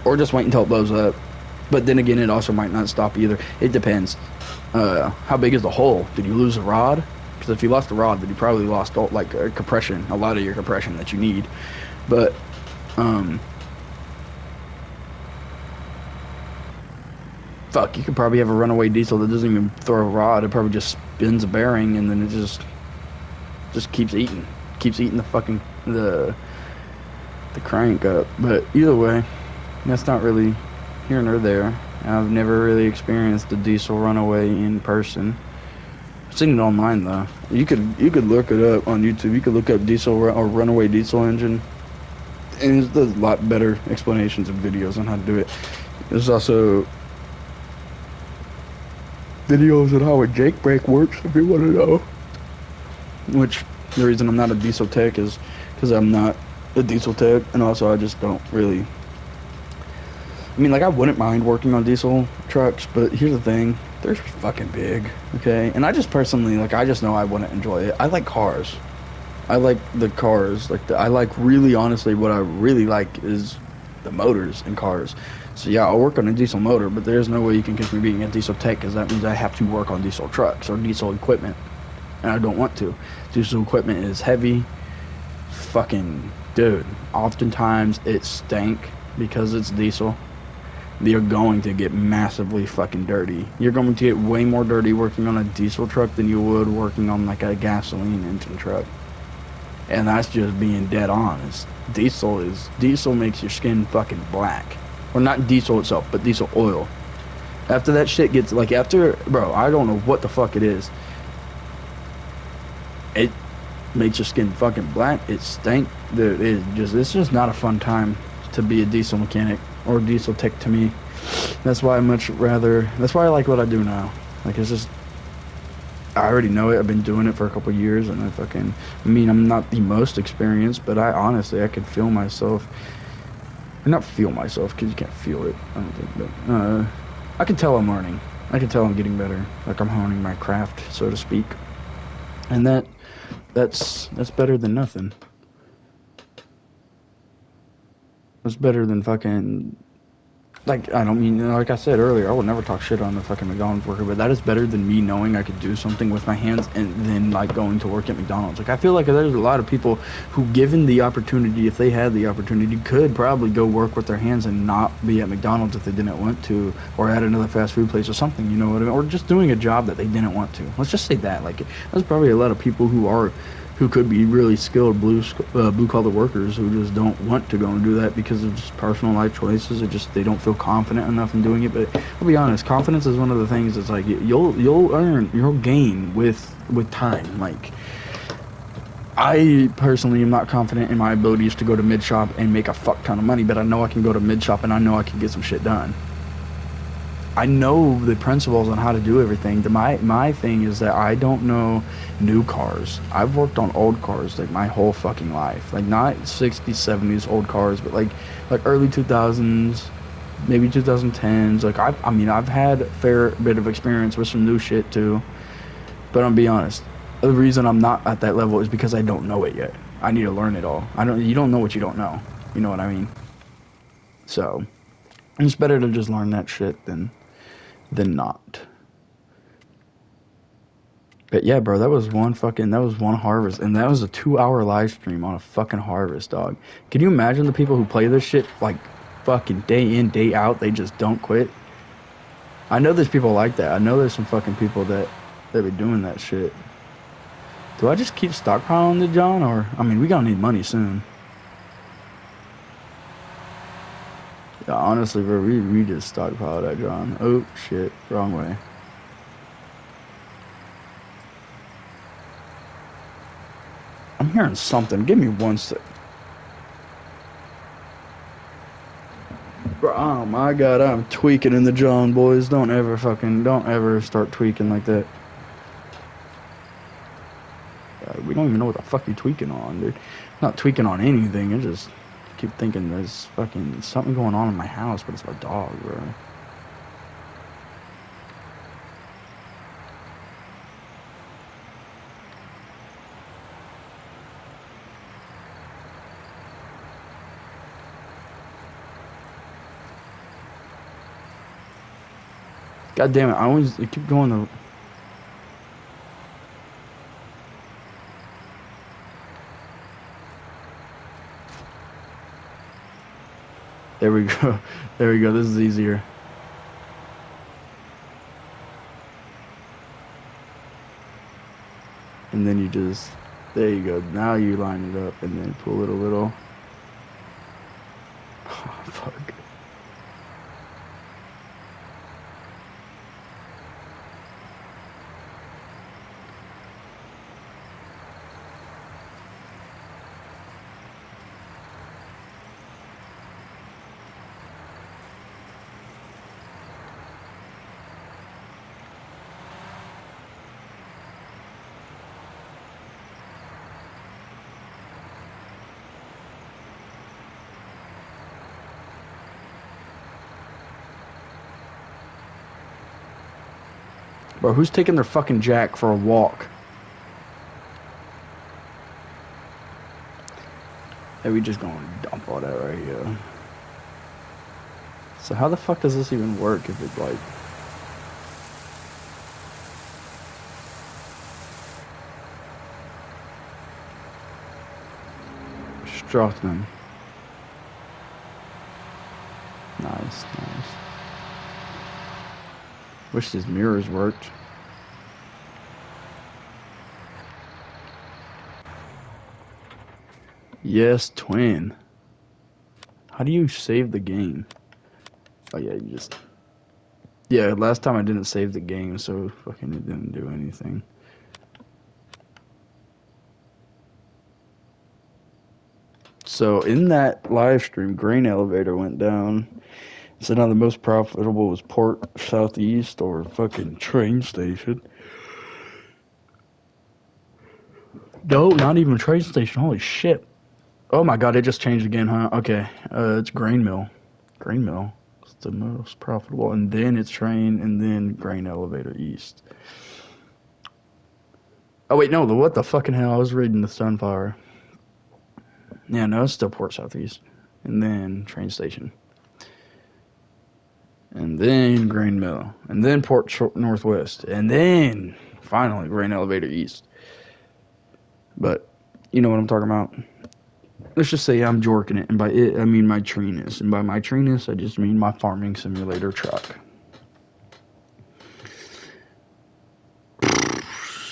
or just wait until it blows up. But then again, it also might not stop either. It depends. How big is the hole? Did you lose a rod? Because if you lost the rod, then you probably lost all, like compression, a lot of your compression that you need. But fuck, you could probably have a runaway diesel that doesn't even throw a rod. It probably just spins a bearing, and then it just keeps eating the fucking the crank up. But either way, that's not really here nor there. I've never really experienced a diesel runaway in person. I've seen it online though. You could look it up on YouTube. You could look up diesel or runaway diesel engine, and there's a lot better explanations and videos on how to do it. There's also videos on how a Jake brake works if you want to know. Which the reason I'm not a diesel tech is because I'm not a diesel tech, and also I just don't really. I mean, like, I wouldn't mind working on diesel trucks, but here's the thing. They're fucking big, okay? And I just personally, like, I just know I wouldn't enjoy it. I like cars. I like the cars. I like, really, honestly, what I really like is the motors in cars. So, yeah, I'll work on a diesel motor, but there's no way you can catch me being a diesel tech, because that means I have to work on diesel trucks or diesel equipment. And I don't want to. Diesel equipment is heavy. Fucking, dude, oftentimes it stank because it's diesel. You're going to get massively fucking dirty. You're going to get way more dirty working on a diesel truck than you would working on like a gasoline engine truck. And that's just being dead honest. Diesel makes your skin fucking black. Or not diesel itself, but diesel oil. After that shit gets, like, bro, I don't know what the fuck it is. It makes your skin fucking black. It stank. Dude, it's just not a fun time to be a diesel mechanic or diesel tech to me. That's why I like what I do now. Like, it's just, I already know it. I've been doing it for a couple of years, and I mean, I'm not the most experienced, but I could feel myself, or not feel myself, because you can't feel it, I don't think, but, I can tell I'm learning. I can tell I'm getting better. Like, I'm honing my craft, so to speak. And that's better than nothing. It's better than fucking, like, I don't mean, like I said earlier, I would never talk shit on the fucking McDonald's worker, but that is better than me knowing I could do something with my hands and then, like, going to work at McDonald's. Like, I feel like there's a lot of people who, given the opportunity, if they had the opportunity, could probably go work with their hands and not be at McDonald's if they didn't want to, or at another fast food place or something, you know what I mean? Or just doing a job that they didn't want to. Let's just say that. Like, there's probably a lot of people who could be really skilled blue-collar workers who just don't want to go and do that because of just personal life choices, or just they don't feel confident enough in doing it. But I'll be honest, confidence is one of the things that's like you'll gain with time. Like, I personally am not confident in my abilities to go to mid-shop and make a fuck ton of money, but I know I can go to mid-shop and I know I can get some shit done. I know the principles on how to do everything. My thing is that I don't know new cars. I've worked on old cars like my whole fucking life. Like, not 60s, 70s old cars, but like early 2000s, maybe 2010s. Like, I've had a fair bit of experience with some new shit too. But I'm be honest, the reason I'm not at that level is because I don't know it yet. I need to learn it all. You don't know what you don't know. You know what I mean? So, it's better to just learn that shit than not. But yeah, bro, that was one harvest, and that was a 2-hour live stream on a fucking harvest, dog. Can you imagine the people who play this shit, like, fucking day in, day out, they just don't quit? I know there's people like that. I know there's some fucking people that be doing that shit. Do I just keep stockpiling the John, or, I mean, we gonna need money soon. Yeah, honestly, bro, we just stockpiled that John. Oh, shit, wrong way. I'm hearing something. Give me one sec. Bro, oh my god, I'm tweaking in the John, boys. Don't ever start tweaking like that. We don't even know what the fuck you're tweaking on, dude. Not tweaking on anything. I just keep thinking there's fucking something going on in my house, but it's my dog, bro. God damn it, I keep going to... There we go. There we go. This is easier. And then you just... There you go. Now you line it up and then pull it a little. Oh, fuck. Bro, who's taking their fucking jack for a walk? Hey, we just gonna dump all that right here. So how the fuck does this even work if it's like... Strothman. Nice, nice. Wish these mirrors worked. Yes, twin. How do you save the game? Oh yeah, you just... Yeah, last time I didn't save the game, so fucking it didn't do anything. So in that live stream, grain elevator went down. So now the most profitable was Port Southeast or fucking train station. No, not even train station. Holy shit. Oh my god, it just changed again, huh? Okay. It's grain mill. Grain mill. It's the most profitable. And then it's train and then grain elevator east. Oh wait, no, what the fucking hell? I was reading the Sunflower. Yeah, no, it's still Port Southeast. And then train station. And then grain mill. And then Port Northwest. And then finally grain elevator east. But you know what I'm talking about. Let's just say I'm jorking it, and by it I mean my treeness, and by my treeness I just mean my farming simulator truck.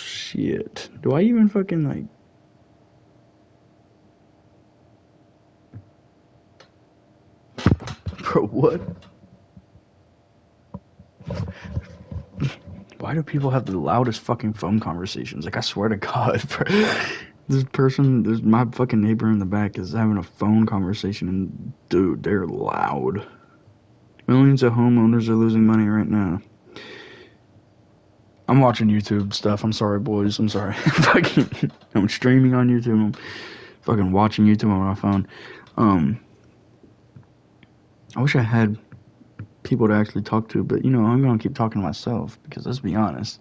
Shit. Do I even fucking like... Bro, what? Why do people have the loudest fucking phone conversations? Like, I swear to God, bro. There's my fucking neighbor in the back is having a phone conversation, and dude, they're loud. Millions of homeowners are losing money right now. I'm watching YouTube stuff. I'm sorry, boys. I'm sorry. I'm streaming on YouTube. I'm fucking watching YouTube on my phone. I wish I had people to actually talk to, but you know, I'm gonna keep talking to myself because let's be honest.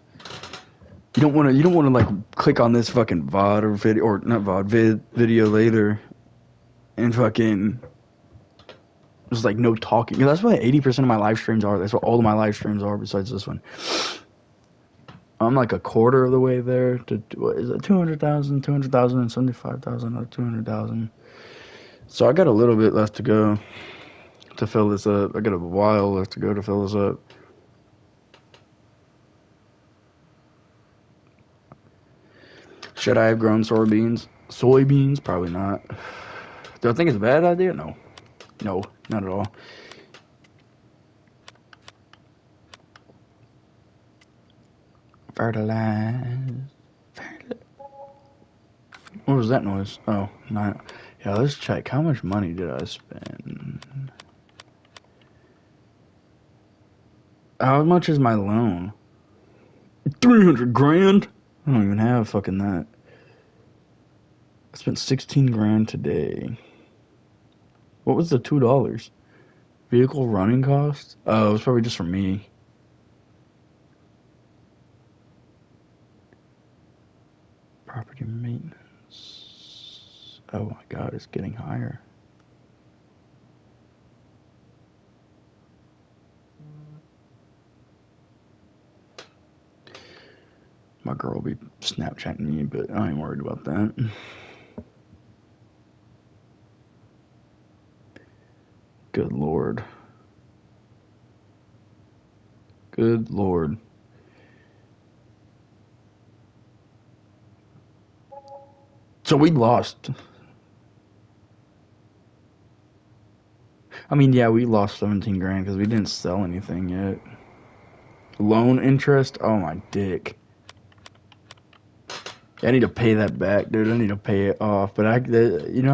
You don't want to like click on this fucking VOD or video, or not VOD, video later and fucking there's like no talking. That's what 80% of my live streams are. That's what all of my live streams are besides this one. I'm like a quarter of the way there to, what is it, 200,000, 200,000, and 75,000 or 200,000. So I got a little bit left to go to fill this up. I got a while left to go to fill this up. Should I have grown soybeans? Soybeans? Probably not. Do I think it's a bad idea? No. No, not at all. Fertilize. What was that noise? Oh, not. Yeah, let's check. How much money did I spend? How much is my loan? 300 grand? I don't even have fucking that. I spent 16 grand today. What was the $2? Vehicle running cost? Oh, it was probably just for me. Property maintenance. Oh my god, it's getting higher. My girl will be Snapchatting me, but I ain't worried about that. Good lord. Good lord. So we lost. I mean, yeah, we lost 17 grand because we didn't sell anything yet. Loan interest? Oh my dick. I need to pay that back, dude. I need to pay it off. But you know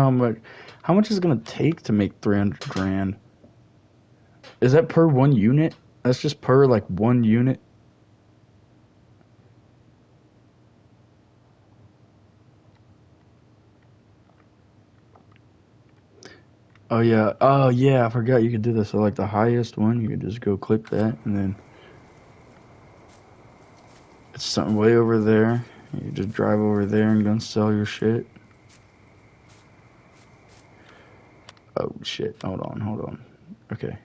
how much is it gonna take to make 300 grand? Is that per one unit? That's just per like one unit. Oh yeah. Oh yeah. I forgot you could do this. So like the highest one, you could just go click that, and then it's something way over there. You just drive over there and go sell your shit. Oh shit. Hold on. Okay.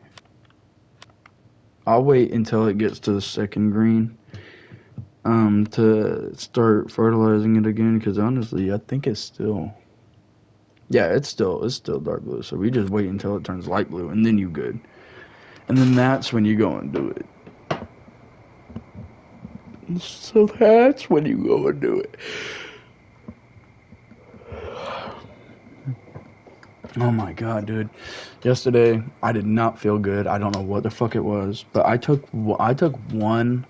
I'll wait until it gets to the second green. To start fertilizing it again, because honestly, I think it's still. Yeah, it's still dark blue. So we just wait until it turns light blue, and then you good. And then that's when you go and do it. So that's when you go and do it. Oh my god, dude. Yesterday, I did not feel good. I don't know what the fuck it was, but I took one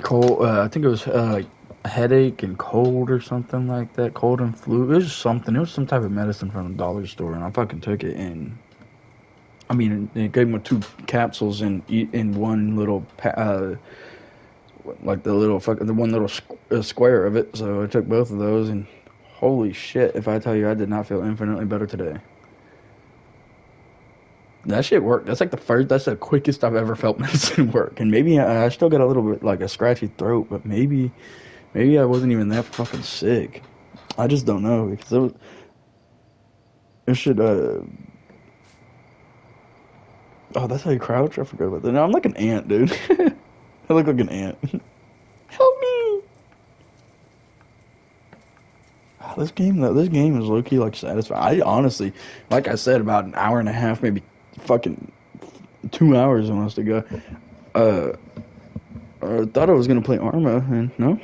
cold, I think it was like headache and cold or something like that. Cold and flu. It was something. It was some type of medicine from the dollar store, and I fucking took it. And I mean, they gave me 2 capsules in one little like the one little square of it. So I took both of those, and holy shit! If I tell you, I did not feel infinitely better today. That shit worked. That's like that's the quickest I've ever felt medicine work. And maybe I still got a little bit like a scratchy throat, but maybe I wasn't even that fucking sick. I just don't know because it should. Oh, that's how you crouch. I forgot about that. No, I'm like an ant, dude. I look like an ant. Help me! This game is low key like satisfying. I honestly, like I said, about an hour and a half, maybe fucking 2 hours almost ago. Thought I was gonna play Arma, and no,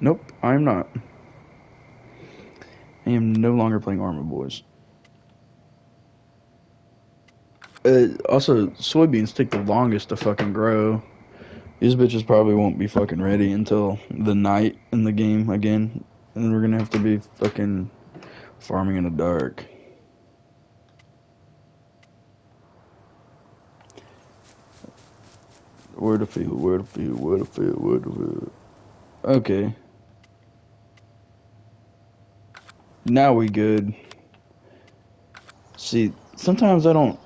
nope, I'm not. I am no longer playing Arma, boys. Also, soybeans take the longest to fucking grow. These bitches probably won't be fucking ready until the night in the game again, and we're gonna have to be fucking farming in the dark. Where the field. Okay. Now we good. See, sometimes I don't.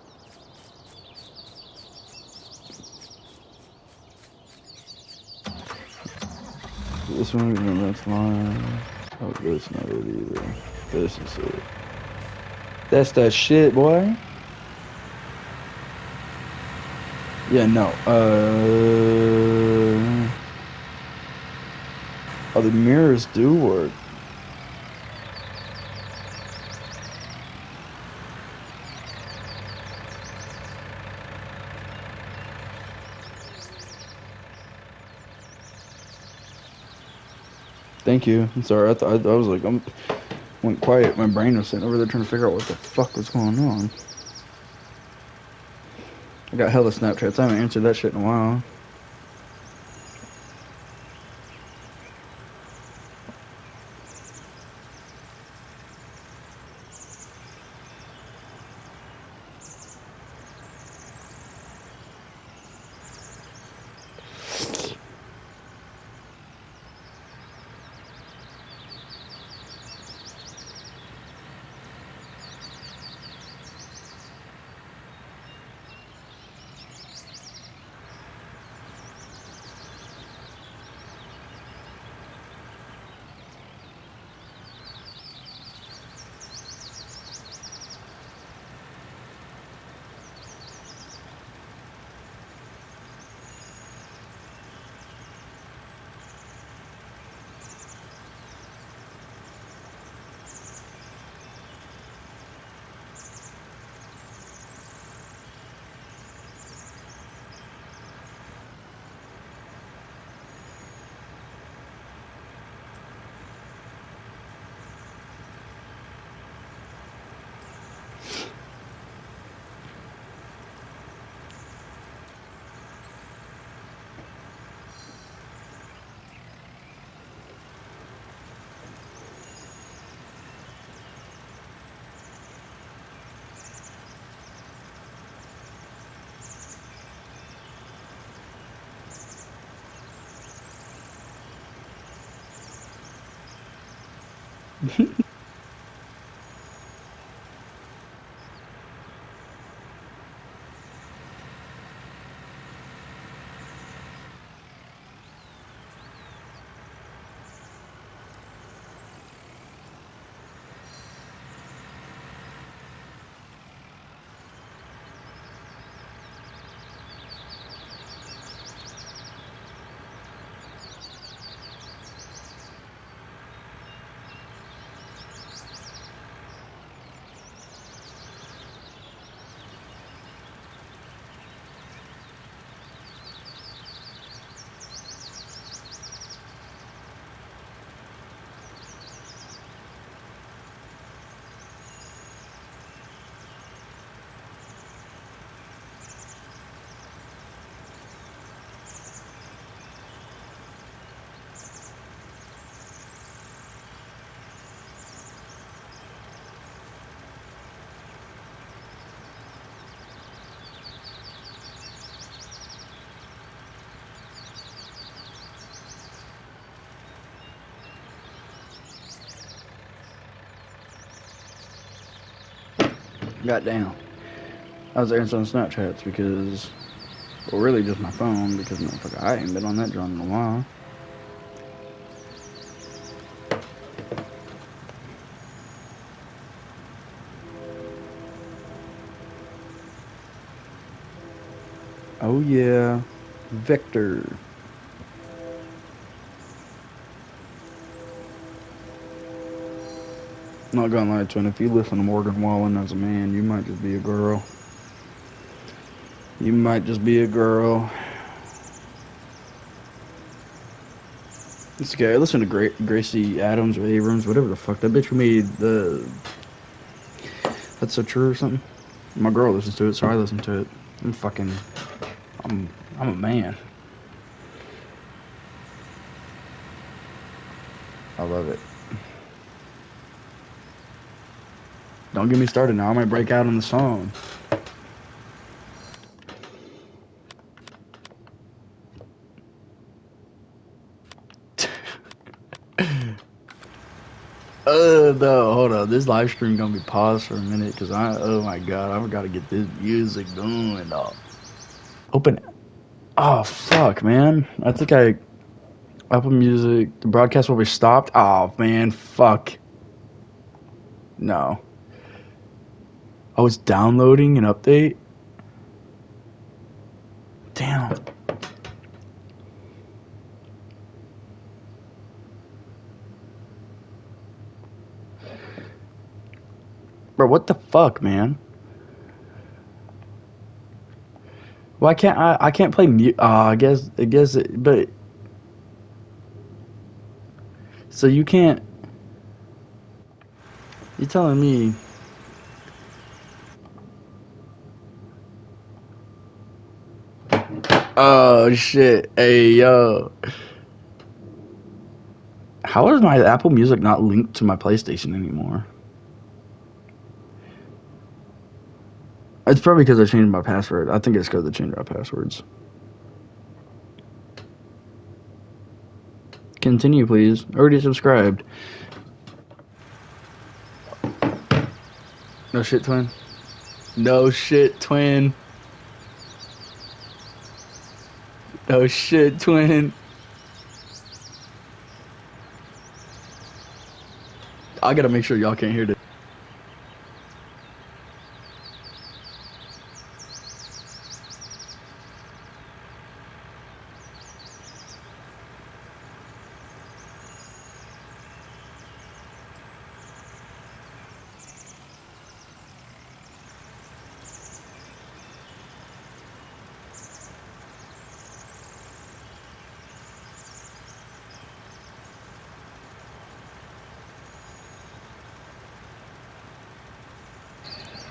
This one, that's mine. Oh, that's not it either. This is it. That's that shit, boy. Yeah, no. Oh, the mirrors do work. Thank you. I'm sorry. I was like, went quiet. My brain was sitting over there trying to figure out what the fuck was going on. I got hella Snapchats. I haven't answered that shit in a while. Goddamn. I was answering Snapchats because, well, really just my phone because motherfucker, I ain't been on that drum in a while. Oh yeah, Vector. Not gonna lie, twin. If you listen to Morgan Wallen as a man, you might just be a girl. You might just be a girl. This guy, listen to Gracie Adams or Abrams, whatever the fuck. That bitch who made the That's So True or something. My girl listens to it, so I listen to it. I'm fucking. I'm. I'm a man. I love it. Don't get me started now. I might break out on the song. No, hold on. This live stream gonna be paused for a minute because oh my god, I've got to get this music going, dog. Open. Oh fuck, man. I think Apple Music. The broadcast will be stopped. Oh man, fuck. No. I was downloading an update. Damn. Bro, what the fuck, man? Why can't I can't play mute. But so you can't. You telling me? Oh shit! Hey yo, how is my Apple Music not linked to my PlayStation anymore? It's probably because I changed my password. I think it's because I changed my passwords. Continue, please. Already subscribed. No shit, twin. No shit, twin. No shit, twin. I gotta make sure y'all can't hear this.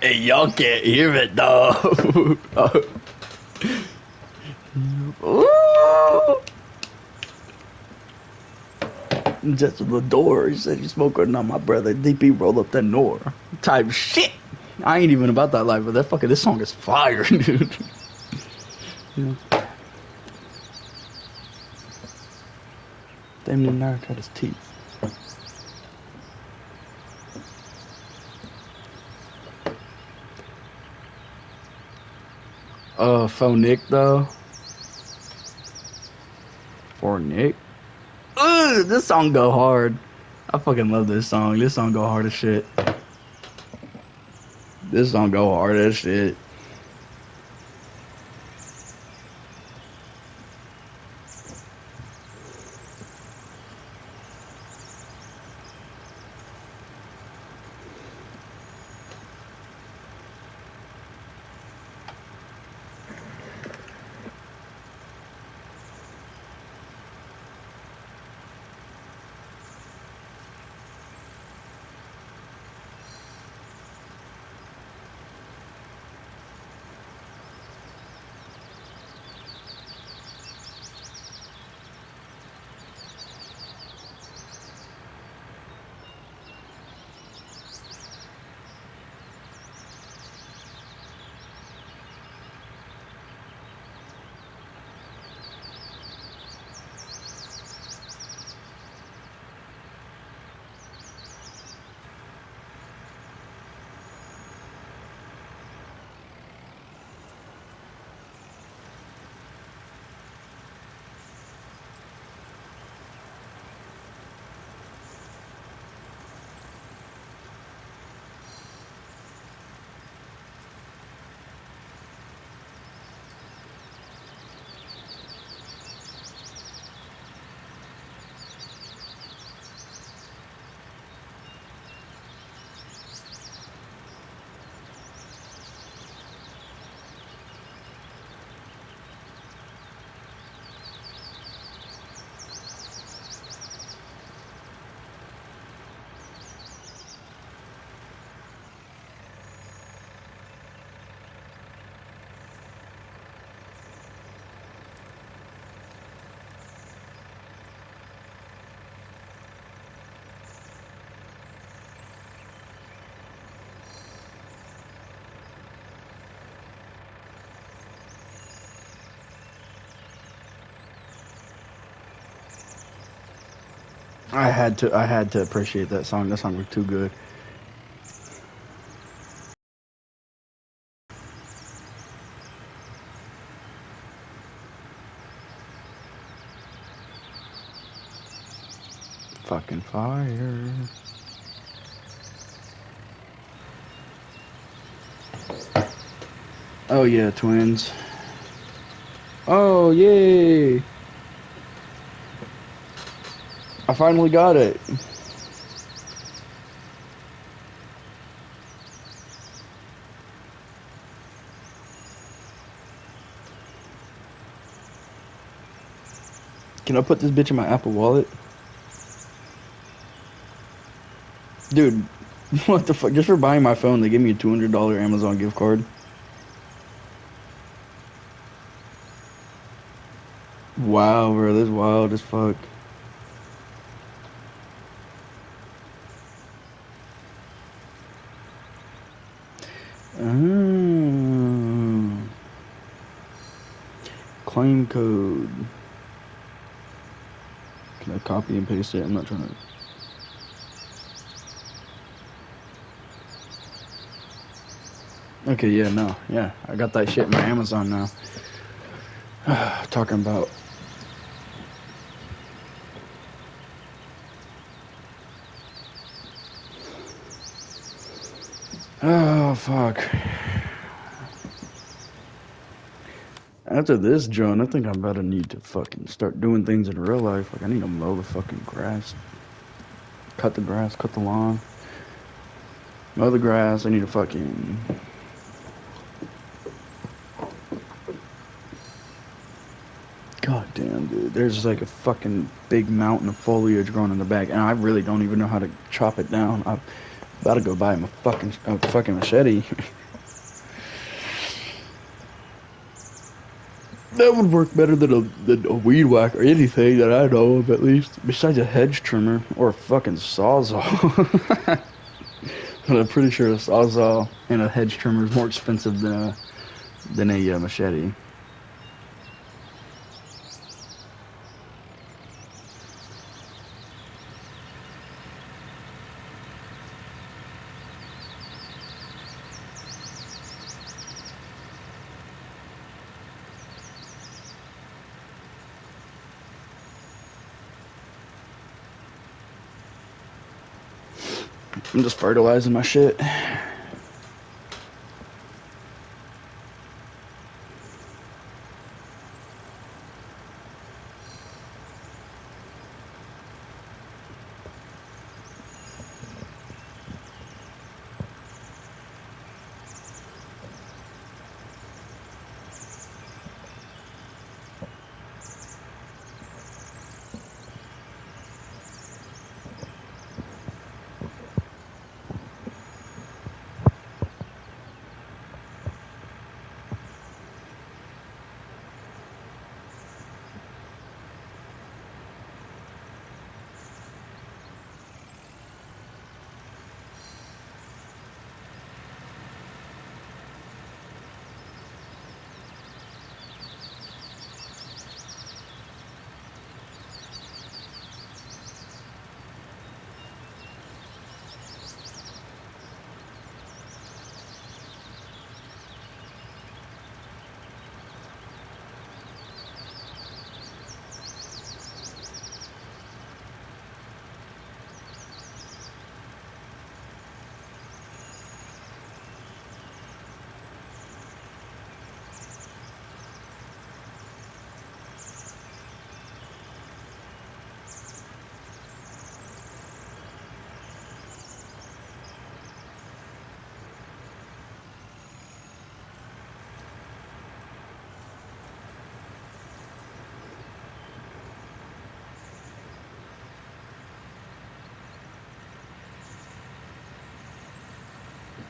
Hey, y'all can't hear it though. Ooh. Just at the door, he said, "You smoking on my brother? DP roll up that door." Type shit. I ain't even about that life, but this song is fire, dude. Yeah. Damn near knocked out his teeth. For Nick though. For Nick. Ugh, this song go hard. I fucking love this song. This song go hard as shit. This song go hard as shit. I had to appreciate that song. That song was too good. Fucking fire. Oh yeah, twins. Oh yay! I finally got it. Can I put this bitch in my Apple Wallet? Dude, what the fuck? Just for buying my phone, they gave me a $200 Amazon gift card. Wow, bro, this is wild as fuck. Oh. Claim code. Can I copy and paste it? I'm not trying to. Okay, yeah, no, yeah, I got that shit in my Amazon now. Talking about. Oh, fuck. After this, John, I think I'm about to need to fucking start doing things in real life. Like, I need to mow the fucking grass. Cut the grass, cut the lawn. Mow the grass. I need to fucking. God damn, dude. There's like a fucking big mountain of foliage growing in the back, and I really don't even know how to chop it down. I'm about to go buy a fucking machete. That would work better than a weed whack or anything that I know of, at least. Besides a hedge trimmer or a fucking sawzall. But I'm pretty sure a sawzall and a hedge trimmer is more expensive than a machete. I'm just fertilizing my shit.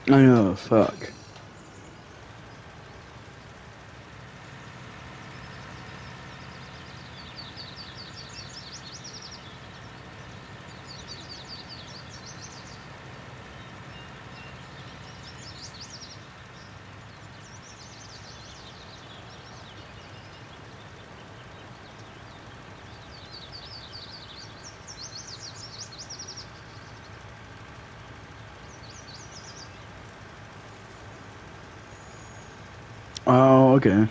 I know, fuck. Oh, okay.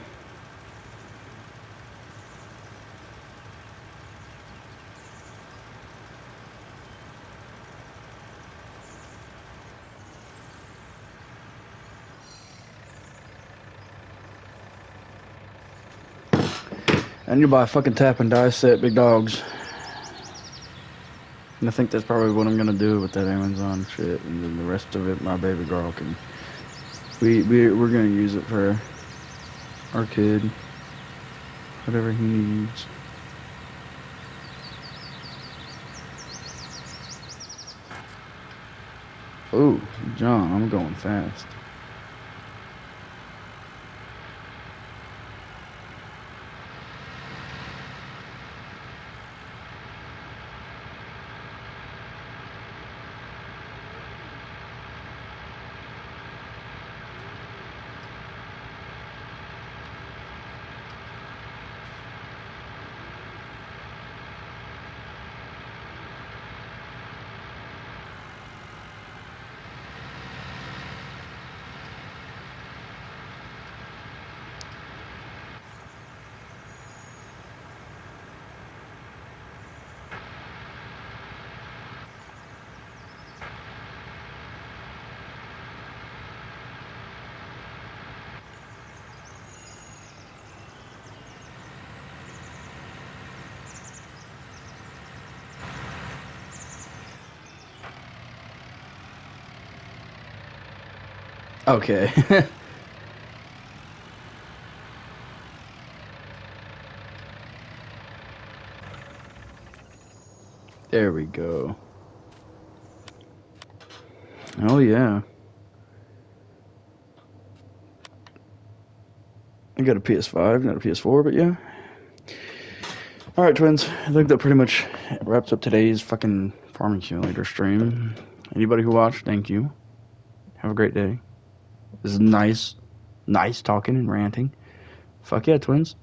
I need to buy a fucking tap and die set, big dogs. And I think that's probably what I'm gonna do with that Amazon shit, and then the rest of it, my baby girl can. We're gonna use it for our kid, whatever he needs. Ooh, John, I'm going fast. Okay. There we go. Oh yeah. I got a PS5, not a PS4, but yeah. Alright, twins. I think that pretty much wraps up today's fucking Farming Simulator stream. Anybody who watched, thank you. Have a great day. This is nice talking and ranting. Fuck yeah, twins.